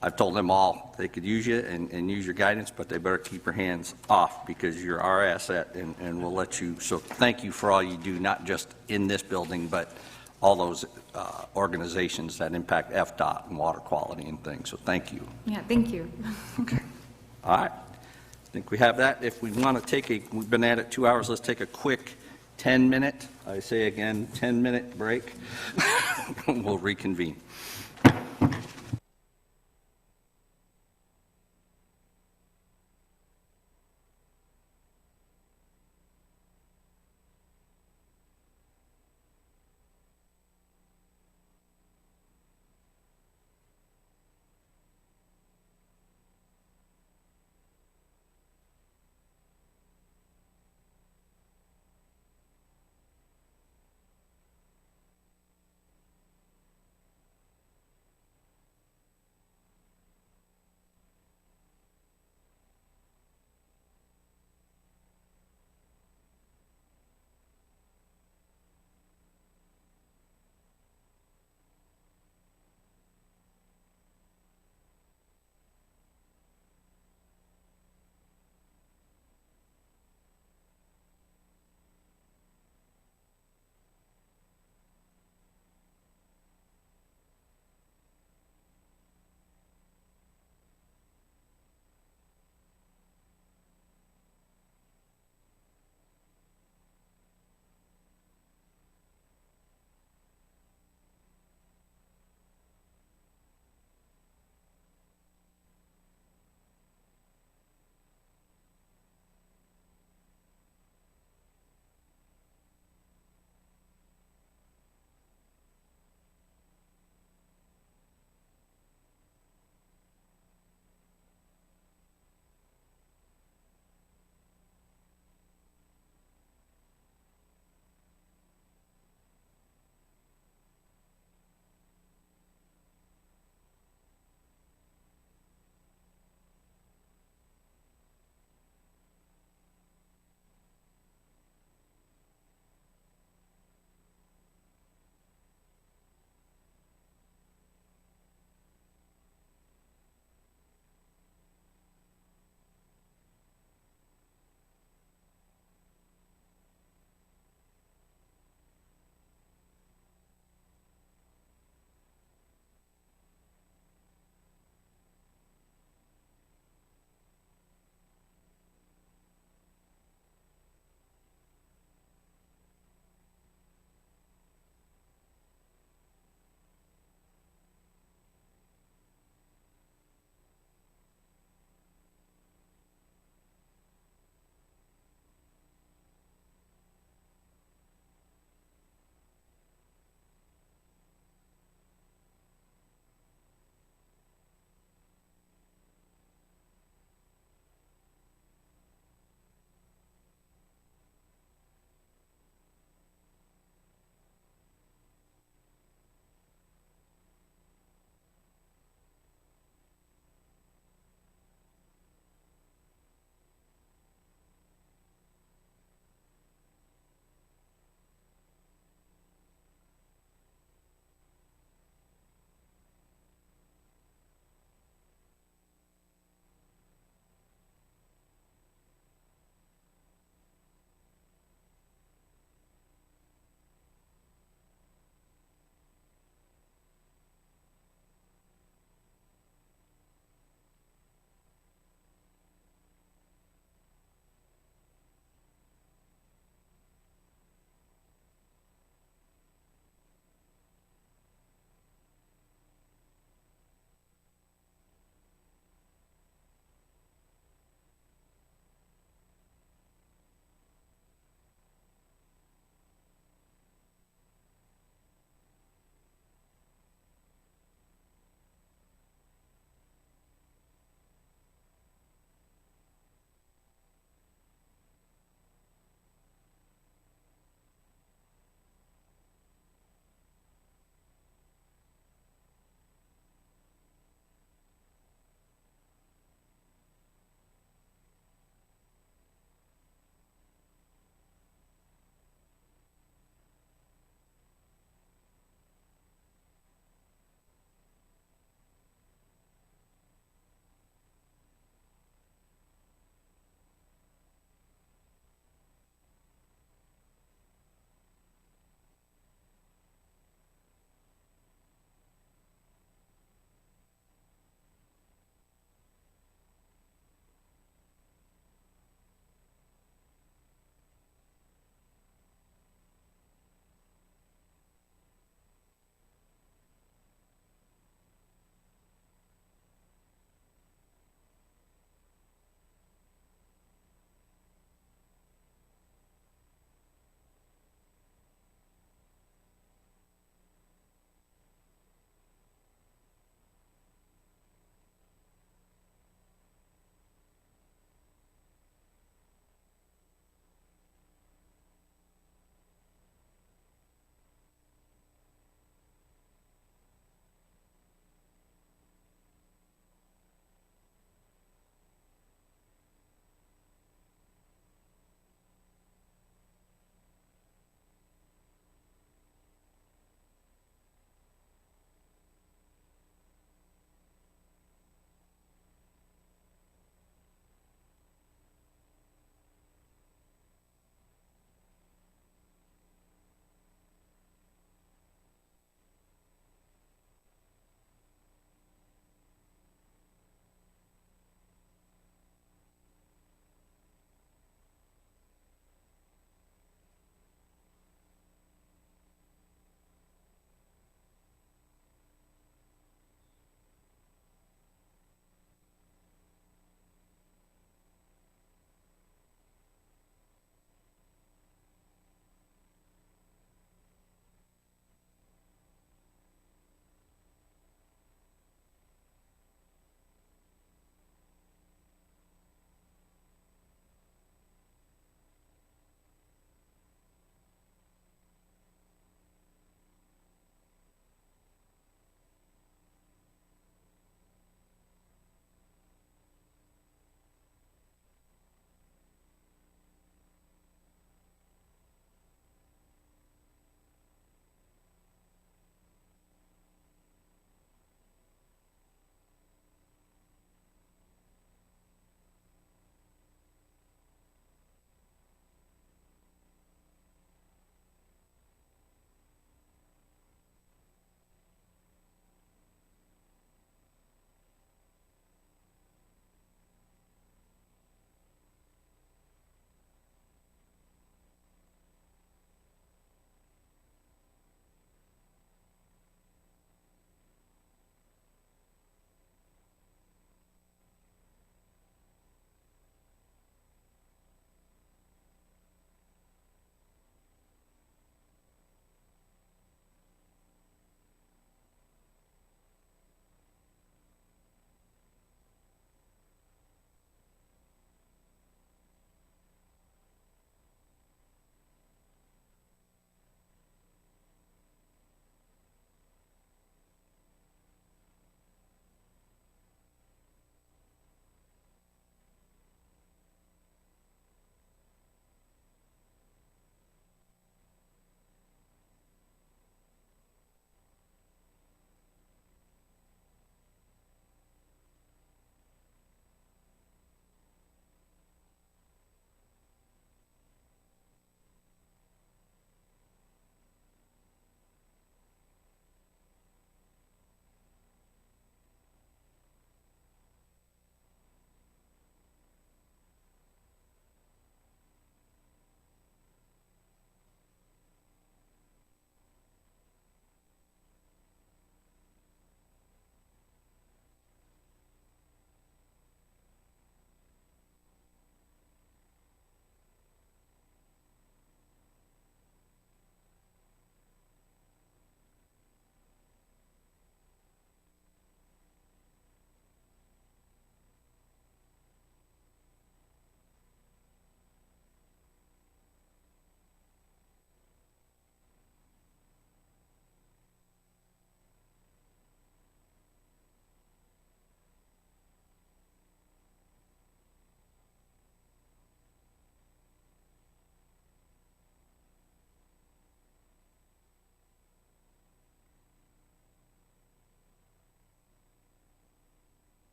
I've told them all they could use you and use your guidance, but they better keep your hands off, because you're our asset, and we'll let you. So thank you for all you do, not just in this building, but all those organizations that impact FDOT and water quality and things. So thank you. Yeah, thank you. All right. I think we have that. If we want to we've been at it 2 hours, let's take a quick 10-minute, I say again, 10-minute break. We'll reconvene.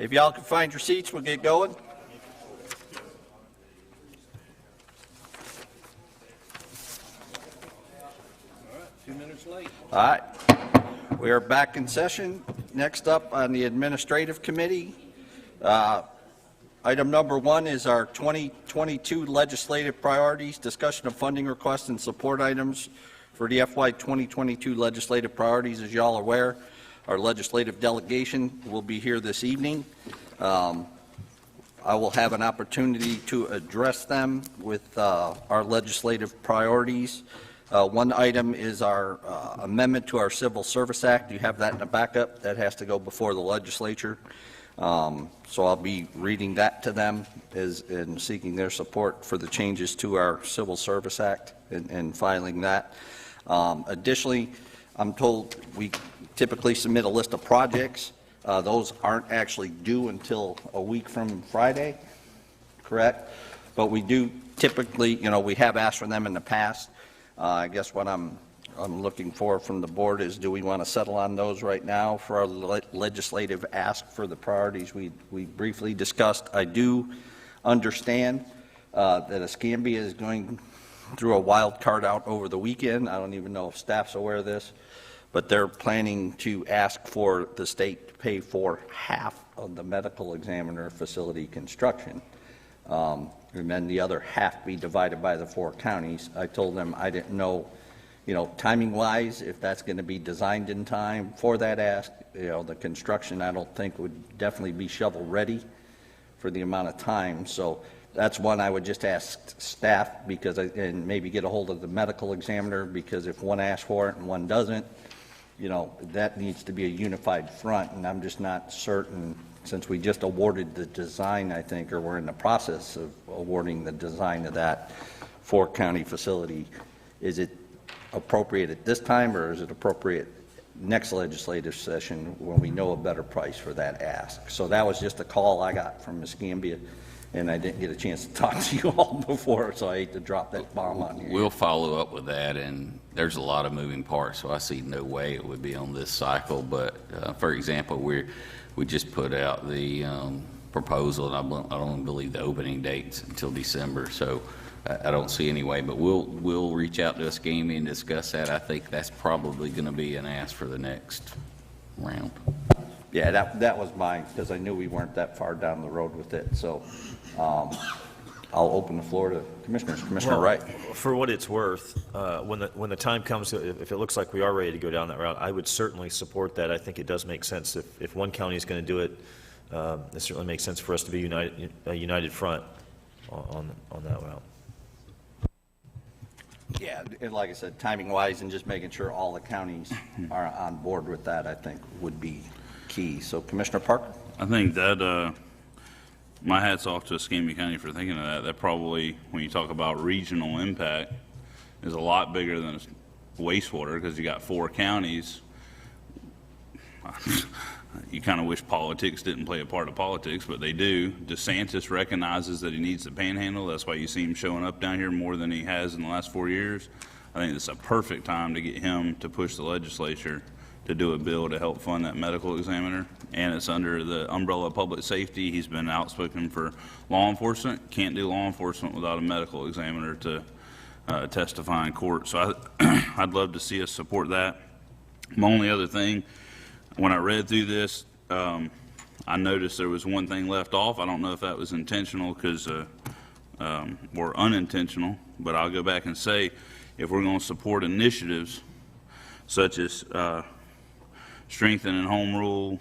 If y'all can find your seats, we'll get going. All right, we are back in session. Next up on the Administrative Committee, item number 1 is our 2022 legislative priorities, discussion of funding requests and support items for the FY 2022 legislative priorities. As y'all are aware, our legislative delegation will be here this evening. I will have an opportunity to address them with our legislative priorities. One item is our amendment to our Civil Service Act. You have that in the backup. That has to go before the legislature. So I'll be reading that to them and seeking their support for the changes to our Civil Service Act and filing that. Additionally, I'm told we typically submit a list of projects. Those aren't actually due until a week from Friday, correct? But we do typically, we have asked for them in the past. I guess what I'm looking for from the board is, do we want to settle on those right now for our legislative ask for the priorities we briefly discussed? I do understand that Escambia is going through a wild card out over the weekend. I don't even know if staff's aware of this, but they're planning to ask for the state to pay for half of the medical examiner facility construction. And then the other half be divided by the 4 counties. I told them I didn't know, timing-wise, if that's going to be designed in time for that ask. The construction, I don't think, would definitely be shovel-ready for the amount of time. So that's one I would just ask staff, and maybe get a hold of the medical examiner, because if one asks for it and one doesn't, that needs to be a unified front, and I'm just not certain. Since we just awarded the design, I think, or we're in the process of awarding the design of that 4-county facility, is it appropriate at this time, or is it appropriate next legislative session when we know a better price for that ask? So that was just a call I got from Escambia, and I didn't get a chance to talk to you all before, so I hate to drop that bomb on you. We'll follow up with that, and there's a lot of moving parts, so I see no way it would be on this cycle. But for example, we just put out the proposal, and I don't believe the opening date's until December, so I don't see any way. But we'll reach out to Escambia and discuss that. I think that's probably going to be an ask for the next round. Yeah, that was mine, because I knew we weren't that far down the road with it. So I'll open the floor to commissioners. Commissioner Wright. For what it's worth, when the time comes, if it looks like we are ready to go down that route, I would certainly support that. I think it does make sense. If one county is going to do it, it certainly makes sense for us to be a united front on that route. Yeah, and like I said, timing-wise and just making sure all the counties are on board with that, I think, would be key. So, Commissioner Parker? I think that my hat's off to Escambia County for thinking of that. That probably, when you talk about regional impact, is a lot bigger than wastewater, because you got 4 counties. You kind of wish politics didn't play a part of politics, but they do. DeSantis recognizes that he needs the panhandle. That's why you see him showing up down here more than he has in the last 4 years. I think it's a perfect time to get him to push the legislature to do a bill to help fund that medical examiner, and it's under the umbrella of public safety. He's been outspoken for law enforcement. Can't do law enforcement without a medical examiner to testify in court. So I'd love to see us support that. My only other thing, when I read through this, I noticed there was one thing left off. I don't know if that was intentional or unintentional, but I'll go back and say, if we're going to support initiatives such as strengthening home rule,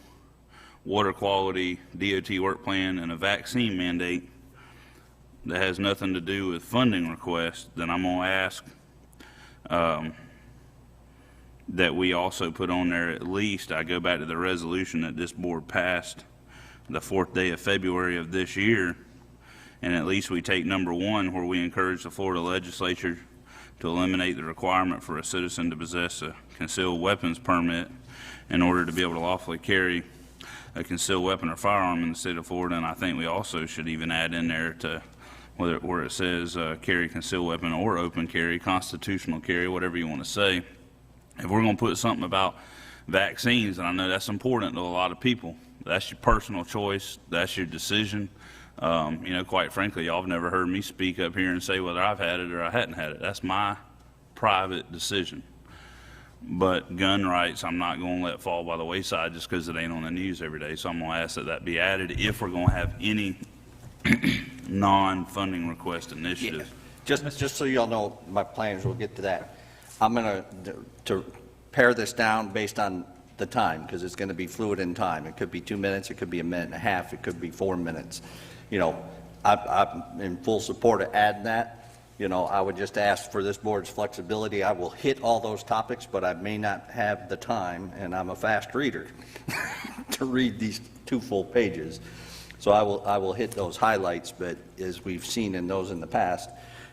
water quality, DOT work plan, and a vaccine mandate that has nothing to do with funding requests, then I'm going to ask that we also put on there, at least, I go back to the resolution that this board passed the 4th day of February of this year, and at least we take number 1, where we encourage the Florida legislature to eliminate the requirement for a citizen to possess a concealed weapons permit in order to be able to lawfully carry a concealed weapon or firearm in the state of Florida. And I think we also should even add in there to where it says carry concealed weapon or open carry, constitutional carry, whatever you want to say. If we're going to put something about vaccines, and I know that's important to a lot of people. That's your personal choice. That's your decision. Quite frankly, y'all have never heard me speak up here and say whether I've had it or I hadn't had it. That's my private decision. But gun rights, I'm not going to let fall by the wayside just because it ain't on the news every day. So I'm going to ask that that be added if we're going to have any non-funding request initiatives. Just so y'all know, my plans, we'll get to that. I'm going to pare this down based on the time, because it's going to be fluid in time. It could be 2 minutes, it could be a minute and a half, it could be 4 minutes. I'm in full support of adding that. I would just ask for this board's flexibility. I will hit all those topics, but I may not have the time, and I'm a fast reader, to read these 2 full pages. So I will hit those highlights, but as we've seen in those in the past,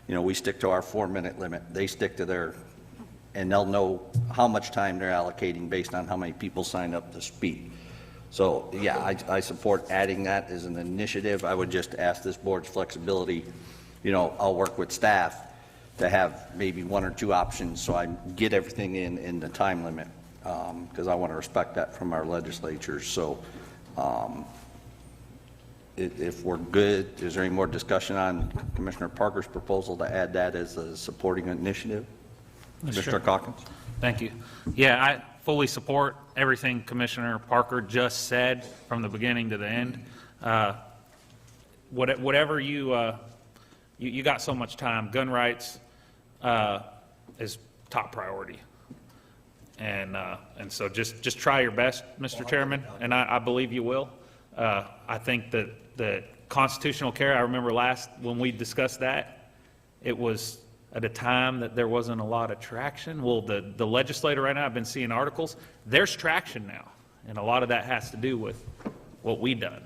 we stick to our 4-minute limit. They stick to their, and they'll know how much time they're allocating based on how many people sign up to speak. So, yeah, I support adding that as an initiative. I would just ask this board's flexibility. I'll work with staff to have maybe 1 or 2 options so I get everything in the time limit, because I want to respect that from our legislatures. So if we're good, is there any more discussion on Commissioner Parker's proposal to add that as a supporting initiative? Mr. Calkins? Thank you. Yeah, I fully support everything Commissioner Parker just said from the beginning to the end. Whatever you got so much time. Gun rights is top priority, and so just try your best, Mr. Chairman, and I believe you will. I think that the constitutional carry, I remember when we discussed that, it was at a time that there wasn't a lot of traction. Well, the legislator right now, I've been seeing articles, there's traction now, and a lot of that has to do with what we've done.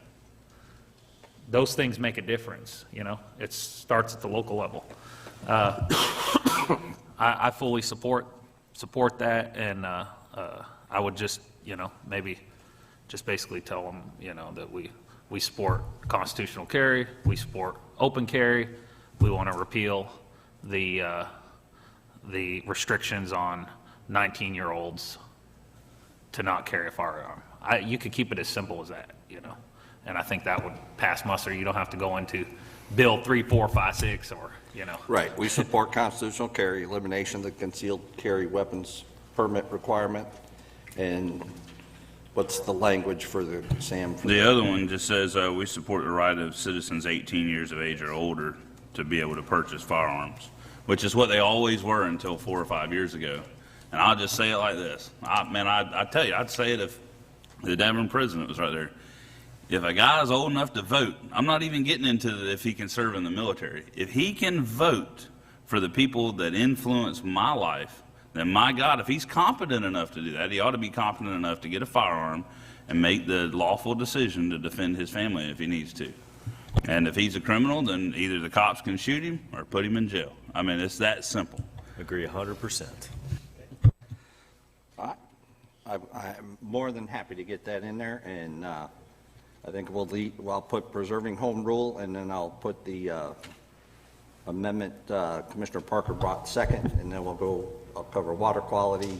Those things make a difference, It starts at the local level. I fully support that, and I would just, maybe just basically tell them, that we support constitutional carry, we support open carry, we want to repeal the restrictions on 19-year-olds to not carry a firearm. You could keep it as simple as that, and I think that would pass muster. You don't have to go into Bill 3, 4, 5, 6, or, Right. We support constitutional carry, elimination of the concealed carry weapons permit requirement, and what's the language for the, Sam? The other one just says we support the right of citizens 18 years of age or older to be able to purchase firearms, which is what they always were until 4 or 5 years ago. And I'll just say it like this. I tell you, I'd say it if the damn president was right there. If a guy is old enough to vote, I'm not even getting into if he can serve in the military. If he can vote for the people that influence my life, then my God, if he's competent enough to do that, he ought to be competent enough to get a firearm and make the lawful decision to defend his family if he needs to. And if he's a criminal, then either the cops can shoot him or put him in jail. I mean, it's that simple. Agree 100%. I'm more than happy to get that in there, and I think I'll put preserving home rule, and then I'll put the amendment Commissioner Parker brought second, and then I'll cover water quality,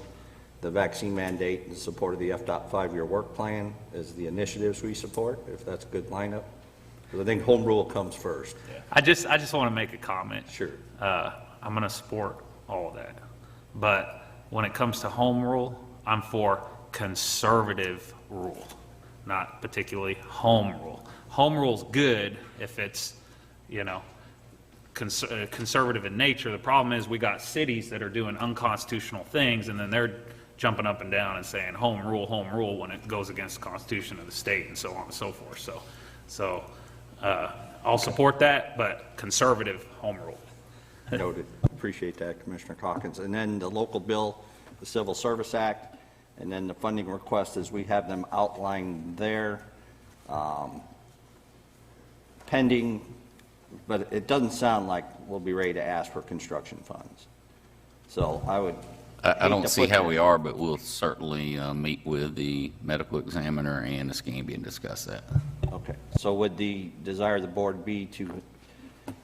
the vaccine mandate, and support of the FDOT 5-year work plan as the initiatives we support, if that's a good lineup. Because I think home rule comes first. Yeah. I just want to make a comment. Sure. I'm going to support all of that. But when it comes to home rule, I'm for conservative rule, not particularly home rule. Home rule's good if it's, conservative in nature. The problem is we got cities that are doing unconstitutional things, and then they're jumping up and down and saying home rule when it goes against the Constitution of the state and so on and so forth. So I'll support that, but conservative home rule. Noted. Appreciate that, Commissioner Calkins. And then the local bill, the Civil Service Act, and then the funding requests as we have them outlined there, pending, but it doesn't sound like we'll be ready to ask for construction funds. So I don't see how we are, but we'll certainly meet with the medical examiner and Escambia and discuss that. Okay. So would the desire of the board be to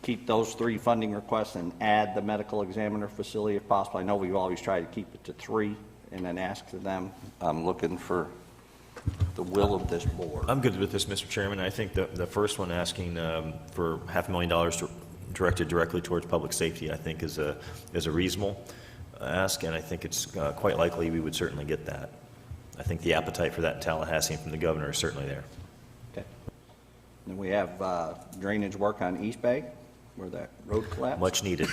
keep those 3 funding requests and add the medical examiner facility if possible? I know we've always tried to keep it to 3, and then ask them. I'm looking for the will of this board. I'm good with this, Mr. Chairman. I think the first one asking for $500,000 directed directly towards public safety, I think is a reasonable ask, and I think it's quite likely we would certainly get that. I think the appetite for that in Tallahassee and from the governor is certainly there. Okay. And we have drainage work on East Bay, where that road collapsed. Much needed.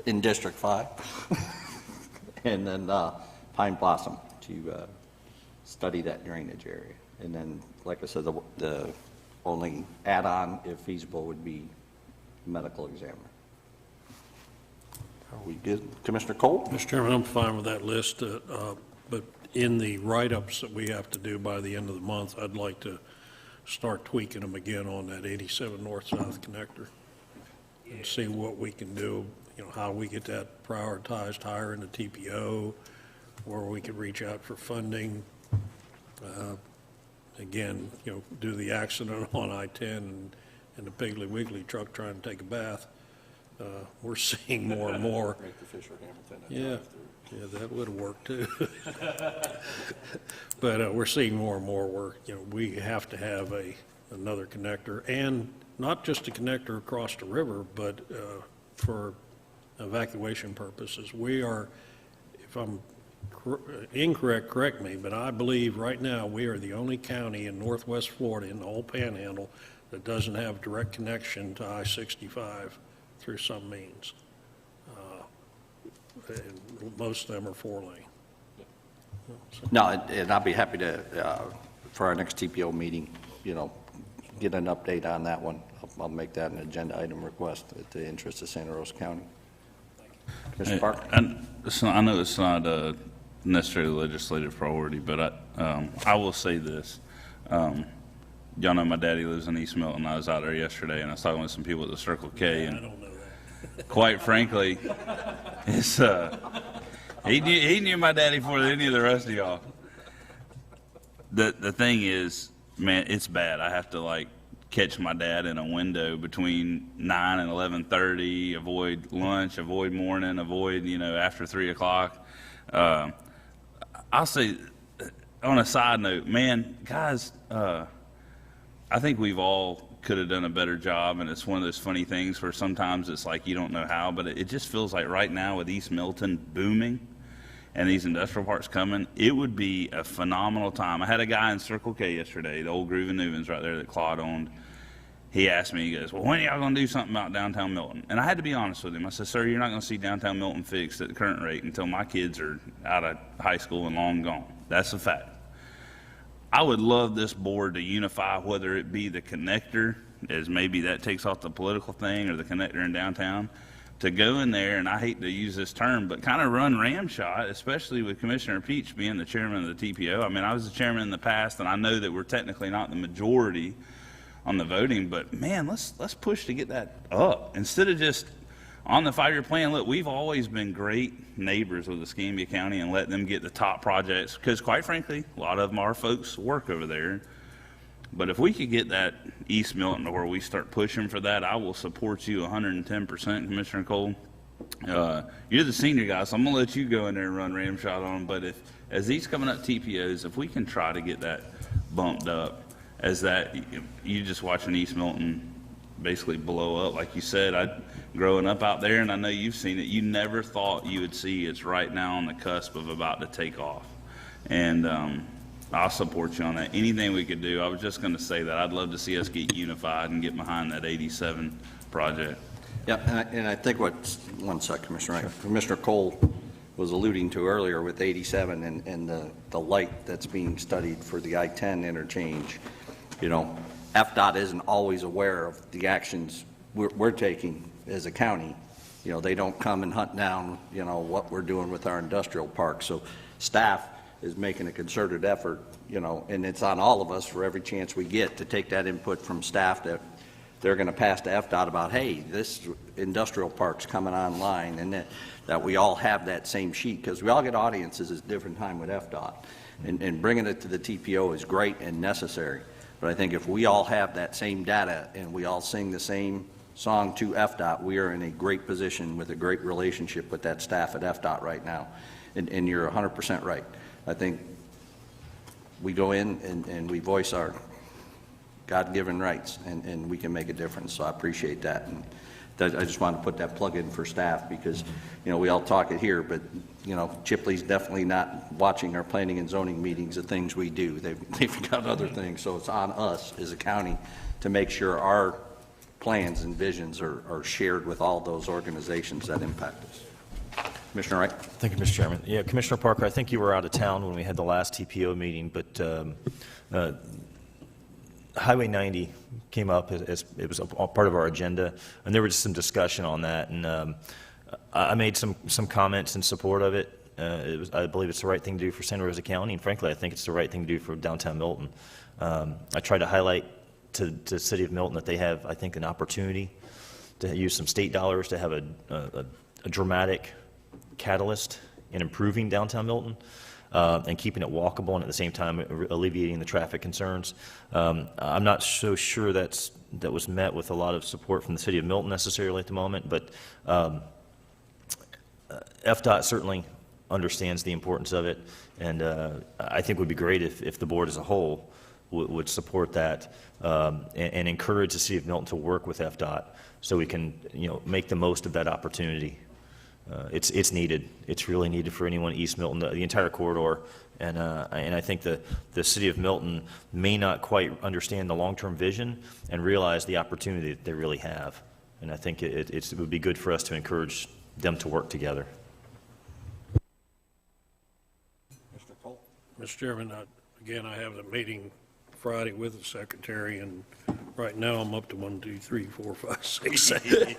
In District 5. And then Pine Blossom to study that drainage area. And then, like I said, the only add-on, if feasible, would be medical examiner. Are we good? Commissioner Cole? Mr. Chairman, I'm fine with that list, but in the write-ups that we have to do by the end of the month, I'd like to start tweaking them again on that 87 north-south connector and see what we can do, how we get that prioritized higher in the TPO, where we could reach out for funding. Again, due to the accident on I-10 and the Piggly Wiggly truck trying to take a bath, we're seeing more and more. Yeah, that would have worked too. But we're seeing more and more work. We have to have another connector, and not just a connector across the river, but for evacuation purposes. We are, if I'm incorrect, correct me, but I believe right now we are the only county in northwest Florida in the whole panhandle that doesn't have direct connection to I-65 through some means. And most of them are 4-lane. No, and I'll be happy to, for our next TPO meeting, get an update on that one. I'll make that an agenda item request at the interest of Santa Rosa County. Mr. Park? I know it's not necessarily a legislative priority, but I will say this. Y'all know my daddy lives in East Milton. I was out there yesterday, and I was talking with some people at the Circle K, and I don't know that. quite frankly, it's he knew my daddy more than any of the rest of y'all. The thing is, man, it's bad. I have to catch my dad in a window between 9 and 11:30. Avoid lunch, avoid morning, avoid after 3 o'clock. I'll say, on a side note, man, guys, I think we've all could have done a better job, and it's one of those funny things where sometimes it's like you don't know how, but it just feels like right now with East Milton booming and these industrial parks coming, it would be a phenomenal time. I had a guy in Circle K yesterday, the old Groove and Newman's right there that Claude owned. He asked me, he goes, well, when are y'all going to do something about downtown Milton? And I had to be honest with him. I said, sir, you're not going to see downtown Milton fixed at the current rate until my kids are out of high school and long gone. That's a fact. I would love this board to unify, whether it be the connector, as maybe that takes off the political thing, or the connector in downtown, to go in there, and I hate to use this term, but kind of run ramshot, especially with Commissioner Peach being the chairman of the TPO. I mean, I was the chairman in the past, and I know that we're technically not the majority on the voting, but man, let's push to get that up. Instead of just on the 5-year plan, look, we've always been great neighbors with Escambia County and let them get the top projects, because quite frankly, a lot of them, our folks work over there. But if we could get that East Milton to where we start pushing for that, I will support you 110%, Commissioner Cole. You're the senior guy, so I'm going to let you go in there and run ramshot on them. But as these coming up TPOs, if we can try to get that bumped up, as that, you just watching East Milton basically blow up. Like you said, growing up out there, and I know you've seen it, you never thought you would see it's right now on the cusp of about to take off. And I'll support you on that. Anything we could do. I was just going to say that I'd love to see us get unified and get behind that 87 project. Yeah, and I think one sec, Commissioner Wright. Commissioner Cole was alluding to earlier with 87 and the light that's being studied for the I-10 interchange. FDOT isn't always aware of the actions we're taking as a county. They don't come and hunt down, what we're doing with our industrial park. So staff is making a concerted effort, and it's on all of us for every chance we get to take that input from staff that they're going to pass to FDOT about, hey, this industrial park's coming online, and that we all have that same sheet, because we all get audiences at different time with FDOT. And bringing it to the TPO is great and necessary. But I think if we all have that same data and we all sing the same song to FDOT, we are in a great position with a great relationship with that staff at FDOT right now. And you're 100% right. I think we go in and we voice our God-given rights, and we can make a difference. So I appreciate that. And I just wanted to put that plug in for staff because, you know, we all talk it here, but, you know, Chipley's definitely not watching our planning and zoning meetings, the things we do. They've got other things. So it's on us as a county to make sure our plans and visions are shared with all those organizations that impact us. Commissioner Wright. Thank you, Mr. Chairman. Yeah, Commissioner Parker, I think you were out of town when we had the last TPO meeting, but Highway 90 came up as it was a part of our agenda, and there was some discussion on that, and I made some comments in support of it. I believe it's the right thing to do for Santa Rosa County, and frankly, I think it's the right thing to do for downtown Milton. I tried to highlight to the city of Milton that they have, I think, an opportunity to use some state dollars to have a dramatic catalyst in improving downtown Milton. And keeping it walkable and at the same time alleviating the traffic concerns. I'm not so sure that was met with a lot of support from the city of Milton necessarily at the moment, but FDOT certainly understands the importance of it, and I think it would be great if the board as a whole would support that and encourage the city of Milton to work with FDOT so we can, you know, make the most of that opportunity. It's needed. It's really needed for anyone in East Milton, the entire corridor, and I think the city of Milton may not quite understand the long-term vision and realize the opportunity that they really have, and I think it would be good for us to encourage them to work together. Mr. Cole. Mr. Chairman, again, I have the meeting Friday with the secretary, and right now I'm up to 1, 2, 3, 4, 5, 6, 7.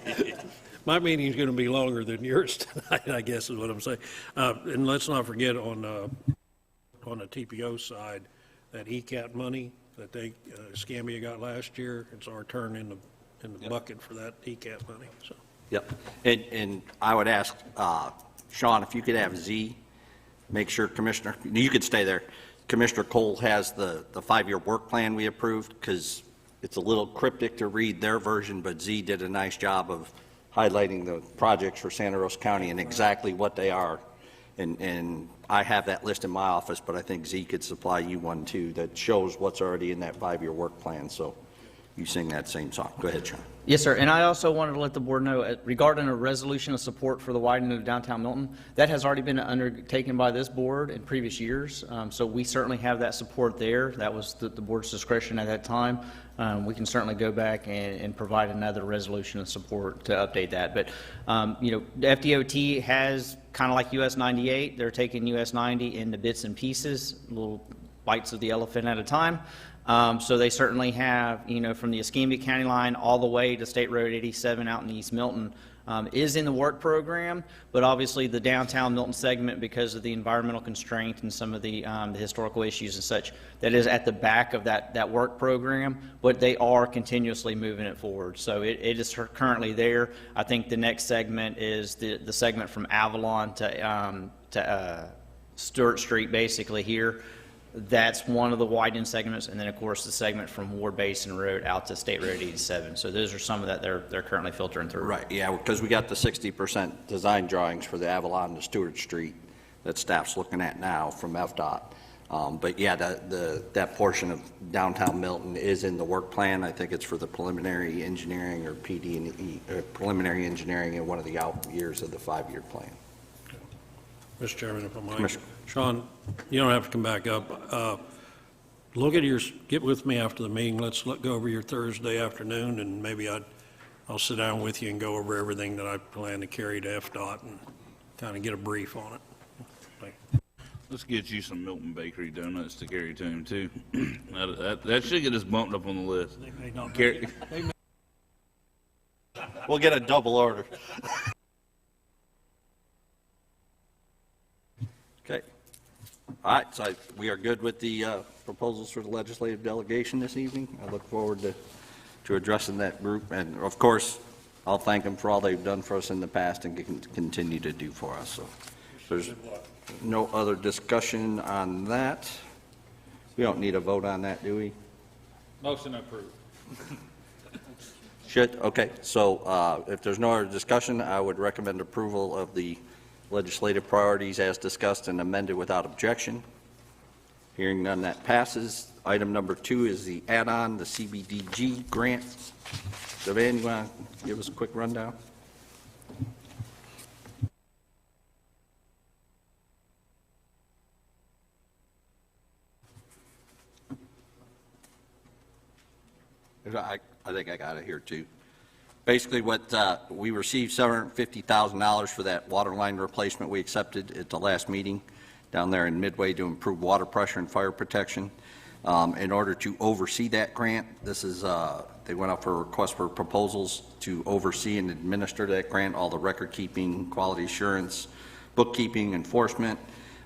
My meeting's going to be longer than yours tonight, I guess is what I'm saying. And let's not forget on the TPO side, that ECAT money that they Scambia got last year, it's our turn in the bucket for that ECAT money. So. Yep. And I would ask Sean if you could have Z make sure Commissioner, you could stay there. Commissioner Cole has the 5-year work plan we approved, because it's a little cryptic to read their version, but Z did a nice job of highlighting the projects for Santa Rosa County and exactly what they are. And I have that list in my office, but I think Z could supply you one too that shows what's already in that 5-year work plan. So you sing that same song. Go ahead, Sean. Yes, sir. And I also wanted to let the board know regarding a resolution of support for the widening of downtown Milton, that has already been undertaken by this board in previous years. So we certainly have that support there. That was the board's discretion at that time. We can certainly go back and provide another resolution of support to update that. But, you know, the FDOT has, kind of like US 98, they're taking US 90 into bits and pieces, little bites of the elephant at a time. So they certainly have, you know, from the Escambia County line all the way to State Road 87 out in East Milton is in the work program, but obviously the downtown Milton segment, because of the environmental constraint and some of the historical issues and such, that is at the back of that work program, but they are continuously moving it forward. So it is currently there. I think the next segment is the segment from Avalon to Stewart Street, basically here. That's one of the widened segments, and then of course the segment from Ward Basin Road out to State Road 87. So those are some of that they're currently filtering through. Right, yeah, because we got the 60% design drawings for the Avalon to Stewart Street that staff's looking at now from FDOT. But yeah, that portion of downtown Milton is in the work plan. I think it's for the preliminary engineering or PD&E, preliminary engineering in one of the out years of the 5-year plan. Mr. Chairman, if I might. Sean, you don't have to come back up. Look at get with me after the meeting. Let's go over your Thursday afternoon, and maybe I'll sit down with you and go over everything that I plan to carry to FDOT and kind of get a brief on it. Thank you. Let's get you some Milton Bakery donuts to carry to him too. that should get us bumped up on the list. We'll get a double order. Okay. All right, so we are good with the proposals for the legislative delegation this evening. I look forward to addressing that group, and of course, I'll thank them for all they've done for us in the past and continue to do for us. So there's no other discussion on that. We don't need a vote on that, do we? Motion approved. Okay, so if there's no other discussion, I would recommend approval of the Legislative priorities as discussed and amended without objection. Hearing none, that passes. Item number 2 is the add-on, the CBDG grants. Devan, you want to give us a quick rundown? I think I got it here too. Basically, what we received $750,000 for that water line replacement we accepted at the last meeting down there in Midway to improve water pressure and fire protection. In order to oversee that grant, this is they went out for a request for proposals to oversee and administer that grant, all the record keeping, quality assurance, bookkeeping, enforcement,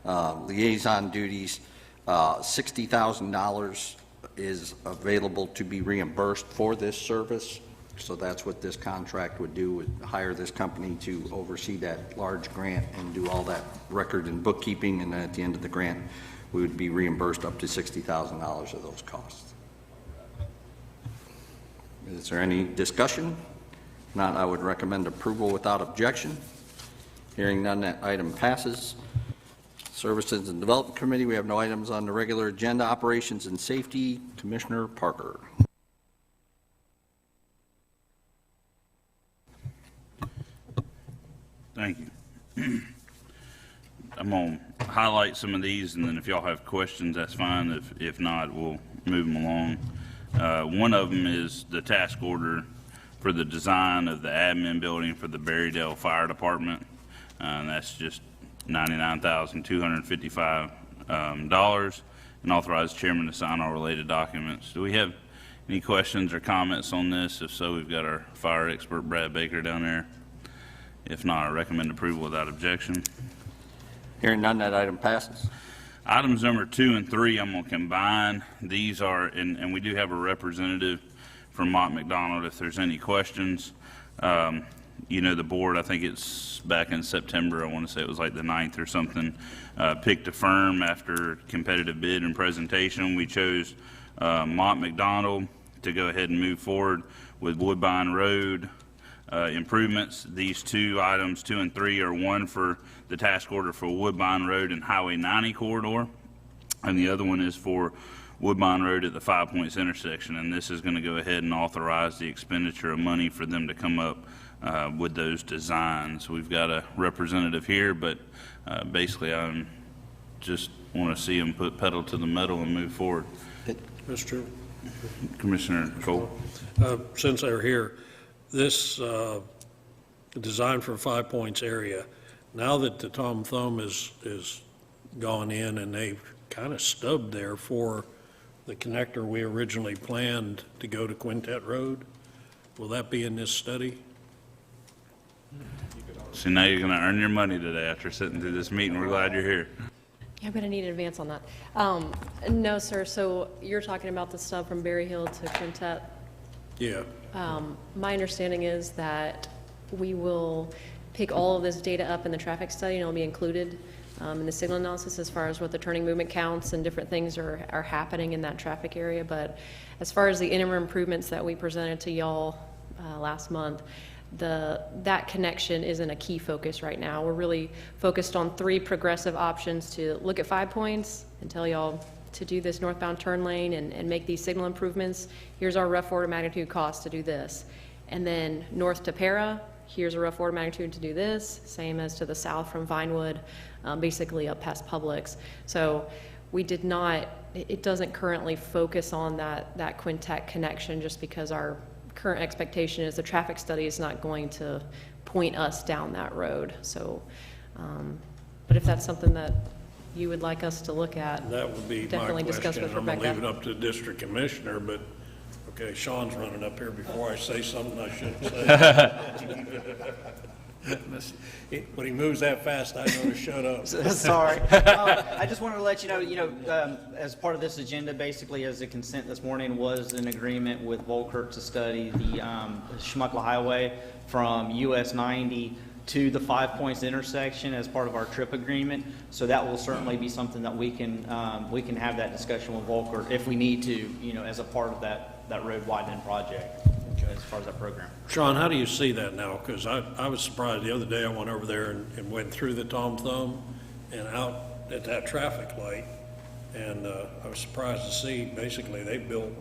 liaison duties. $60,000 is available to be reimbursed for this service. So that's what this contract would do, would hire this company to oversee that large grant and do all that record and bookkeeping, and then at the end of the grant, we would be reimbursed up to $60,000 of those costs. Is there any discussion? If not, I would recommend approval without objection. Hearing none, that item passes. Services and Development Committee, we have no items on the regular agenda. Operations and Safety, Commissioner Parker. Thank you. I'm going to highlight some of these, and then if y'all have questions, that's fine. If not, we'll move them along. One of them is the task order for the design of the admin building for the Berrydale Fire Department. And that's just $99,255, and authorize chairman to sign all related documents. Do we have any questions or comments on this? If so, we've got our fire expert, Brad Baker, down there. If not, I recommend approval without objection. Hearing none, that item passes. Items number 2 and 3, I'm going to combine. These are, and we do have a representative from Mott McDonald if there's any questions. You know, the board, I think it's back in September, I want to say it was like the 9th or something, picked a firm after competitive bid and presentation. We chose Mott McDonald to go ahead and move forward with Woodbine Road improvements. These 2 items, 2 and 3, are one for the task order for Woodbine Road and Highway 90 corridor, and the other one is for Woodbine Road at the 5 Points intersection. And this is going to go ahead and authorize the expenditure of money for them to come up with those designs. We've got a representative here, but basically I just want to see them put pedal to the metal and move forward. Mr. Commissioner Cole. Since they're here, this design for 5 Points area, now that the Tom Thumb is gone in and they've kind of stubbed there for the connector we originally planned to go to Quintet Road, will that be in this study? So now you're going to earn your money today after sitting through this meeting. We're glad you're here. I'm going to need an advance on that. No, sir. So you're talking about the stub from Berry Hill to Quintet? Yeah. My understanding is that we will pick all of this data up in the traffic study, and it'll be included in the signal analysis as far as what the turning movement counts and different things are happening in that traffic area. But as far as the interim improvements that we presented to y'all last month, that connection isn't a key focus right now. We're really focused on 3 progressive options to look at 5 Points and tell y'all to do this northbound turn lane and make these signal improvements. Here's our rough order of magnitude cost to do this. And then north to Para, here's a rough order of magnitude to do this, same as to the south from Vinewood, basically up past Publix. So we did not, it doesn't currently focus on that Quintet connection just because our current expectation is the traffic study is not going to point us down that road. So, but if that's something that you would like us to look at, That would be my definitely discuss question. with I'm going to Rebecca. leave it up to the district commissioner, but, okay, Sean's running up here before I say something I shouldn't say. When he moves that fast, I know to shut up. Sorry. I just wanted to let you know, as part of this agenda, basically as a consent this morning was an agreement with Volkert to study the Schmuckla Highway from US 90 to the 5 Points intersection as part of our trip agreement. So that will certainly be something that we can have that discussion with Volkert if we need to, as a part of that road widening project. as far as that program. Sean, how do you see that now? Because I was surprised the other day. I went over there and went through the Tom Thumb and out at that traffic light, and I was surprised to see basically they built,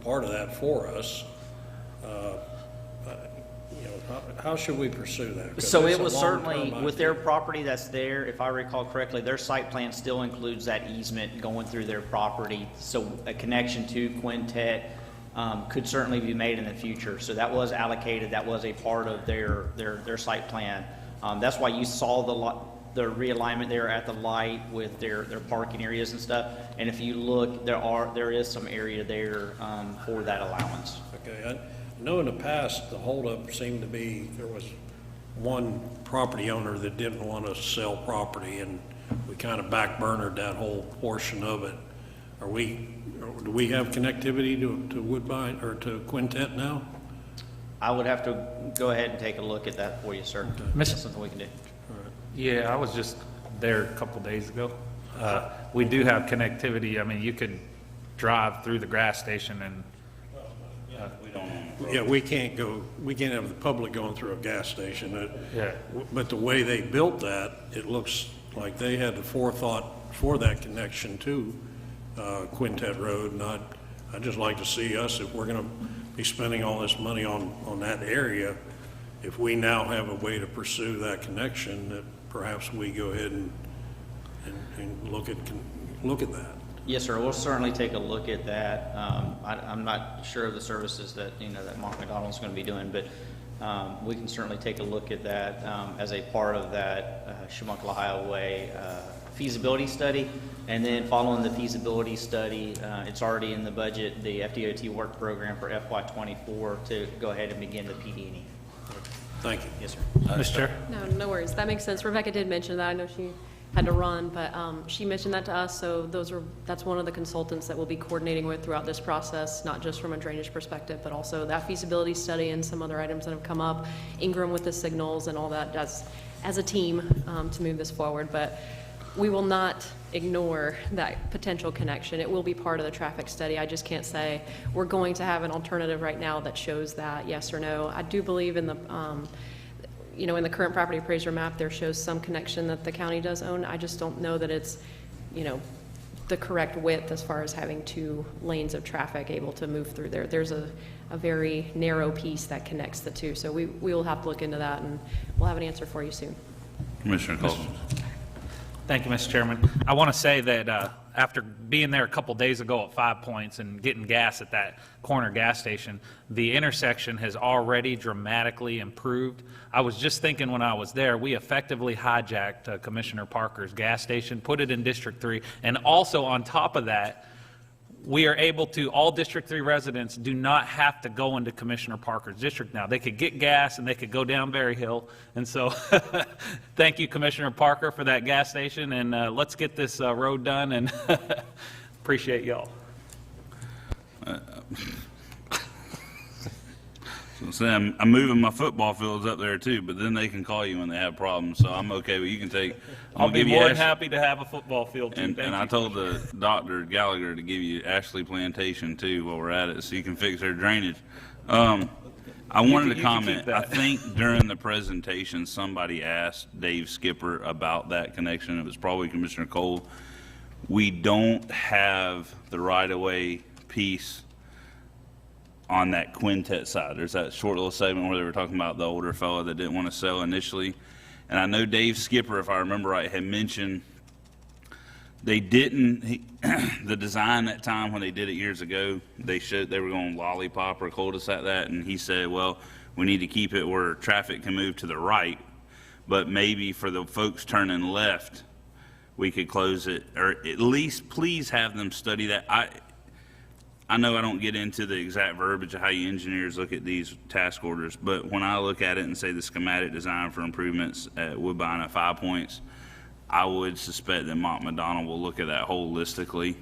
part of that for us. How should we pursue that? 'Cause So it's it a was certainly, long-term with their idea. property that's there, if I recall correctly, their site plan still includes that easement going through their property. So a connection to Quintet could certainly be made in the future. So that was allocated, that was a part of their site plan. That's why you saw the realignment there at the light with their parking areas and stuff. And if you look, there is some area there for that allowance. Okay, I know in the past, the holdup seemed to be, there was one property owner that didn't want to sell property, and we kind of backburnered that whole portion of it. Do we have connectivity to Woodbine, or to Quintet now? I would have to go ahead and take a look at that for you, sir. That's something we can do. Yeah, I was just there a couple days ago. We do have connectivity. I mean, you could drive through the gas station and, Yeah, we can't have the public going through a gas station. Yeah. But the way they built that, it looks like they had the forethought for that connection to Quintet Road. And I'd just like to see us, if we're gonna be spending all this money on that area, if we now have a way to pursue that connection, that perhaps we go ahead and look at that. Yes, sir. We'll certainly take a look at that. I'm not sure of the services that, that Mark McDonald's going to be doing, but we can certainly take a look at that as a part of that Shamunkla Highway feasibility study. And then following the feasibility study, it's already in the budget, the FDOT work program for FY24 to go ahead and begin the PD&E. Thank you. Yes, sir. Mr. Chair? No worries. That makes sense. Rebecca did mention that. I know she had to run, but she mentioned that to us, so that's one of the consultants that we'll be coordinating with throughout this process, not just from a drainage perspective, but also that feasibility study and some other items that have come up, Ingram with the signals and all that, as a team to move this forward. But we will not ignore that potential connection. It will be part of the traffic study. I just can't say we're going to have an alternative right now that shows that yes or no. I do believe in the in the current property appraiser map, there shows some connection that the county does own. I just don't know that it's, the correct width as far as having 2 lanes of traffic able to move through there. There's a very narrow piece that connects the two. So we will have to look into that, and we'll have an answer for you soon. Commissioner Colvin. Thank you, Mr. Chairman. I want to say that after being there a couple days ago at 5 Points and getting gas at that corner gas station, the intersection has already dramatically improved. I was just thinking when I was there, we effectively hijacked Commissioner Parker's gas station, put it in District 3, and also on top of that, we are able to, all District 3 residents do not have to go into Commissioner Parker's district now. They could get gas and they could go down Berry Hill. And so thank you, Commissioner Parker, for that gas station. And let's get this road done, and appreciate y'all. So I'm moving my football fields up there too, but then they can call you when they have problems. So I'm okay, but you can take. I'll be more than happy to have a football field too. And I told the Dr. Gallagher to give you Ashley Plantation too while we're at it, so you can fix their drainage. I wanted to comment. I think during the presentation, somebody asked Dave Skipper about that connection. It was probably Commissioner Cole. We don't have the right-of-way piece on that Quintet side. There's that short little segment where they were talking about the older fellow that didn't want to sell initially. And I know Dave Skipper, if I remember right, had mentioned they didn't, the design that time when they did it years ago, they were going lollipop or cul-de-sac that, and he said, well, we need to keep it where traffic can move to the right, but maybe for the folks turning left, we could close it, or at least please have them study that. I know I don't get into the exact verbiage of how you engineers look at these task orders, but when I look at it and say the schematic design for improvements at Woodbine at 5 Points, I would suspect that Mont Madonna will look at that holistically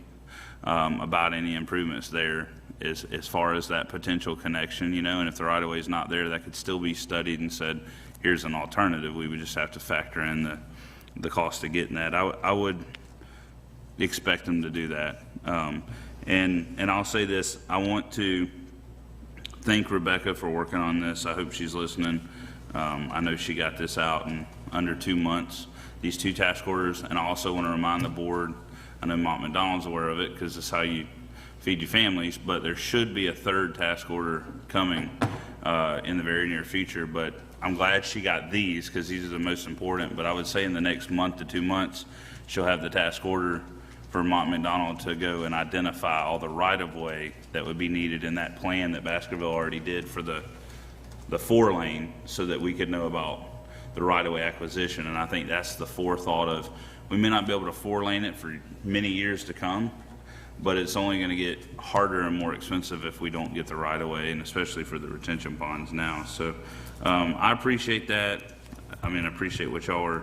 about any improvements there as far as that potential connection, and if the right-of-way is not there, that could still be studied and said, here's an alternative. We would just have to factor in the cost of getting that. I would expect them to do that. And I'll say this, I want to thank Rebecca for working on this. I hope she's listening. I know she got this out in under 2 months, these 2 task orders. And I also want to remind the board, I know Mont McDonald's aware of it because it's how you feed your families, but there should be a 3rd task order coming in the very near future. But I'm glad she got these because these are the most important. But I would say in the next month to 2 months, she'll have the task order for Mont McDonald to go and identify all the right-of-way that would be needed in that plan that Baskerville already did for the 4-lane, so that we could know about the right-of-way acquisition. And I think that's the forethought of, we may not be able to 4-lane it for many years to come, but it's only going to get harder and more expensive if we don't get the right-of-way, and especially for the retention ponds now. So I appreciate that. I mean, I appreciate what y'all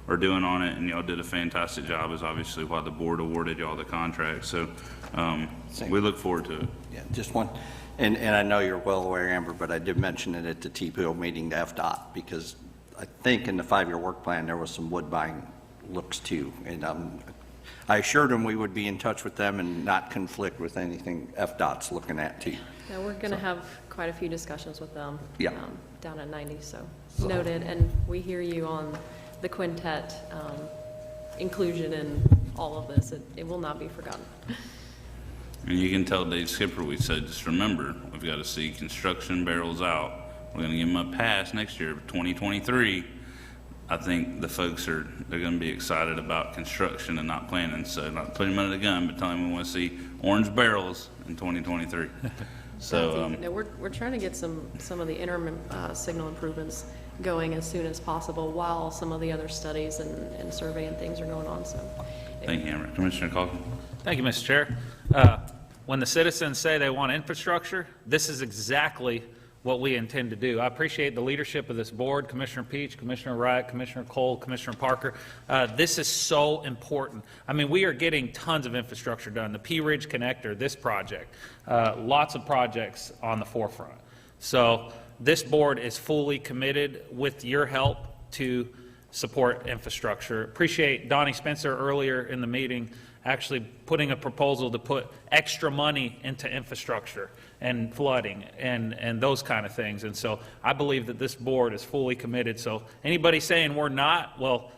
are doing on it, and y'all did a fantastic job, is obviously why the board awarded y'all the contract. So we look forward to it. Yeah, just one, and I know you're well aware, Amber, but I did mention it at the TPO meeting to FDOT, because I think in the 5-year work plan, there was some wood buying looks too. And I assured them we would be in touch with them and not conflict with anything FDOT's looking at too. Yeah, we're going to have quite a few discussions with them. Yeah. Down at 90, so noted. And we hear you on the quintet inclusion in all of this. It will not be forgotten. And you can tell Dave Skipper, we said, just remember, we've got to see construction barrels out. We're going to give them a pass next year, 2023. I think the folks they're going to be excited about construction and not planning. So not putting them under the gun, but telling them we want to see orange barrels in 2023. So no, we're trying to get some of the interim signal improvements going as soon as possible while some of the other studies and survey and things are going on. So thank you, Amber. Commissioner Calkin. Thank you, Mr. Chair. When the citizens say they want infrastructure, this is exactly what we intend to do. I appreciate the leadership of this board, Commissioner Peach, Commissioner Wright, Commissioner Cole, Commissioner Parker. This is so important. I mean, we are getting tons of infrastructure done. The P Ridge Connector, this project, lots of projects on the forefront. So this board is fully committed with your help to support infrastructure. Appreciate Donnie Spencer earlier in the meeting actually putting a proposal to put extra money into infrastructure and flooding and those kind of things. And so I believe that this board is fully committed. So anybody saying we're not, well,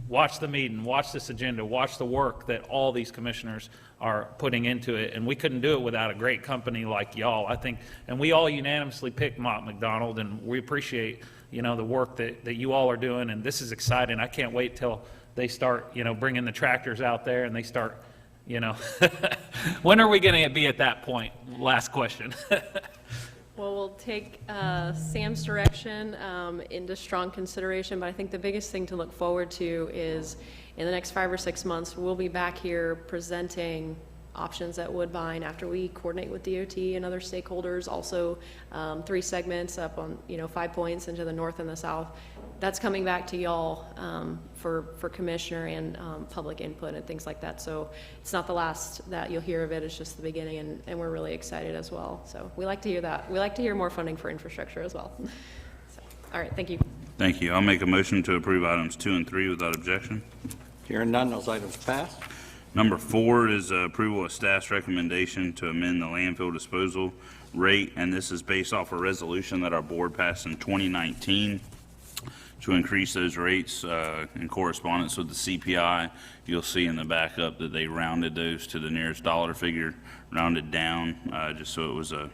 watch the meeting, watch this agenda, watch the work that all these commissioners are putting into it. And we couldn't do it without a great company like y'all, I think. And we all unanimously picked Mont McDonald, and we appreciate, you know, the work that you all are doing. And this is exciting. I can't wait till they start, you know, bringing the tractors out there and they start, you know, when are we going to be at that point? Last question. Well, we'll take Sam's direction into strong consideration, but I think the biggest thing to look forward to is in the next 5 or 6 months, we'll be back here presenting options at Woodbine after we coordinate with DOT and other stakeholders. Also, 3 segments up on, 5 points into the north and the south. That's coming back to y'all for commissioner and public input and things like that. So it's not the last that you'll hear of it. It's just the beginning, and we're really excited as well. So we like to hear that. We like to hear more funding for infrastructure as well. So, all right, thank you. Thank you. I'll make a motion to approve items 2 and 3 without objection. Hearing none, those items pass. Number 4 is approval of staff's recommendation to amend the landfill disposal rate, and this is based off a resolution that our board passed in 2019 to increase those rates in correspondence with the CPI. You'll see in the backup that they rounded those to the nearest dollar figure, rounded down, just so it was a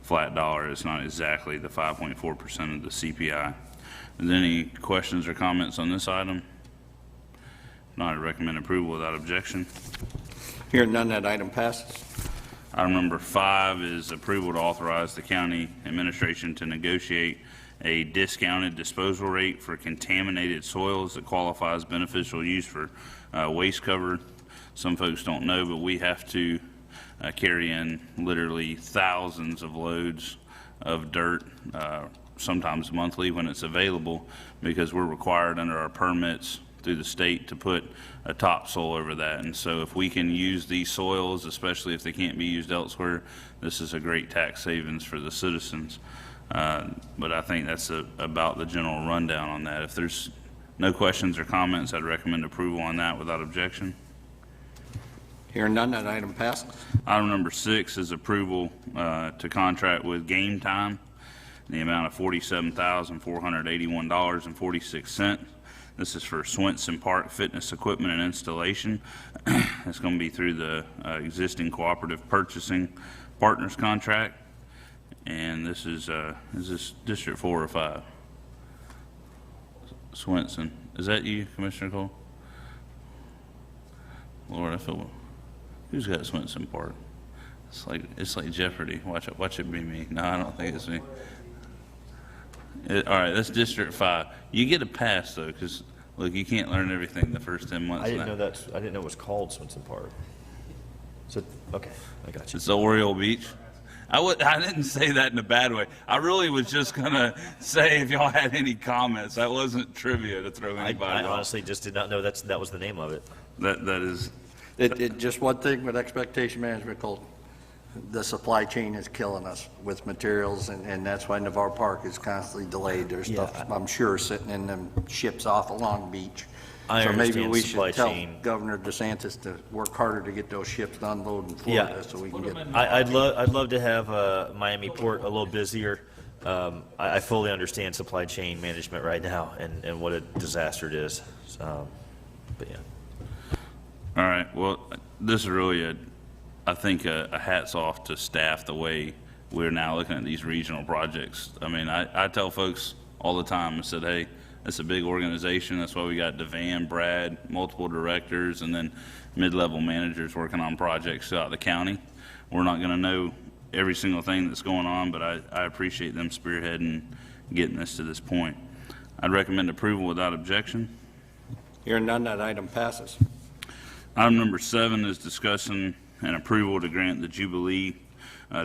flat dollar. It's not exactly the 5.4% of the CPI. Is there any questions or comments on this item? Not, I recommend approval without objection. Hearing none, that item passes. Item number 5 is approval to authorize the county administration to negotiate a discounted disposal rate for contaminated soils that qualifies beneficial use for waste cover. Some folks don't know, but we have to carry in literally thousands of loads of dirt, sometimes monthly when it's available, because we're required under our permits through the state to put a topsoil over that. And so if we can use these soils, especially if they can't be used elsewhere, this is a great tax savings for the citizens. But I think that's about the general rundown on that. If there's no questions or comments, I'd recommend approval on that without objection. Hearing none, that item passes. Item number 6 is approval to contract with Game Time in the amount of $47,481.46. This is for Swenson Park Fitness Equipment and Installation. It's going to be through the existing cooperative purchasing partners contract. And this is this District 4 or 5? Swenson. Is that you, Commissioner Cole? Lord, I feel. Who's got Swenson Park? It's like Jeopardy. Watch it be me. No, I don't think it's me. All right, that's District 5. You get a pass though, because look, you can't learn everything the first 10 months. I didn't know it was called Swenson Park. So okay, I got you. It's Oriole Beach. I didn't say that in a bad way. I really was just gonna say if y'all had any comments. That wasn't trivia to throw anybody I off. honestly just did not know that was the name of it. That is. It just one thing with expectation management, Cole, the supply chain is killing us with materials, and that's why Navarre Park is constantly delayed. There's stuff, I'm sure, sitting in them ships off of Long Beach. So maybe we should tell Governor DeSantis to work harder to get those ships to unload in Florida so we can get. I'd love to have Miami Port a little busier. I fully understand supply chain management right now and what a disaster it is. But yeah. All right. Well, this is really I think a hats off to staff the way we're now looking at these regional projects. I mean, I tell folks all the time, I said, hey, it's a big organization. That's why we got Devan, Brad, multiple directors, and then mid-level managers working on projects throughout the county. We're not going to know every single thing that's going on, but I appreciate them spearheading getting us to this point. I'd recommend approval without objection. Hearing none, that item passes. Item number 7 is discussion and approval to grant the Jubilee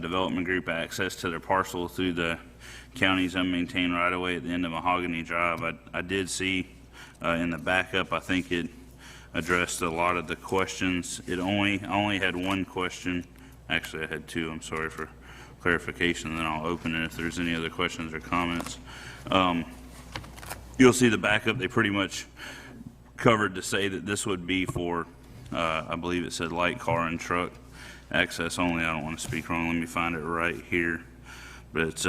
Development Group access to their parcel through the county's unmaintained right-of-way at the end of Mahogany Drive. I did see in the backup, I think it addressed a lot of the questions. I only had one question. Actually, I had 2. I'm sorry for clarification, and then I'll open it if there's any other questions or comments. You'll see the backup. They pretty much covered to say that this would be for, I believe it said light car and truck access only. I don't want to speak wrong. Let me find it right here. But it's,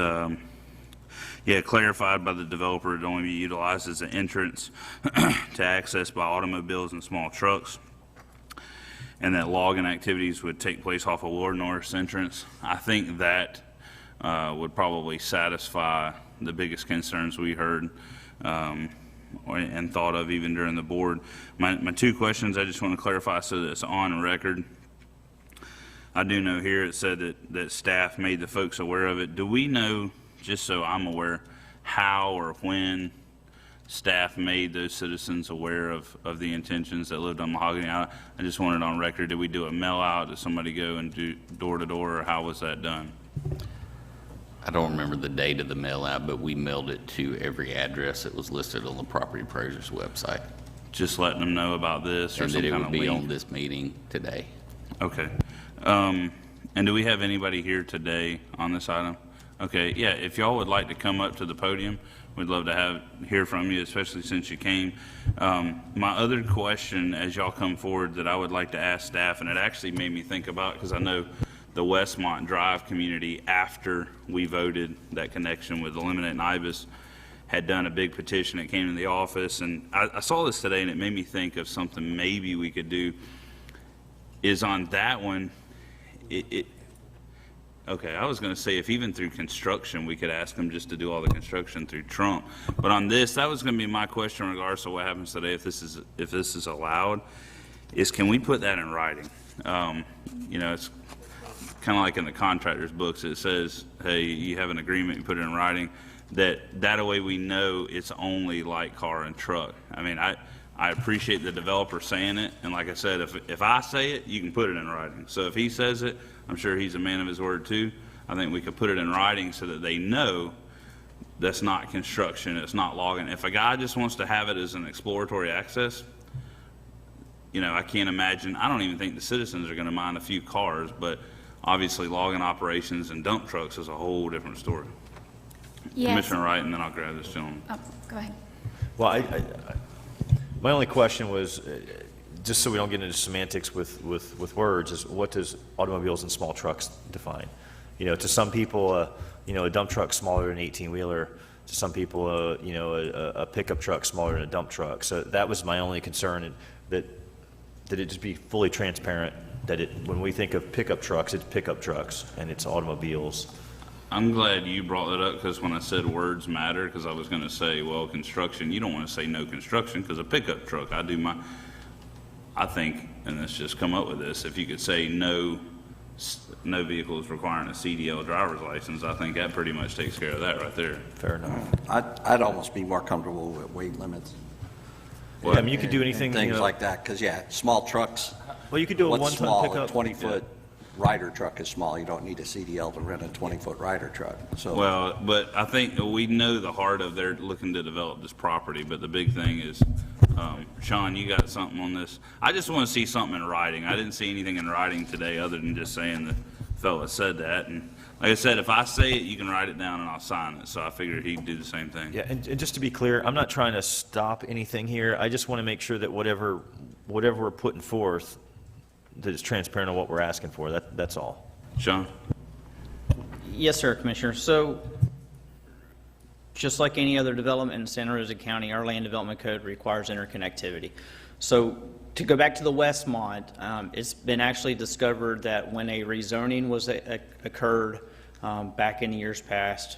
clarified by the developer, it only be utilized as an entrance to access by automobiles and small trucks, and that logging activities would take place off of Lord Norris entrance. I think that would probably satisfy the biggest concerns we heard and thought of even during the board. My 2 questions I just want to clarify so that it's on record. I do know here it said that staff made the folks aware of it. Do we know, just so I'm aware, how or when staff made those citizens aware of the intentions that lived on Mahogany? I just wanted on record, did we do a mail out? Did somebody go and do door to door, or how was that done? I don't remember the date of the mail out, but we mailed it to every address that was listed on the property appraiser's website. Just letting them know about this or and some that it kind would of be link? on this meeting today. Okay. And do we have anybody here today on this item? Okay, yeah, if y'all would like to come up to the podium, we'd love to hear from you, especially since you came. My other question as y'all come forward that I would like to ask staff, and it actually made me think about, because I know the Westmont Drive community, after we voted that connection with Eliminate and Ibis, had done a big petition that came to the office, and I saw this today and it made me think of something maybe we could do, is on that one, okay, I was going to say if even through construction, we could ask them just to do all the construction through Trump. But on this, that was going to be my question regardless of what happens today, if this is allowed, is can we put that in writing? It's kind of like in the contractor's books. It says, hey, you have an agreement, you put it in writing. That way we know it's only light car and truck. I mean, I appreciate the developer saying it, and like I said, if I say it, you can put it in writing. So if he says it, I'm sure he's a man of his word too. I think we could put it in writing so that they know that's not construction, it's not logging. If a guy just wants to have it as an exploratory access, I can't imagine, I don't even think the citizens are going to mind a few cars, but obviously logging operations and dump trucks is a whole different story. Yes. Commissioner Wright, and then I'll grab this gentleman. Oh, go ahead. Well, my only question was, just so we don't get into semantics with words, is what does automobiles and small trucks define? To some people, a dump truck smaller than an 18-wheeler. To some people, a pickup truck smaller than a dump truck. So that was my only concern, and that it just be fully transparent, that when we think of pickup trucks, it's pickup trucks and it's automobiles. I'm glad you brought that up, because when I said words matter, because I was going to say, well, construction, you don't want to say no construction, because a pickup truck, I think, and let's just come up with this, if you could say no vehicles requiring a CDL driver's license, I think that pretty much takes care of that right there. Fair enough. I'd almost be more comfortable with weight limits. Well, I mean, you could do anything. And things like that, because, small trucks. Well, you could do a what's one-ton small? pickup. A 20-foot Ryder truck is small. You don't need a CDL to rent a 20-foot Ryder truck. So. Well, but I think we know the heart of they're looking to develop this property, but the big thing is, Sean, you got something on this? I just want to see something in writing. I didn't see anything in writing today other than just saying the fella said that. And like I said, if I say it, you can write it down and I'll sign it. So I figured he'd do the same thing. Yeah, and just to be clear, I'm not trying to stop anything here. I just want to make sure that whatever we're putting forth, that it's transparent on what we're asking for. That's all. Sean? Yes, sir, Commissioner. So just like any other development in Santa Rosa County, our land development code requires interconnectivity. So to go back to the Westmont, it's been actually discovered that when a rezoning was occurred back in years past,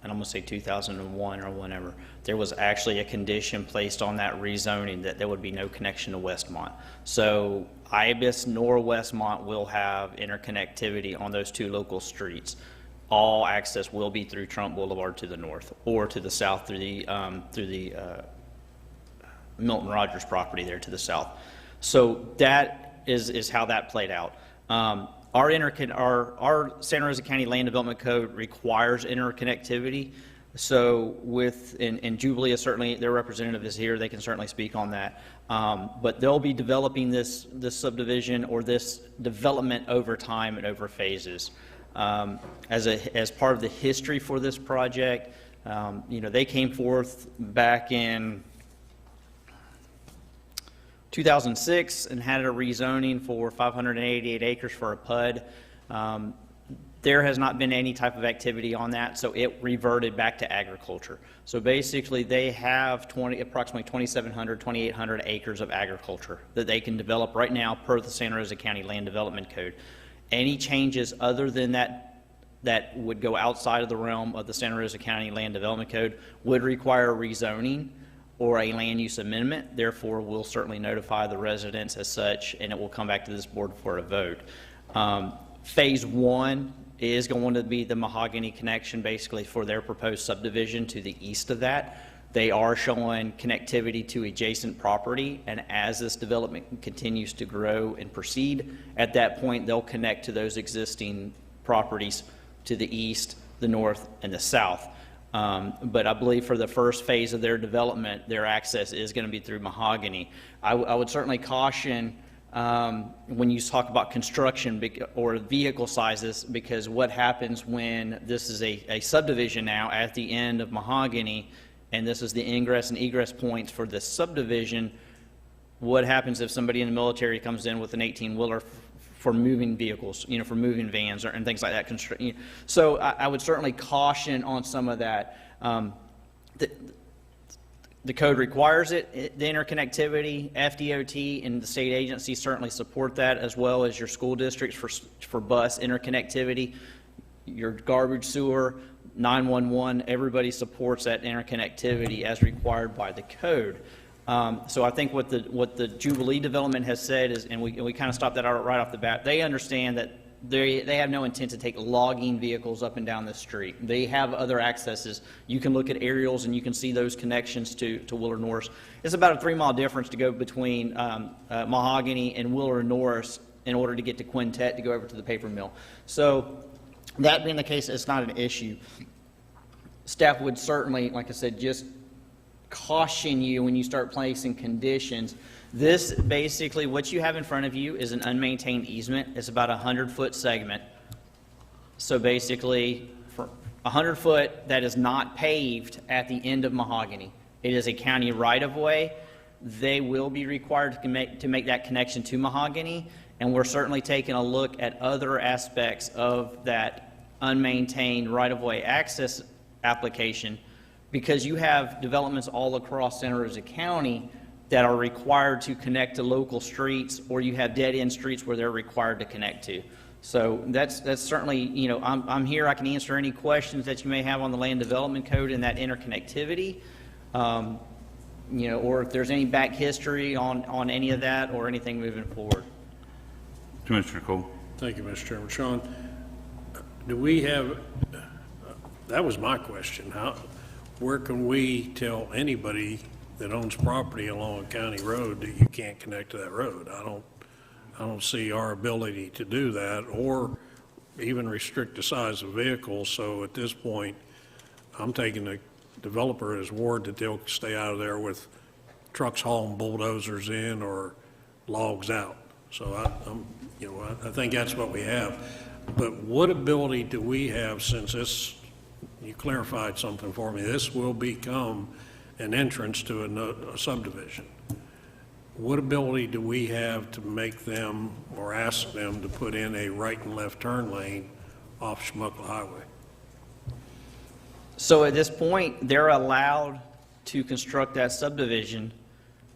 and I'm going to say 2001 or whenever, there was actually a condition placed on that rezoning that there would be no connection to Westmont. So Ibis nor Westmont will have interconnectivity on those two local streets. All access will be through Trump Boulevard to the north, or to the south through the Milton Rogers property there to the south. So that is how that played out. Our Santa Rosa County Land Development Code requires interconnectivity. So and Jubilee is certainly, their representative is here, they can certainly speak on that. But they'll be developing this subdivision or this development over time and over phases. As part of the history for this project, they came forth back in 2006 and had a rezoning for 588 acres for a PUD. There has not been any type of activity on that, so it reverted back to agriculture. So basically, they have approximately 2,700, 2,800 acres of agriculture that they can develop right now per the Santa Rosa County Land Development Code. Any changes other than that would go outside of the realm of the Santa Rosa County Land Development Code would require rezoning or a land use amendment. Therefore, we'll certainly notify the residents as such, and it will come back to this board for a vote. Phase one is going to be the Mahogany connection, basically for their proposed subdivision to the east of that. They are showing connectivity to adjacent property, and as this development continues to grow and proceed, at that point they'll connect to those existing properties to the east, the north, and the south. But I believe for the first phase of their development, their access is going to be through Mahogany. I would certainly caution when you talk about construction or vehicle sizes, because what happens when this is a subdivision now at the end of Mahogany, and this is the ingress and egress points for this subdivision, what happens if somebody in the military comes in with an 18-wheeler for moving vehicles, for moving vans and things like that. So I would certainly caution on some of that. The code requires it, the interconnectivity. FDOT and the state agencies certainly support that, as well as your school districts for bus interconnectivity, your garbage, sewer, 911, everybody supports that interconnectivity as required by the code. So I think what the Jubilee development has said is, and we kind of stopped that out right off the bat, they understand that they have no intent to take logging vehicles up and down the street. They have other accesses. You can look at aerials and you can see those connections to Willard Norris. It's about a 3-mile difference to go between Mahogany and Willard Norris in order to get to Quintet to go over to the paper mill. So that being the case, it's not an issue. Staff would certainly, like I said, just caution you when you start placing conditions. This basically, what you have in front of you is an unmaintained easement. It's about a 100-foot segment. So basically, for 100 foot that is not paved at the end of Mahogany. It is a county right-of-way. They will be required to make that connection to Mahogany, and we're certainly taking a look at other aspects of that unmaintained right-of-way access application, because you have developments all across Santa Rosa County that are required to connect to local streets, or you have dead-end streets where they're required to connect to. So that's certainly, you know, I'm here, I can answer any questions that you may have on the land development code and that interconnectivity, you know, or if there's any back history on any of that or anything moving forward. Commissioner Cole. Thank you, Mr. Chairman. Sean, do we have, that was my question, where can we tell anybody that owns property along a county road that you can't connect to that road? I don't see our ability to do that, or even restrict the size of vehicles. So at this point, I'm taking the developer at his word that they'll stay out of there with trucks hauling bulldozers in or logs out. So I think that's what we have. But what ability do we have, since this, you clarified something for me, this will become an entrance to a subdivision. What ability do we have to make them or ask them to put in a right and left turn lane off Schmuckle Highway? So at this point, they're allowed to construct that subdivision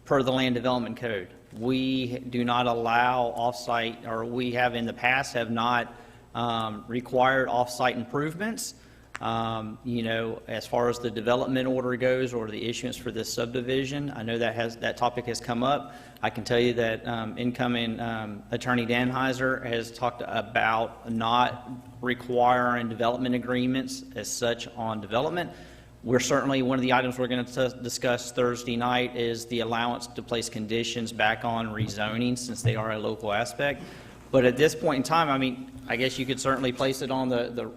per the land development code. We do not allow off-site, or we have in the past have not required off-site improvements. You know, as far as the development order goes or the issuance for this subdivision, I know that topic has come up. I can tell you that incoming Attorney Danheiser has talked about not requiring development agreements as such on development. We're certainly, one of the items we're going to discuss Thursday night is the allowance to place conditions back on rezoning, since they are a local aspect. But at this point in time, I mean, I guess you could certainly place it on the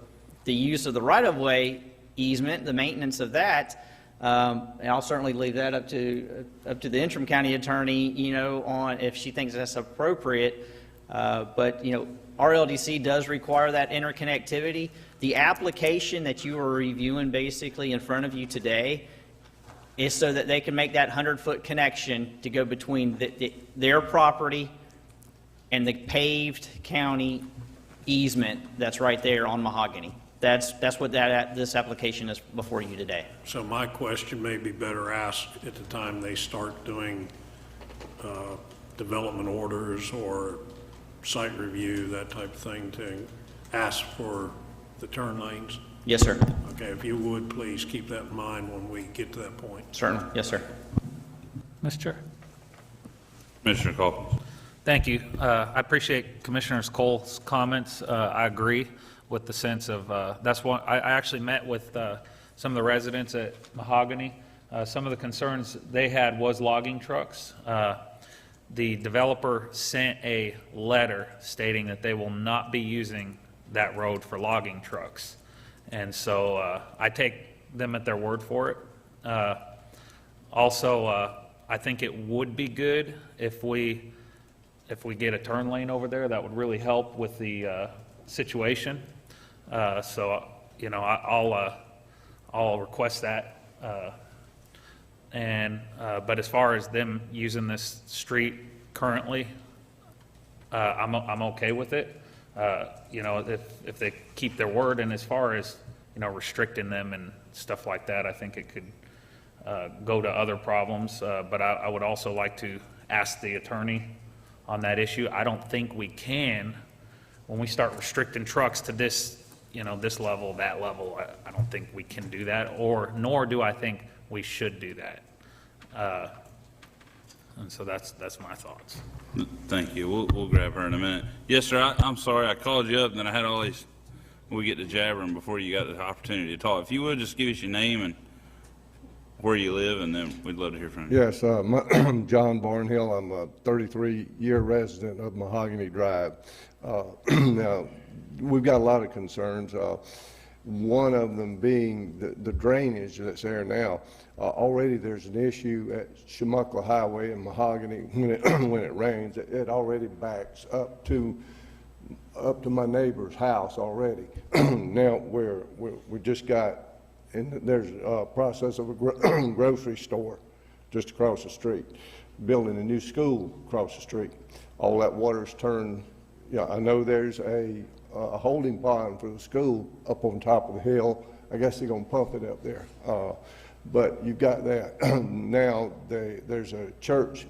use of the right-of-way easement, the maintenance of that. And I'll certainly leave that up to the interim county attorney, you know, on if she thinks that's appropriate. But, you know, RLDC does require that interconnectivity. The application that you are reviewing basically in front of you today is so that they can make that 100-foot connection to go between their property and the paved county easement that's right there on Mahogany. That's what this application is before you today. So my question may be better asked at the time they start doing development orders or site review, that type of thing, to ask for the turn lanes? Yes, sir. Okay, if you would, please keep that in mind when we get to that point. Certainly. Yes, sir. Mr. Chair. Commissioner Cole. Thank you. I appreciate Commissioner Cole's comments. I agree with the sense of, that's what, I actually met with some of the residents at Mahogany. Some of the concerns they had was logging trucks. The developer sent a letter stating that they will not be using that road for logging trucks. And so I take them at their word for it. Also, I think it would be good if we get a turn lane over there. That would really help with the situation. So, you know, I'll request that. But as far as them using this street currently, I'm okay with it. You know, if they keep their word, and as far as, you know, restricting them and stuff like that, I think it could go to other problems. But I would also like to ask the attorney on that issue. I don't think we can, when we start restricting trucks to this, you know, this level, that level, I don't think we can do that, nor do I think we should do that. And so that's my thoughts. Thank you. We'll grab her in a minute. Yes, sir. I'm sorry. I called you up, and then I had all these. We get to jabbering before you got the opportunity to talk. If you would just give us your name and where you live, and then we'd love to hear from you. Yes, I'm John Barnhill. I'm a 33-year resident of Mahogany Drive. Now, we've got a lot of concerns. One of them being the drainage that's there now. Already there's an issue at Schmuckle Highway and Mahogany when it rains. It already backs up to my neighbor's house already. Now we just got, and there's a process of a grocery store just across the street, building a new school across the street. All that water's turned. Yeah, I know there's a a holding pond for the school up on top of the hill. I guess they're gonna pump it up there. But you've got that. Now, there's a church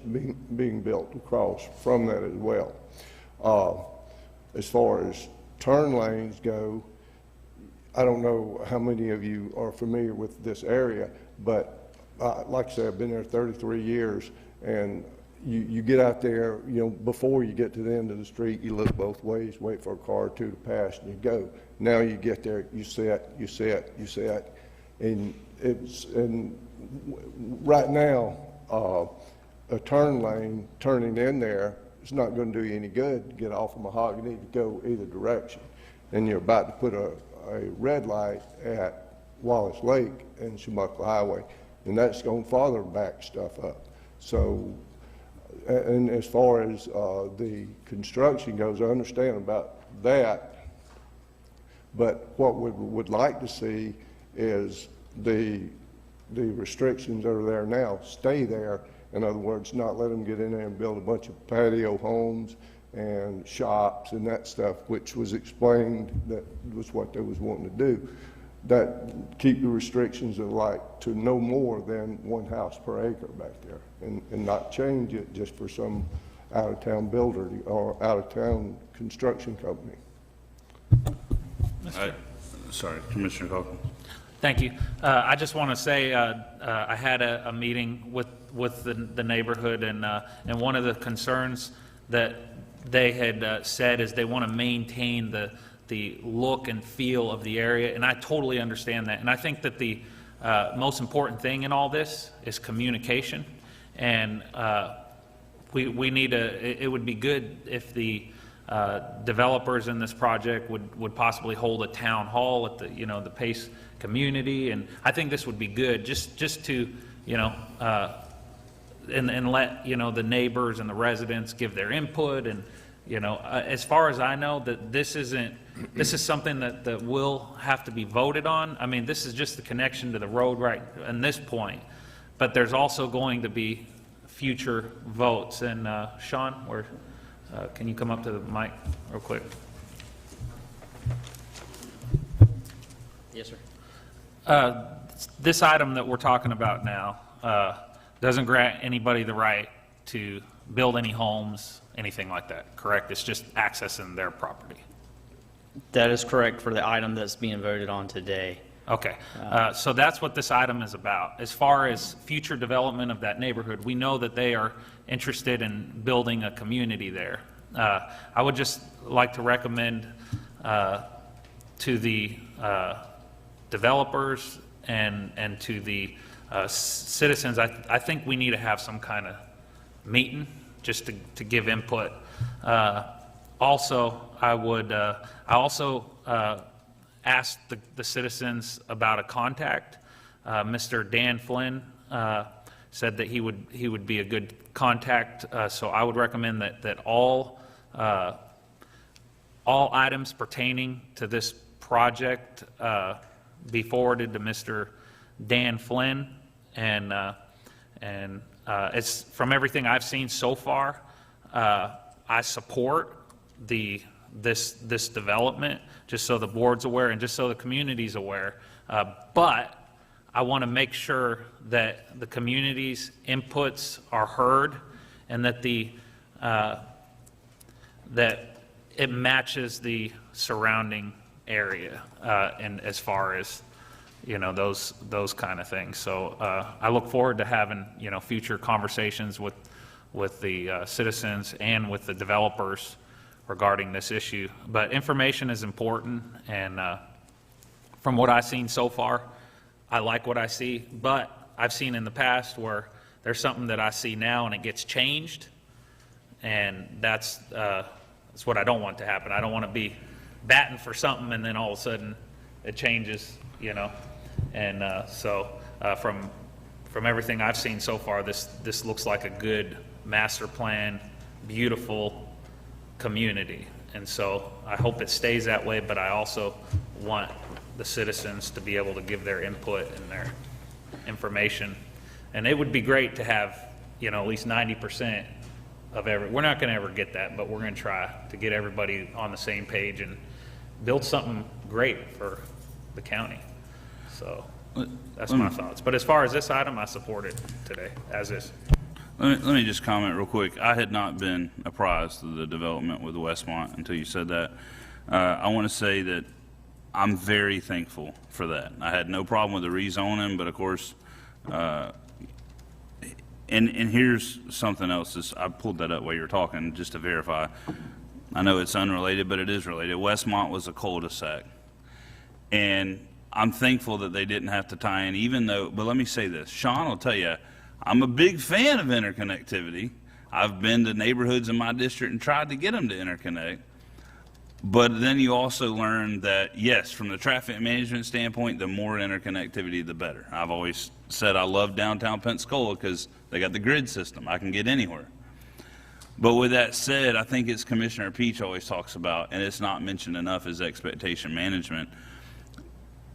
being built across from that as well. As far as turn lanes go, I don't know how many of you are familiar with this area, but like I said, I've been there 33 years, and you get out there, you know, before you get to the end of the street, you look both ways, wait for a car or two to pass, and you go. Now you get there, you sit, and right now, a turn lane turning in there is not going to do you any good to get off of Mahogany to go either direction. And you're about to put a red light at Wallace Lake and Shamuckla Highway, and that's going to farther back stuff up. So, and as far as the construction goes, I understand about that, but what we would like to see is the restrictions that are there now stay there. In other words, not let them get in there and build a bunch of patio homes and shops and that stuff, which was explained that was what they was wanting to do. That keep the restrictions of like to no more than one house per acre back there, and not change it just for some out-of-town builder or out-of-town construction company. Sorry, Commissioner Cochran. Thank you. I just want to say I had a meeting with the neighborhood, and one of the concerns that they had said is they want to maintain the look and feel of the area, and I totally understand that. And I think that the most important thing in all this is communication, and we need it would be good if the developers in this project would possibly hold a town hall at the Pace community, and I think this would be good just to and let the neighbors and the residents give their input. And as far as I know, that this is something that will have to be voted on. I mean, this is just the connection to the road right in this point, but there's also going to be future votes. And Sean, can you come up to the mic real quick? Yes, sir. This item that we're talking about now doesn't grant anybody the right to build any homes, anything like that, correct? It's just accessing their property. That is correct for the item that's being voted on today. Okay, so that's what this item is about. As far as future development of that neighborhood, we know that they are interested in building a community there. I would just like to recommend to the developers and to the citizens, I think we need to have some kind of meeting just to give input. Also, I also asked the citizens about a contact. Mr. Dan Flynn said that he would be a good contact, so I would recommend that all items pertaining to this project be forwarded to Mr. Dan Flynn, and it's from everything I've seen so far, I support this development, just so the board's aware and just so the community's aware. But I want to make sure that the community's inputs are heard, and that that it matches the surrounding area, and as far as those kind of things. So I look forward to having future conversations with the citizens and with the developers regarding this issue. But information is important, and from what I've seen so far, I like what I see. But I've seen in the past where there's something that I see now and it gets changed, and that's what I don't want to happen. I don't want to be batting for something and then all of a sudden it changes, And so from everything I've seen so far, this looks like a good master plan, beautiful community. And so I hope it stays that way, but I also want the citizens to be able to give their input and their information. And it would be great to have, at least 90% of we're not going to ever get that, but we're going to try to get everybody on the same page build something great for the county. So that's my thoughts. But as far as this item, I support it today, as is. Let me just comment real quick. I had not been apprised of the development with Westmont until you said that. I want to say that I'm very thankful for that. I had no problem with the rezoning, but of course, and here's something else. I pulled that up while you were talking just to verify. I know it's unrelated, but it is related. Westmont was a cul-de-sac. And I'm thankful that they didn't have to tie in, even though, but let me say this. Sean will tell you, I'm a big fan of interconnectivity. I've been to neighborhoods in my district and tried to get them to interconnect. But then you also learn that, yes, from the traffic management standpoint, the more interconnectivity, the better. I've always said I love downtown Pensacola because they got the grid system. I can get anywhere. But with that said, I think it's Commissioner Peach always talks about, and it's not mentioned enough, is expectation management.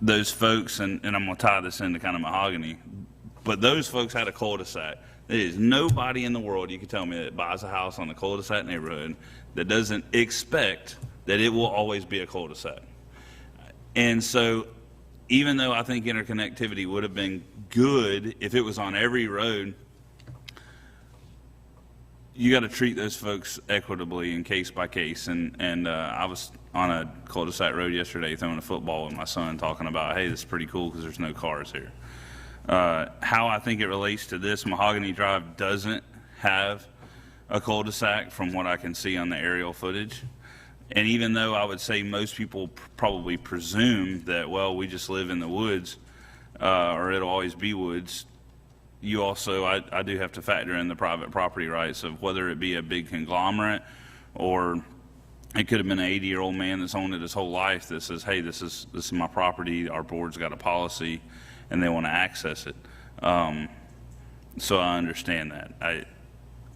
Those folks, and I'm going to tie this into kind of mahogany, but those folks had a cul-de-sac. There is nobody in the world you can tell me that buys a house on a cul-de-sac neighborhood that doesn't expect that it will always be a cul-de-sac. And so even though I think interconnectivity would have been good if it was on every road, you got to treat those folks equitably and case by case. And I was on a cul-de-sac road yesterday throwing a football with my son, talking about, hey, this is pretty cool because there's no cars here. How I think it relates to this, Mahogany Drive doesn't have a cul-de-sac from what I can see on the aerial footage. And even though I would say most people probably presume that, well, we just live in the woods, or it'll always be woods, you also, I do have to factor in the private property rights of whether it be a big conglomerate or it could have been an 80-year-old man that's owned it his whole life that says, hey, this is my property, our board's got a policy, and they want to access it. So I understand that.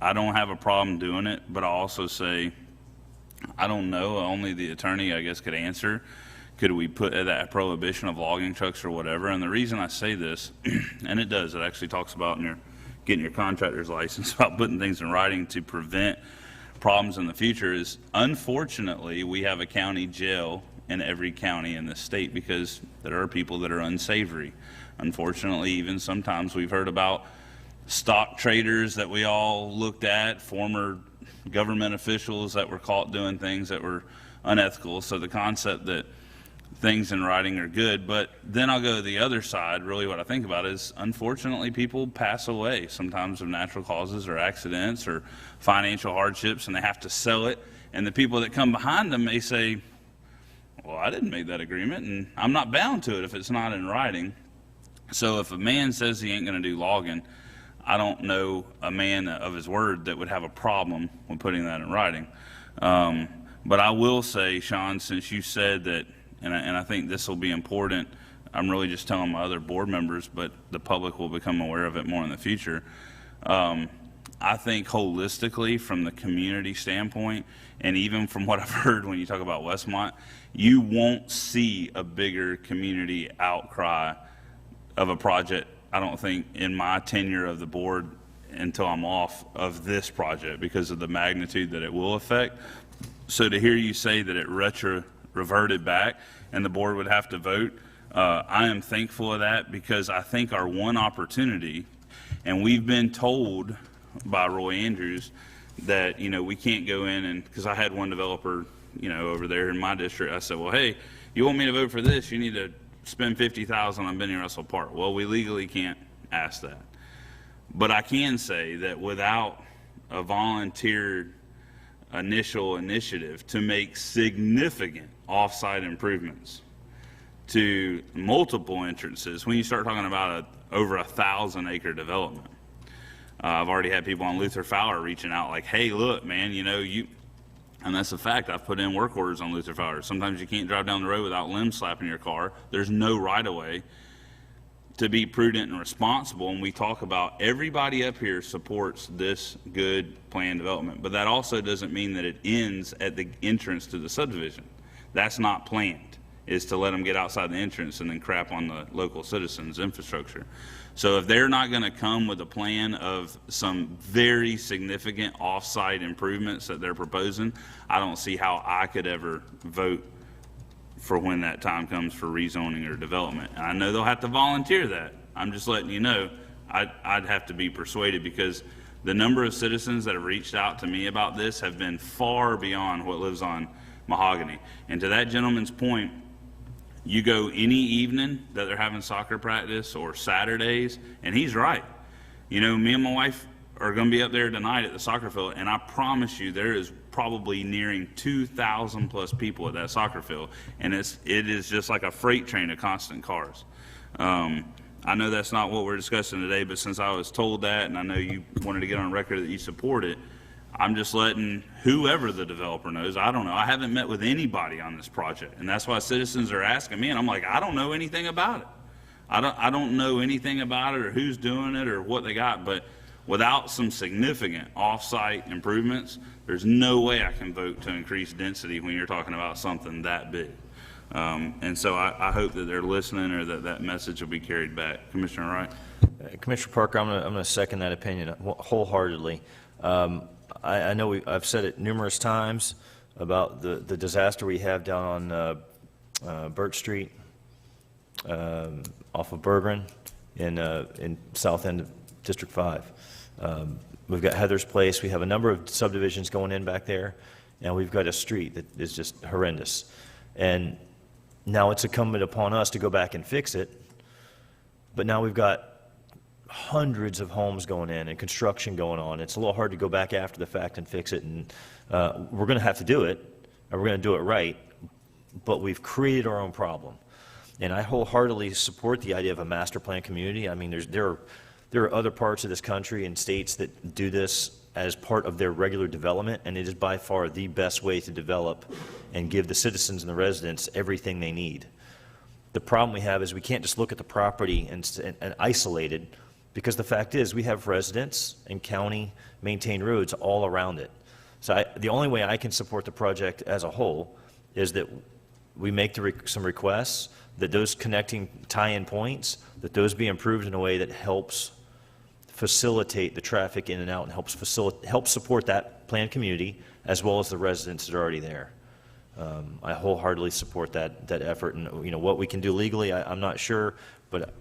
I don't have a problem doing it, but I also say, I don't know, only the attorney, I guess, could answer. Could we put that prohibition of logging trucks or whatever? And the reason I say this, and it does, it actually talks about in getting your contractor's license, about putting things in writing to prevent problems in the future, is unfortunately we have a county jail in every county in the state because there are people that are unsavory. Unfortunately, even sometimes we've heard about stock traders that we all looked at, former government officials that were caught doing things that were unethical. So the concept that things in writing are good, but then I'll go to the other side. Really what I think about is, unfortunately, people pass away sometimes of natural causes or accidents or financial hardships, and they have to sell it. And the people that come behind them may say, well, I didn't make that agreement, and I'm not bound to it if it's not in writing. So if a man says he ain't going to do logging, I don't know a man of his word that would have a problem with putting that in writing. But I will say, Sean, since you said that, and I think this will be important, I'm really just telling my other board members, but the public will become aware of it more in the future. I think holistically, from the community standpoint, and even from what I've heard when you talk about Westmont, you won't see a bigger community outcry of a project, I don't think, in my tenure of the board until I'm off of this project because of the magnitude that it will affect. So to hear you say that it reverted back and the board would have to vote, I am thankful of that because I think our one opportunity, and we've been told by Roy Andrews that, we can't go in and, because I had one developer, over there in my district, I said, well, hey, you want me to vote for this? You need to spend $50,000 on Benny Russell Park. Well, we legally can't ask that. But I can say that without a volunteered initial initiative to make significant off-site improvements to multiple entrances, when you start talking about over 1,000-acre development, I've already had people on Luther Fowler reaching out like, hey, look, man, and that's a fact. I've put in work orders on Luther Fowler. Sometimes you can't drive down the road without limbs slapping your car. There's no right-of-way. To be prudent and responsible, and we talk about everybody up here supports this good planned development, but that also doesn't mean that it ends at the entrance to the subdivision. That's not planned, is to let them get outside the entrance and then crap on the local citizens' infrastructure. So if they're not going to come with a plan of some very significant off-site improvements that they're proposing, I don't see how I could ever vote for when that time comes for rezoning or development. And I know they'll have to volunteer that. I'm just letting you know, I'd have to be persuaded, because the number of citizens that have reached out to me about this have been far beyond what lives on Mahogany. And to that gentleman's point, you go any evening that they're having soccer practice or Saturdays, and he's right. You know, me and my wife are going to be up there tonight at the soccer field, and I promise you there is probably nearing 2,000 plus people at that soccer field, and it is just like a freight train of constant cars. I know that's not what we're discussing today, but since I was told that, and I know you wanted to get on record that you support it, I'm just letting whoever the developer knows. I don't know. I haven't met with anybody on this project, and that's why citizens are asking me, and I'm like, I don't know anything about it. I don't know anything about it or who's doing it or what they got, but without some significant off-site improvements, there's no way I can vote to increase density when you're talking about something that big. And so I hope that they're listening, or that message will be carried back. Commissioner Wright? Commissioner Parker, I'm going to second that opinion wholeheartedly. I know I've said it numerous times about the disaster we have down on Birch Street, off of Bergeron in south end of District 5. We've got Heather's Place. We have a number of subdivisions going in back there, and we've got a street that is just horrendous. And now it's incumbent upon us to go back and fix it, but now we've got hundreds of homes going in and construction going on. It's a little hard to go back after the fact and fix it, and we're going to have to do it, and we're going to do it right, but we've created our own problem. And I wholeheartedly support the idea of a master plan community. I mean, there are other parts of this country and states that do this as part of their regular development, and it is by far the best way to develop and give the citizens and the residents everything they need. The problem we have is we can't just look at the property and isolate it, because the fact is we have residents and county maintained roads all around it. So the only way I can support the project as a whole is that we make some requests, that those connecting tie-in points, that those be improved in a way that helps facilitate the traffic in and out and helps support that planned community as well as the residents that are already there. I wholeheartedly support that effort, and what we can do legally, I'm not sure, but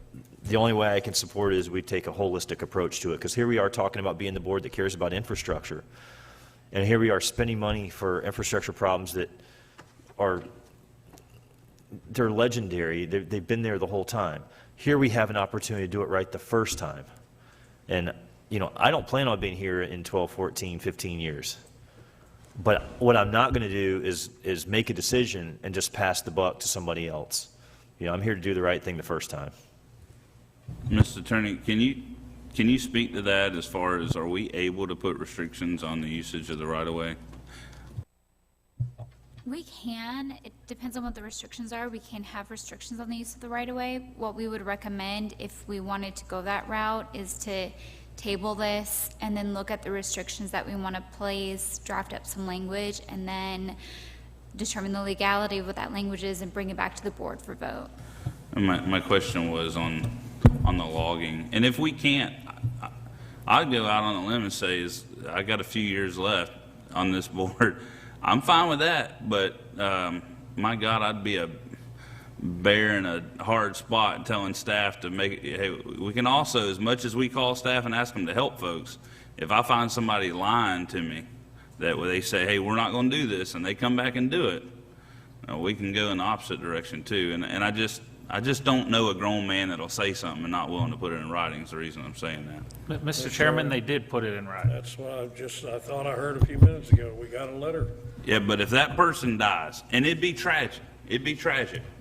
the only way I can support it is we take a holistic approach to it, because here we are talking about being the board that cares about infrastructure, and here we are spending money for infrastructure problems that they're legendary. They've been there the whole time. Here we have an opportunity to do it right the first time. And, I don't plan on being here in 12, 14, 15 years. But what I'm not going to do is make a decision and just pass the buck to somebody else. I'm here to do the right thing the first time. Mr. Attorney, can you speak to that as far as, are we able to put restrictions on the usage of the right-of-way? We can. It depends on what the restrictions are. We can have restrictions on the use of the right-of-way. What we would recommend if we wanted to go that route is to table this and then look at the restrictions that we want to place, draft up some language, and then determine the legality of what that language is and bring it back to the board for vote. And my question was on the logging. And if we can't, I'd go out on a limb and say, I got a few years left on this board. I'm fine with that, but my God, I'd be a bear in a hard spot telling staff to make it. Hey, we can also, as much as we call staff and ask them to help folks, if I find somebody lying to me that they say, hey, we're not going to do this, and they come back and do it, we can go in the opposite direction too. And I just don't know a grown man that'll say something and not willing to put it in writing. Is the reason I'm saying that. Mr. Chairman, they did put it in writing. That's what I thought I heard a few minutes ago. We got a letter. Yeah, but if that person dies, and it'd be tragic,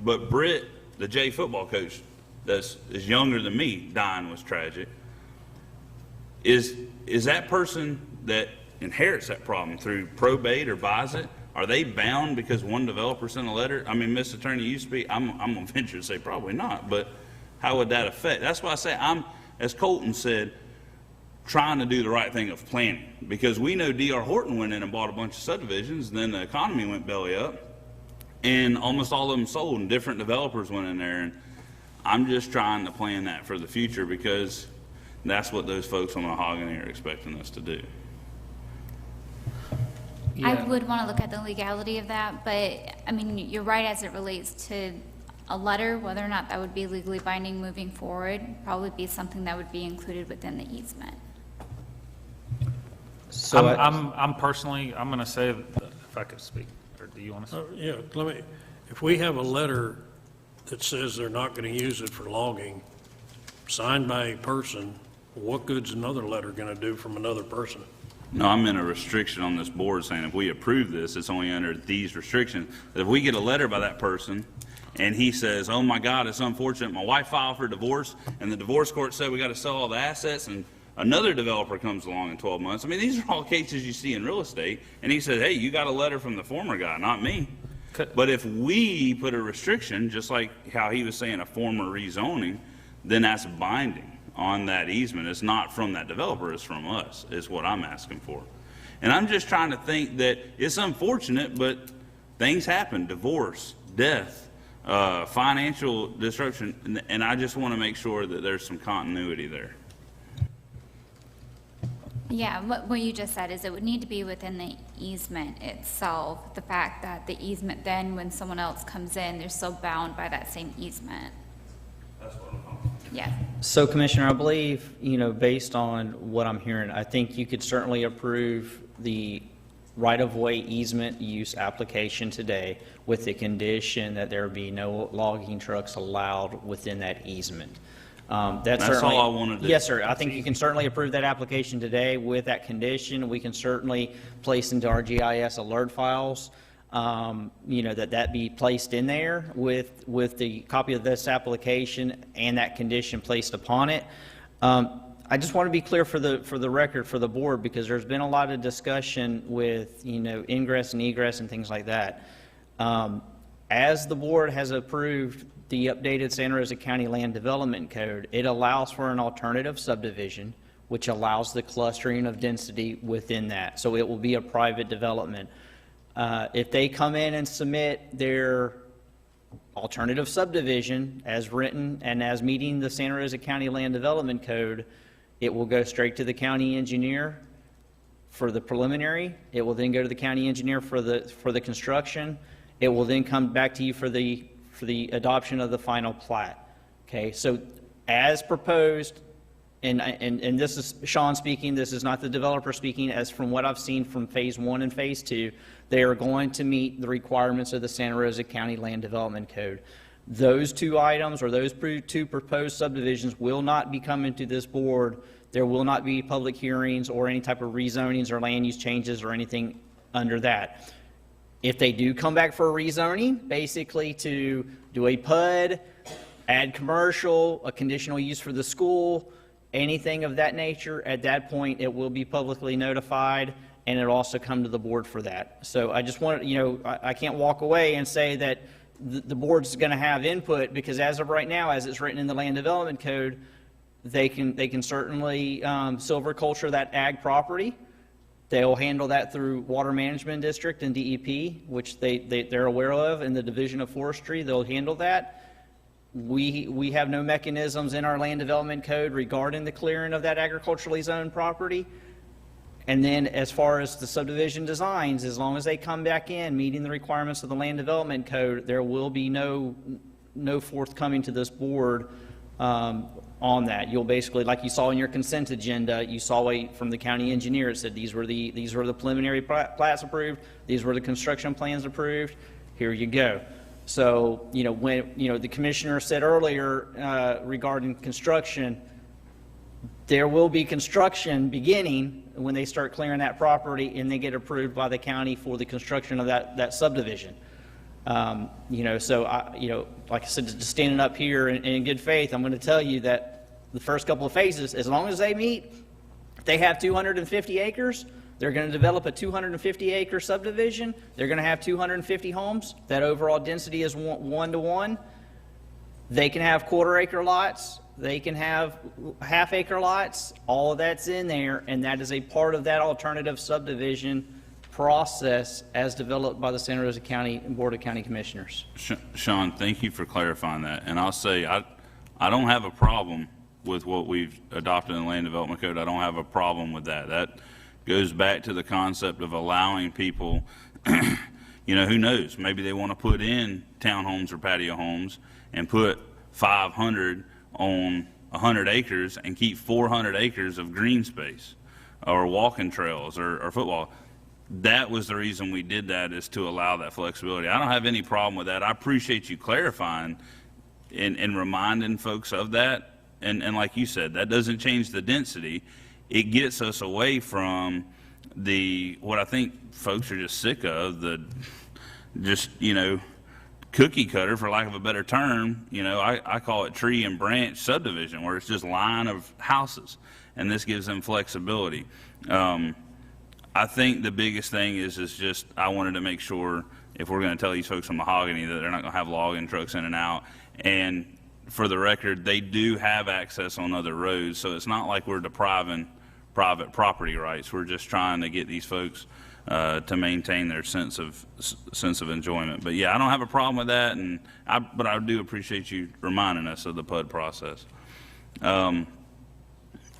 but Britt, the J football coach that is younger than me, dying was tragic. Is that person that inherits that problem through probate or buys it, are they bound because one developer sent a letter? I mean, Mr. Attorney, you speak, I'm going to venture to say probably not, but how would that affect? That's why I say I'm, as Colton said, trying to do the right thing of planning, because we know D.R. Horton went in and bought a bunch of subdivisions, and then the economy went belly up, and almost all of them sold, and different developers went in there, and I'm just trying to plan that for the future, because that's what those folks on Mahogany are expecting us to do. I would want to look at the legality of that, but, I mean, you're right as it relates to a letter, whether or not that would be legally binding moving forward, probably be something that would be included within the easement. So I'm personally, I'm going to say, if I could speak, or do you want to speak? Yeah, if we have a letter that says they're not going to use it for logging, signed by a person, what good's another letter going to do from another person? No, I'm in a restriction on this board saying if we approve this, it's only under these restrictions. If we get a letter by that person and he says, oh my God, it's unfortunate, my wife filed for divorce and the divorce court said we got to sell all the assets, and another developer comes along in 12 months. I mean, these are all cases you see in real estate, and he says, hey, you got a letter from the former guy, not me. But if we put a restriction, just like how he was saying a former rezoning, then that's binding on that easement. It's not from that developer, it's from us, is what I'm asking for. And I'm just trying to think that it's unfortunate, but things happen, divorce, death, financial disruption, and I just want to make sure that there's some continuity there. Yeah, what you just said is it would need to be within the easement itself. The fact that the easement then, when someone else comes in, they're still bound by that same easement. That's what I'm talking about. Yeah. So, Commissioner, I believe, based on what I'm hearing, I think you could certainly approve the right-of-way easement use application today with the condition that there be no logging trucks allowed within that easement. That's all I want to do. Yes, sir. I think you can certainly approve that application today with that condition. We can certainly place into our GIS alert files, that be placed in there with the copy of this application and that condition placed upon it. I just want to be clear for the record, for the board, because there's been a lot of discussion with, ingress and egress and things like that. As the board has approved the updated Santa Rosa County Land Development Code, it allows for an alternative subdivision, which allows the clustering of density within that. So it will be a private development. If they come in and submit their alternative subdivision as written and as meeting the Santa Rosa County Land Development Code, it will go straight to the county engineer for the preliminary. It will then go to the county engineer for the construction. It will then come back to you for the adoption of the final plat. Okay, so as proposed, and this is Sean speaking, this is not the developer speaking, as from what I've seen from phase 1 and phase 2, they are going to meet the requirements of the Santa Rosa County Land Development Code. Those two items, or those two proposed subdivisions, will not be coming to this board. There will not be public hearings or any type of rezonings or land use changes or anything under that. If they do come back for a rezoning, basically to do a PUD, add commercial, a conditional use for the school, anything of that nature, at that point it will be publicly notified and it'll also come to the board for that. So I just want I can't walk away and say that the board's going to have input, because as of right now, as it's written in the Land Development Code, they can certainly silviculture that ag property. They'll handle that through Water Management District and DEP, which they're aware of, and the Division of Forestry. They'll handle that. We have no mechanisms in our Land Development Code regarding the clearing of that agriculturally zoned property. And then as far as the subdivision designs, as long as they come back in meeting the requirements of the Land Development Code, there will be no forthcoming to this board on that. You'll basically, like you saw in your consent agenda, you saw from the county engineer, it said these were the preliminary plats approved, these were the construction plans approved, here you go. So, when, the commissioner said earlier regarding construction, there will be construction beginning when they start clearing that property and they get approved by the county for the construction of that subdivision. So like I said, just standing up here in good faith, I'm going to tell you that the first couple of phases, as long as they meet, if they have 250 acres, they're going to develop a 250-acre subdivision. They're going to have 250 homes. That overall density is 1-to-1. They can have quarter-acre lots. They can have half-acre lots. All of that's in there, and that is a part of that alternative subdivision process as developed by the Santa Rosa County Board of County Commissioners. Sean, thank you for clarifying that. And I'll say I don't have a problem with what we've adopted in the Land Development Code. I don't have a problem with that. goes back to the concept of allowing people, who knows, maybe they want to put in townhomes or patio homes and put 500 on 100 acres and keep 400 acres of green space or walking trails or football. That was the reason we did that, is to allow that flexibility. I don't have any problem with that. I appreciate you clarifying and reminding folks of that. And like you said, that doesn't change the density. It gets us away from what I think folks are just sick of, cookie cutter, for lack of a better term. I call it tree and branch subdivision, where it's just line of houses, and this gives them flexibility. I think the biggest thing is just I wanted to make sure, if we're going to tell these folks from Mahogany that they're not going to have logging trucks in and out, and for the record, they do have access on other roads, so it's not like we're depriving private property rights. We're just trying to get these folks to maintain their sense of enjoyment. But yeah, I don't have a problem with that, but I do appreciate you reminding us of the PUD process.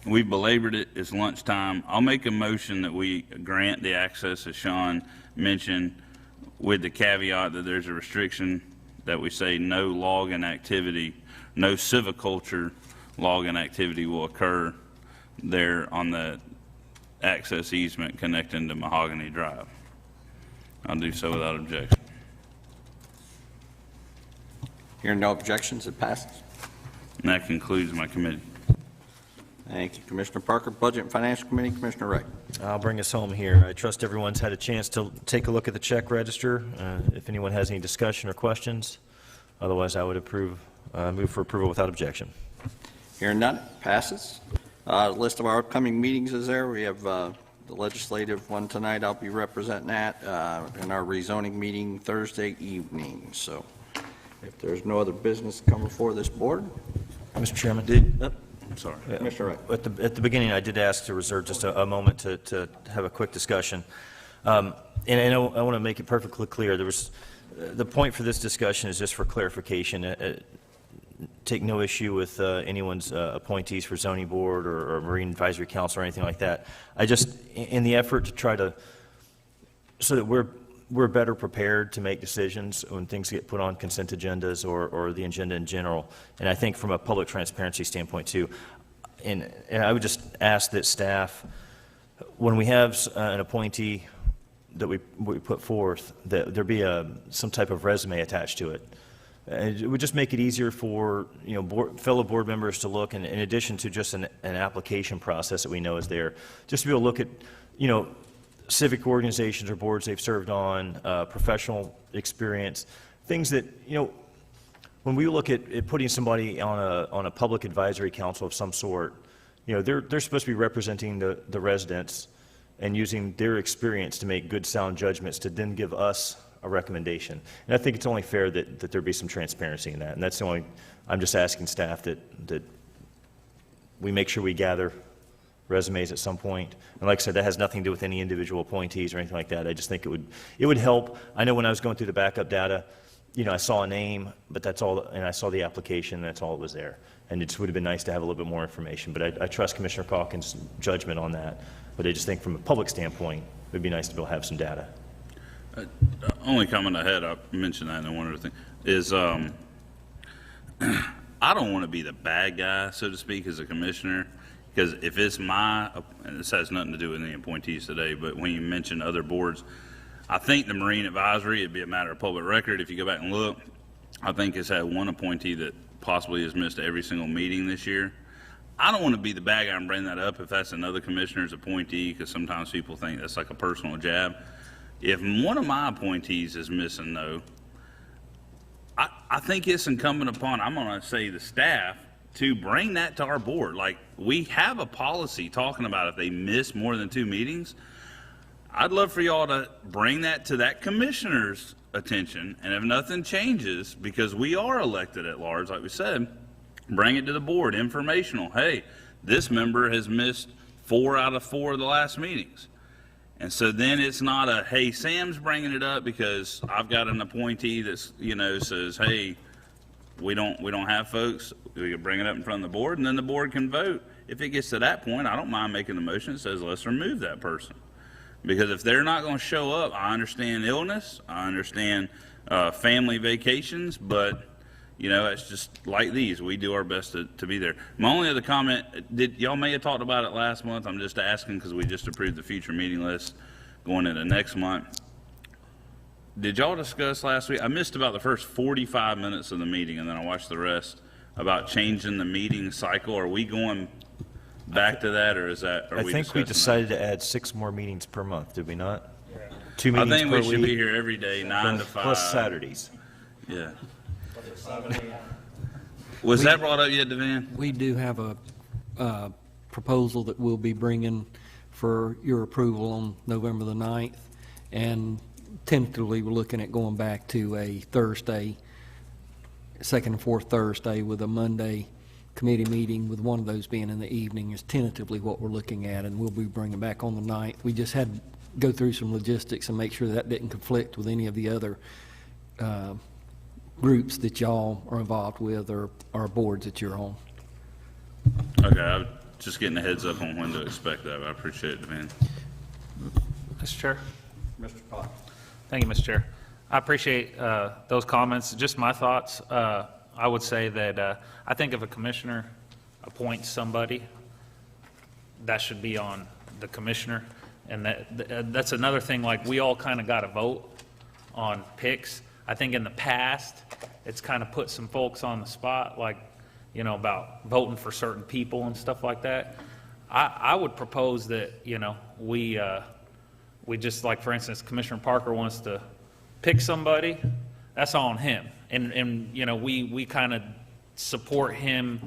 We've belabored it. It's lunchtime. I'll make a motion that we grant the access, as Sean mentioned, with the caveat that there's a restriction that we say no logging activity, no silviculture logging activity will occur there on the access easement connecting to Mahogany Drive. I'll do so without objection. Hearing no objections, it passes. And that concludes my committee. Thank you, Commissioner Parker. Budget and Financial Committee, Commissioner Wright. I'll bring us home here. I trust everyone's had a chance to take a look at the check register. If anyone has any discussion or questions, otherwise I would move for approval without objection. Hearing none, passes. List of our upcoming meetings is there. We have the legislative one tonight. I'll be representing that in our rezoning meeting Thursday evening. So if there's no other business to come before this board. Mr. Chairman. I'm sorry. Commissioner Wright. At the beginning, I did ask to reserve just a moment to have a quick discussion. And I want to make it perfectly clear. The point for this discussion is just for clarification. Take no issue with anyone's appointees for zoning board or marine advisory council or anything like that. I just, in the effort to try to, so that we're better prepared to make decisions when things get put on consent agendas or the agenda in general. And I think from a public transparency standpoint too, and I would just ask that staff, when we have an appointee that we put forth, that there be some type of resume attached to it. It would just make it easier for fellow board members to look, and in addition to just an application process that we know is there, just to be able to look at civic organizations or boards they've served on, professional experience, things that when we look at putting somebody on a public advisory council of some sort, they're supposed to be representing the residents and using their experience to make good sound judgments to then give us a recommendation. And I think it's only fair that there be some transparency in that. And that's the only, I'm just asking staff that we make sure we gather resumes at some point. And like I said, that has nothing to do with any individual appointees or anything like that. I just think it would help. I know when I was going through the backup data, I saw a name, but that's all, and I saw the application, and that's all that was there. And it just would have been nice to have a little bit more information. But I trust Commissioner Calkins' judgment on that. But I just think from a public standpoint, it would be nice to be able to have some data. Only comment I had, I mentioned that, and one other thing is I don't want to be the bad guy, so to speak, as a commissioner, because if it's and this has nothing to do with any appointees today, but when you mention other boards, I think the Marine Advisory, it'd be a matter of public record. If you go back and look, I think it's had one appointee that possibly has missed every single meeting this year. I don't want to be the bad guy and bring that up if that's another commissioner's appointee, because sometimes people think that's like a personal jab. If one of my appointees is missing, though, I think it's incumbent upon, I'm going to say, the staff to bring that to our board. Like, we have a policy talking about if they miss more than 2 meetings. I'd love for y'all to bring that to that commissioner's attention, and if nothing changes, because we are elected at large, like we said, bring it to the board, informational. Hey, this member has missed 4 out of 4 of the last meetings. And so then it's not a, hey, Sam's bringing it up because I've got an appointee that's, says, hey, we don't have folks, we can bring it up in front of the board, and then the board can vote. If it gets to that point, I don't mind making the motion that says let's remove that person. Because if they're not going to show up, I understand illness, I understand family vacations, but it's just like these. We do our best to be there. My only other comment, y'all may have talked about it last month. I'm just asking because we just approved the future meeting list going into next month. Did y'all discuss last week? I missed about the first 45 minutes of the meeting, and then I watched the rest about changing the meeting cycle. Are we going back to that, or is that? I think we decided to add 6 more meetings per month, did we not? 2 I meetings per week. think we should be here every day, 9 to 5. Plus Saturdays. Yeah. Was that brought up yet, Devan? We do have a proposal that we'll be bringing for your approval on November the 9th, and tentatively we're looking at going back to a Thursday, second and fourth Thursday, with a Monday committee meeting, with one of those being in the evening is tentatively what we're looking at, and we'll be bringing back on the 9th. We just had to go through some logistics and make sure that didn't conflict with any of the other groups that y'all are involved with, or boards that you're on. Okay, I was just getting a heads up on when to expect that. I appreciate it, Devan. Mr. Chair. Mr. Potts. Thank you, Mr. Chair. I appreciate those comments. Just my thoughts. I would say that I think if a commissioner appoints somebody, that should be on the commissioner. And that's another thing, like we all kind of got to vote on picks. I think in the past, it's kind of put some folks on the spot, like, about voting for certain people and stuff like that. I would propose that, we just, like, for instance, Commissioner Parker wants to pick somebody, that's on him. And we kind of support him,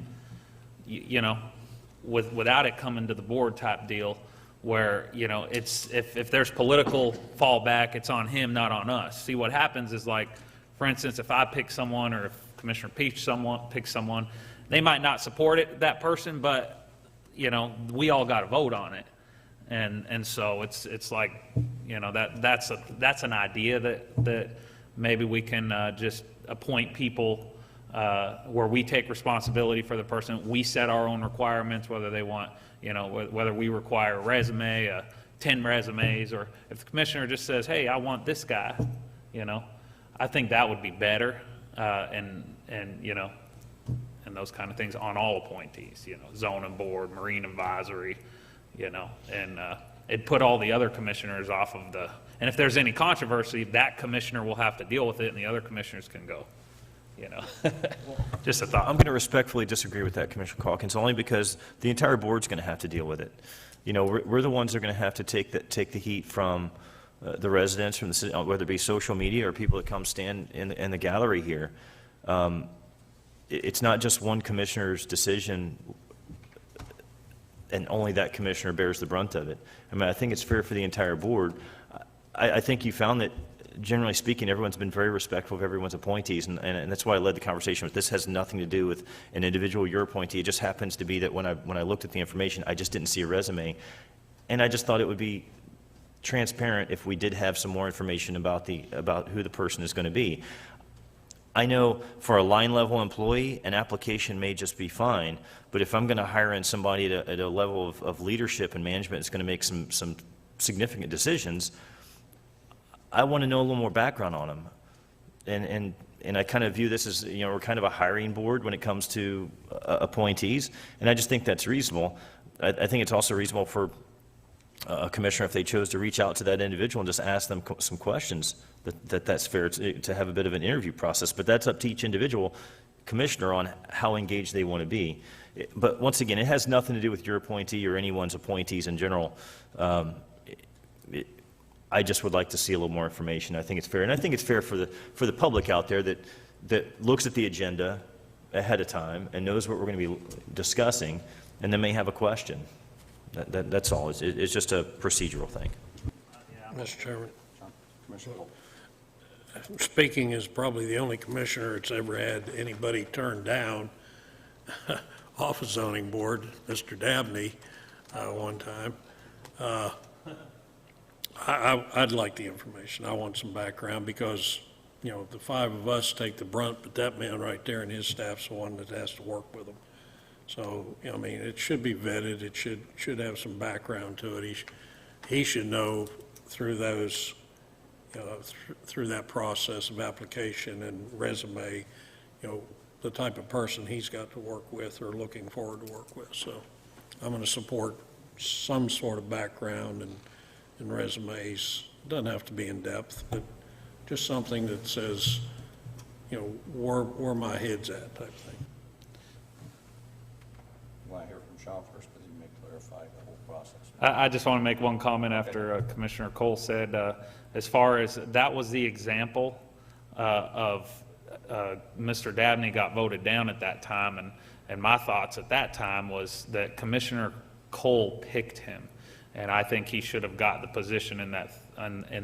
without it coming to the board type deal, where, it's, if there's political fallback, it's on him, not on us. See, what happens is, like, for instance, if I pick someone, or if Commissioner Peach picks someone, they might not support that person, but, we all got to vote on it. And so it's like, that's an idea that maybe we can just appoint people where we take responsibility for the person. We set our own requirements, whether they want, whether we require a resume, 10 resumes, or if the commissioner just says, hey, I want this guy, I think that would be better, and those kind of things on all appointees, zoning board, marine advisory, and it'd put all the other commissioners off of and if there's any controversy, that commissioner will have to deal with it, and the other commissioners can go, Just a thought. I'm going to respectfully disagree with that, Commissioner Calkins, only because the entire board's going to have to deal with it. We're the ones that are going to have to take the heat from the residents, from the city, whether it be social media or people that come stand in the gallery here. It's not just one commissioner's decision, and only that commissioner bears the brunt of it. I think it's fair for the entire board. I think you found that, generally speaking, everyone's been very respectful of everyone's appointees, and that's why I led the conversation with this has nothing to do with an individual, your appointee. It just happens to be that when I looked at the information, I just didn't see a resume, and I just thought it would be transparent if we did have some more information about who the person is going to be. I know for a line level employee, an application may just be fine, but if I'm going to hire in somebody at a level of leadership and management that's going to make some significant decisions, I want to know a little more background on them. And I kind of view this as, we're kind of a hiring board when it comes to appointees, and I just think that's reasonable. I think it's also reasonable for a commissioner, if they chose to reach out to that individual and just ask them some questions, that's fair to have a bit of an interview process. But that's up to each individual commissioner on how engaged they want to be. But once again, it has nothing to do with your appointee or anyone's appointees in general. I just would like to see a little more information. I think it's fair, and I think it's fair for the public out there that looks at the agenda ahead of time and knows what we're going to be discussing, and then may have a question. That's all. It's just a procedural thing. Mr. Chairman, speaking as probably the only commissioner that's ever had anybody turned down off a zoning board, Mr. Dabney, one time. I'd like the information. I want some background because the five of us take the brunt, but that man right there and his staff's the one that has to work with them. So, I mean, it should be vetted, it should have some background to it. He should know through those, through that process of application and resume, the type of person he's got to work with or looking forward to work with. So I'm going to support some sort of background and resumes. Doesn't have to be in depth, but just something that says, where my head's at type thing. You want to hear from Sean first, because he may clarify the whole process. I just want to make one comment after Commissioner Cole said, as far as that was the example of Mr. Dabney got voted down at that time, and my thoughts at that time was that Commissioner Cole picked him, and I think he should have got the position in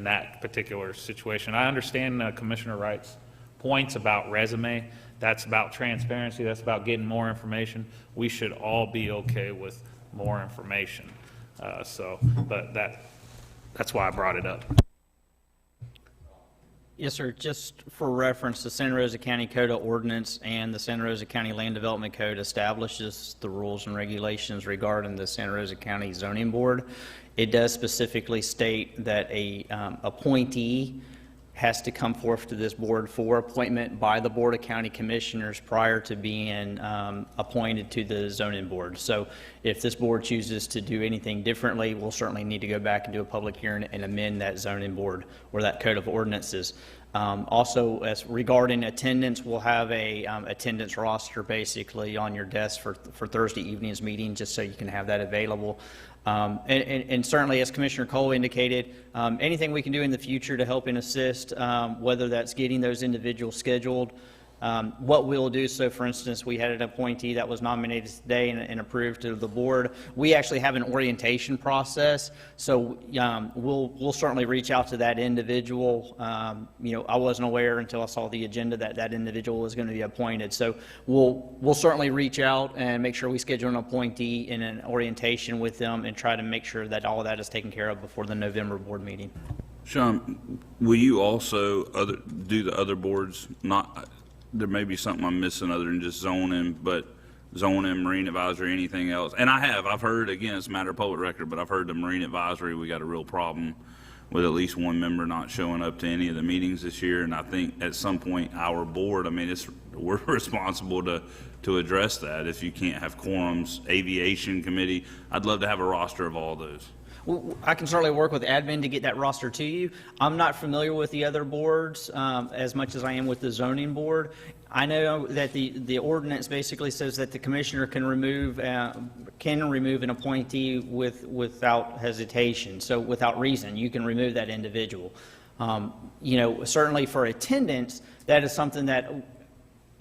that particular situation. I understand Commissioner Wright's points about resume. That's about transparency. That's about getting more information. We should all be okay with more information. But that's why I brought it up. Yes, sir. Just for reference, the Santa Rosa County Code of Ordinance and the Santa Rosa County Land Development Code establishes the rules and regulations regarding the Santa Rosa County Zoning Board. It does specifically state that a appointee has to come forth to this board for appointment by the Board of County Commissioners prior to being appointed to the zoning board. So if this board chooses to do anything differently, we'll certainly need to go back and do a public hearing and amend that zoning board or that code of ordinances. Also, as regarding attendance, we'll have a attendance roster basically on your desk for Thursday evening's meeting, just so you can have that available. And certainly, as Commissioner Cole indicated, anything we can do in the future to help and assist, whether that's getting those individuals scheduled, what we'll do. So, for instance, we had an appointee that was nominated today and approved to the board. We actually have an orientation process, so we'll certainly reach out to that individual. I wasn't aware until I saw the agenda that that individual was going to be appointed. So we'll certainly reach out and make sure we schedule an appointee in an orientation with them and try to make sure that all of that is taken care of before the November board meeting. Sean, will you also do the other boards? There may be something I'm missing other than just zoning, but zoning, marine advisory, anything else. And I've heard, again, it's a matter of public record, but I've heard the marine advisory, we got a real problem with at least one member not showing up to any of the meetings this year. And I think at some point our board, we're responsible to address that. If you can't have quorums, aviation committee, I'd love to have a roster of all those. Well, I can certainly work with admin to get that roster to you. I'm not familiar with the other boards as much as I am with the zoning board. I know that the ordinance basically says that the commissioner can remove an appointee without hesitation, so without reason. You can remove that individual. Certainly for attendance, that is something that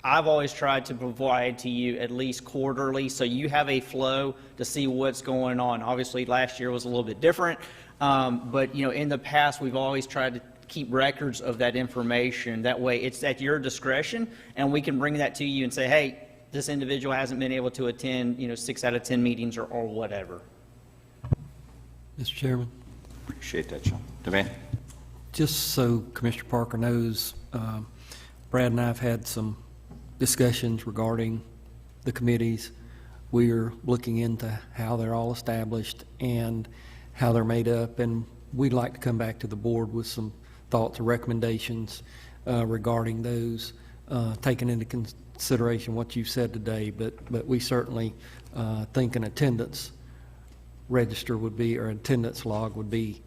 I've always tried to provide to you at least quarterly, so you have a flow to see what's going on. Obviously, last year was a little bit different, but in the past, we've always tried to keep records of that information. That way, it's at your discretion, and we can bring that to you and say, hey, this individual hasn't been able to attend, 6 out of 10 meetings or whatever. Mr. Chairman. Appreciate that, Sean. Devan? Just so Commissioner Parker knows, Brad and I have had some discussions regarding the committees. We are looking into how they're all established and how they're made up, and we'd like to come back to the board with some thoughts or recommendations regarding those, taking into consideration what you've said today, but we certainly think an attendance register would be, or attendance log would be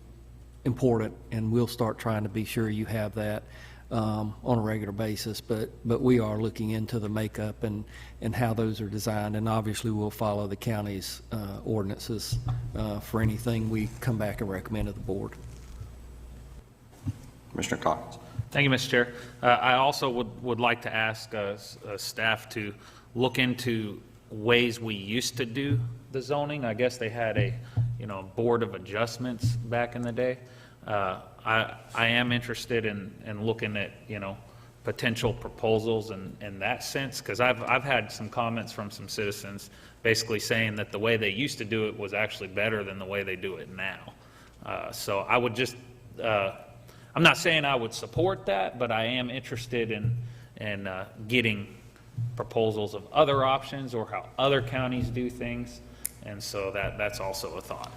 important, and we'll start trying to be sure you have that on a regular basis, but we are looking into the makeup and how those are designed, and obviously we'll follow the county's ordinances for anything we come back and recommend to the board. Commissioner Cox. Thank you, Mr. Chair. I also would like to ask staff to look into ways we used to do the zoning. I guess they had a board of adjustments back in the day. I am interested in looking at potential proposals in that sense, because I've had some comments from some citizens basically saying that the way they used to do it was actually better than the way they do it now. So I would just I'm not saying I would support that, but I am interested in getting proposals of other options or how other counties do things, and so that's also a thought.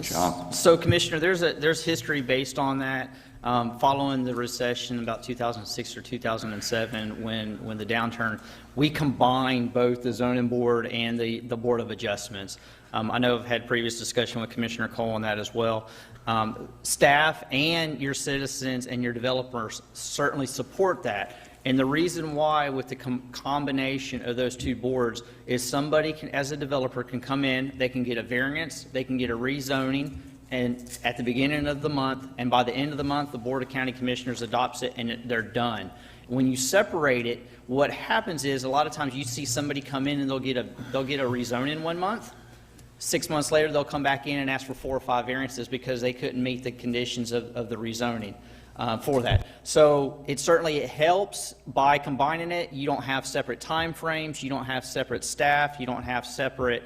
John? So, Commissioner, there's history based on that. Following the recession about 2006 or 2007, when the downturn, we combined both the zoning board and the Board of Adjustments. I know I've had previous discussion with Commissioner Cole on that as well. Staff and your citizens and your developers certainly support that. And the reason why with the combination of those two boards is somebody can, as a developer, can come in, they can get a variance, they can get a rezoning, and at the beginning of the month, and by the end of the month, the Board of County Commissioners adopts it and they're done. When you separate it, what happens is a lot of times you see somebody come in and they'll get a rezoning 1 month. 6 months later, they'll come back in and ask for 4 or 5 variances because they couldn't meet the conditions of the rezoning for that. So it helps by combining it. You don't have separate time frames. You don't have separate staff. You don't have separate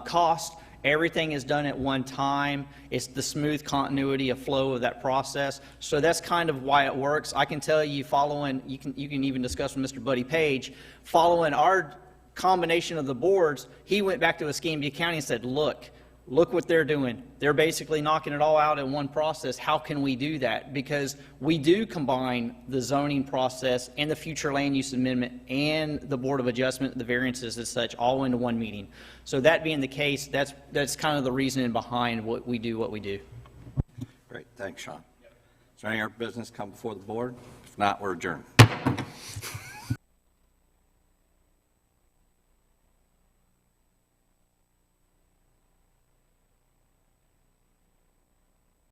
costs. Everything is done at one time. It's the smooth continuity of flow of that process. So that's kind of why it works. I can tell you, you can even discuss with Mr. Buddy Page, following our combination of the boards, he went back to Escambia County and said, look what they're doing. They're basically knocking it all out in one process. How can we do that? Because we do combine the zoning process and the future land use amendment and the Board of Adjustment, the variances as such, all into one meeting. So that being the case, that's kind of the reasoning behind what we do. Great, thanks, Sean. Is there any other business come before the board? If not, we're adjourned.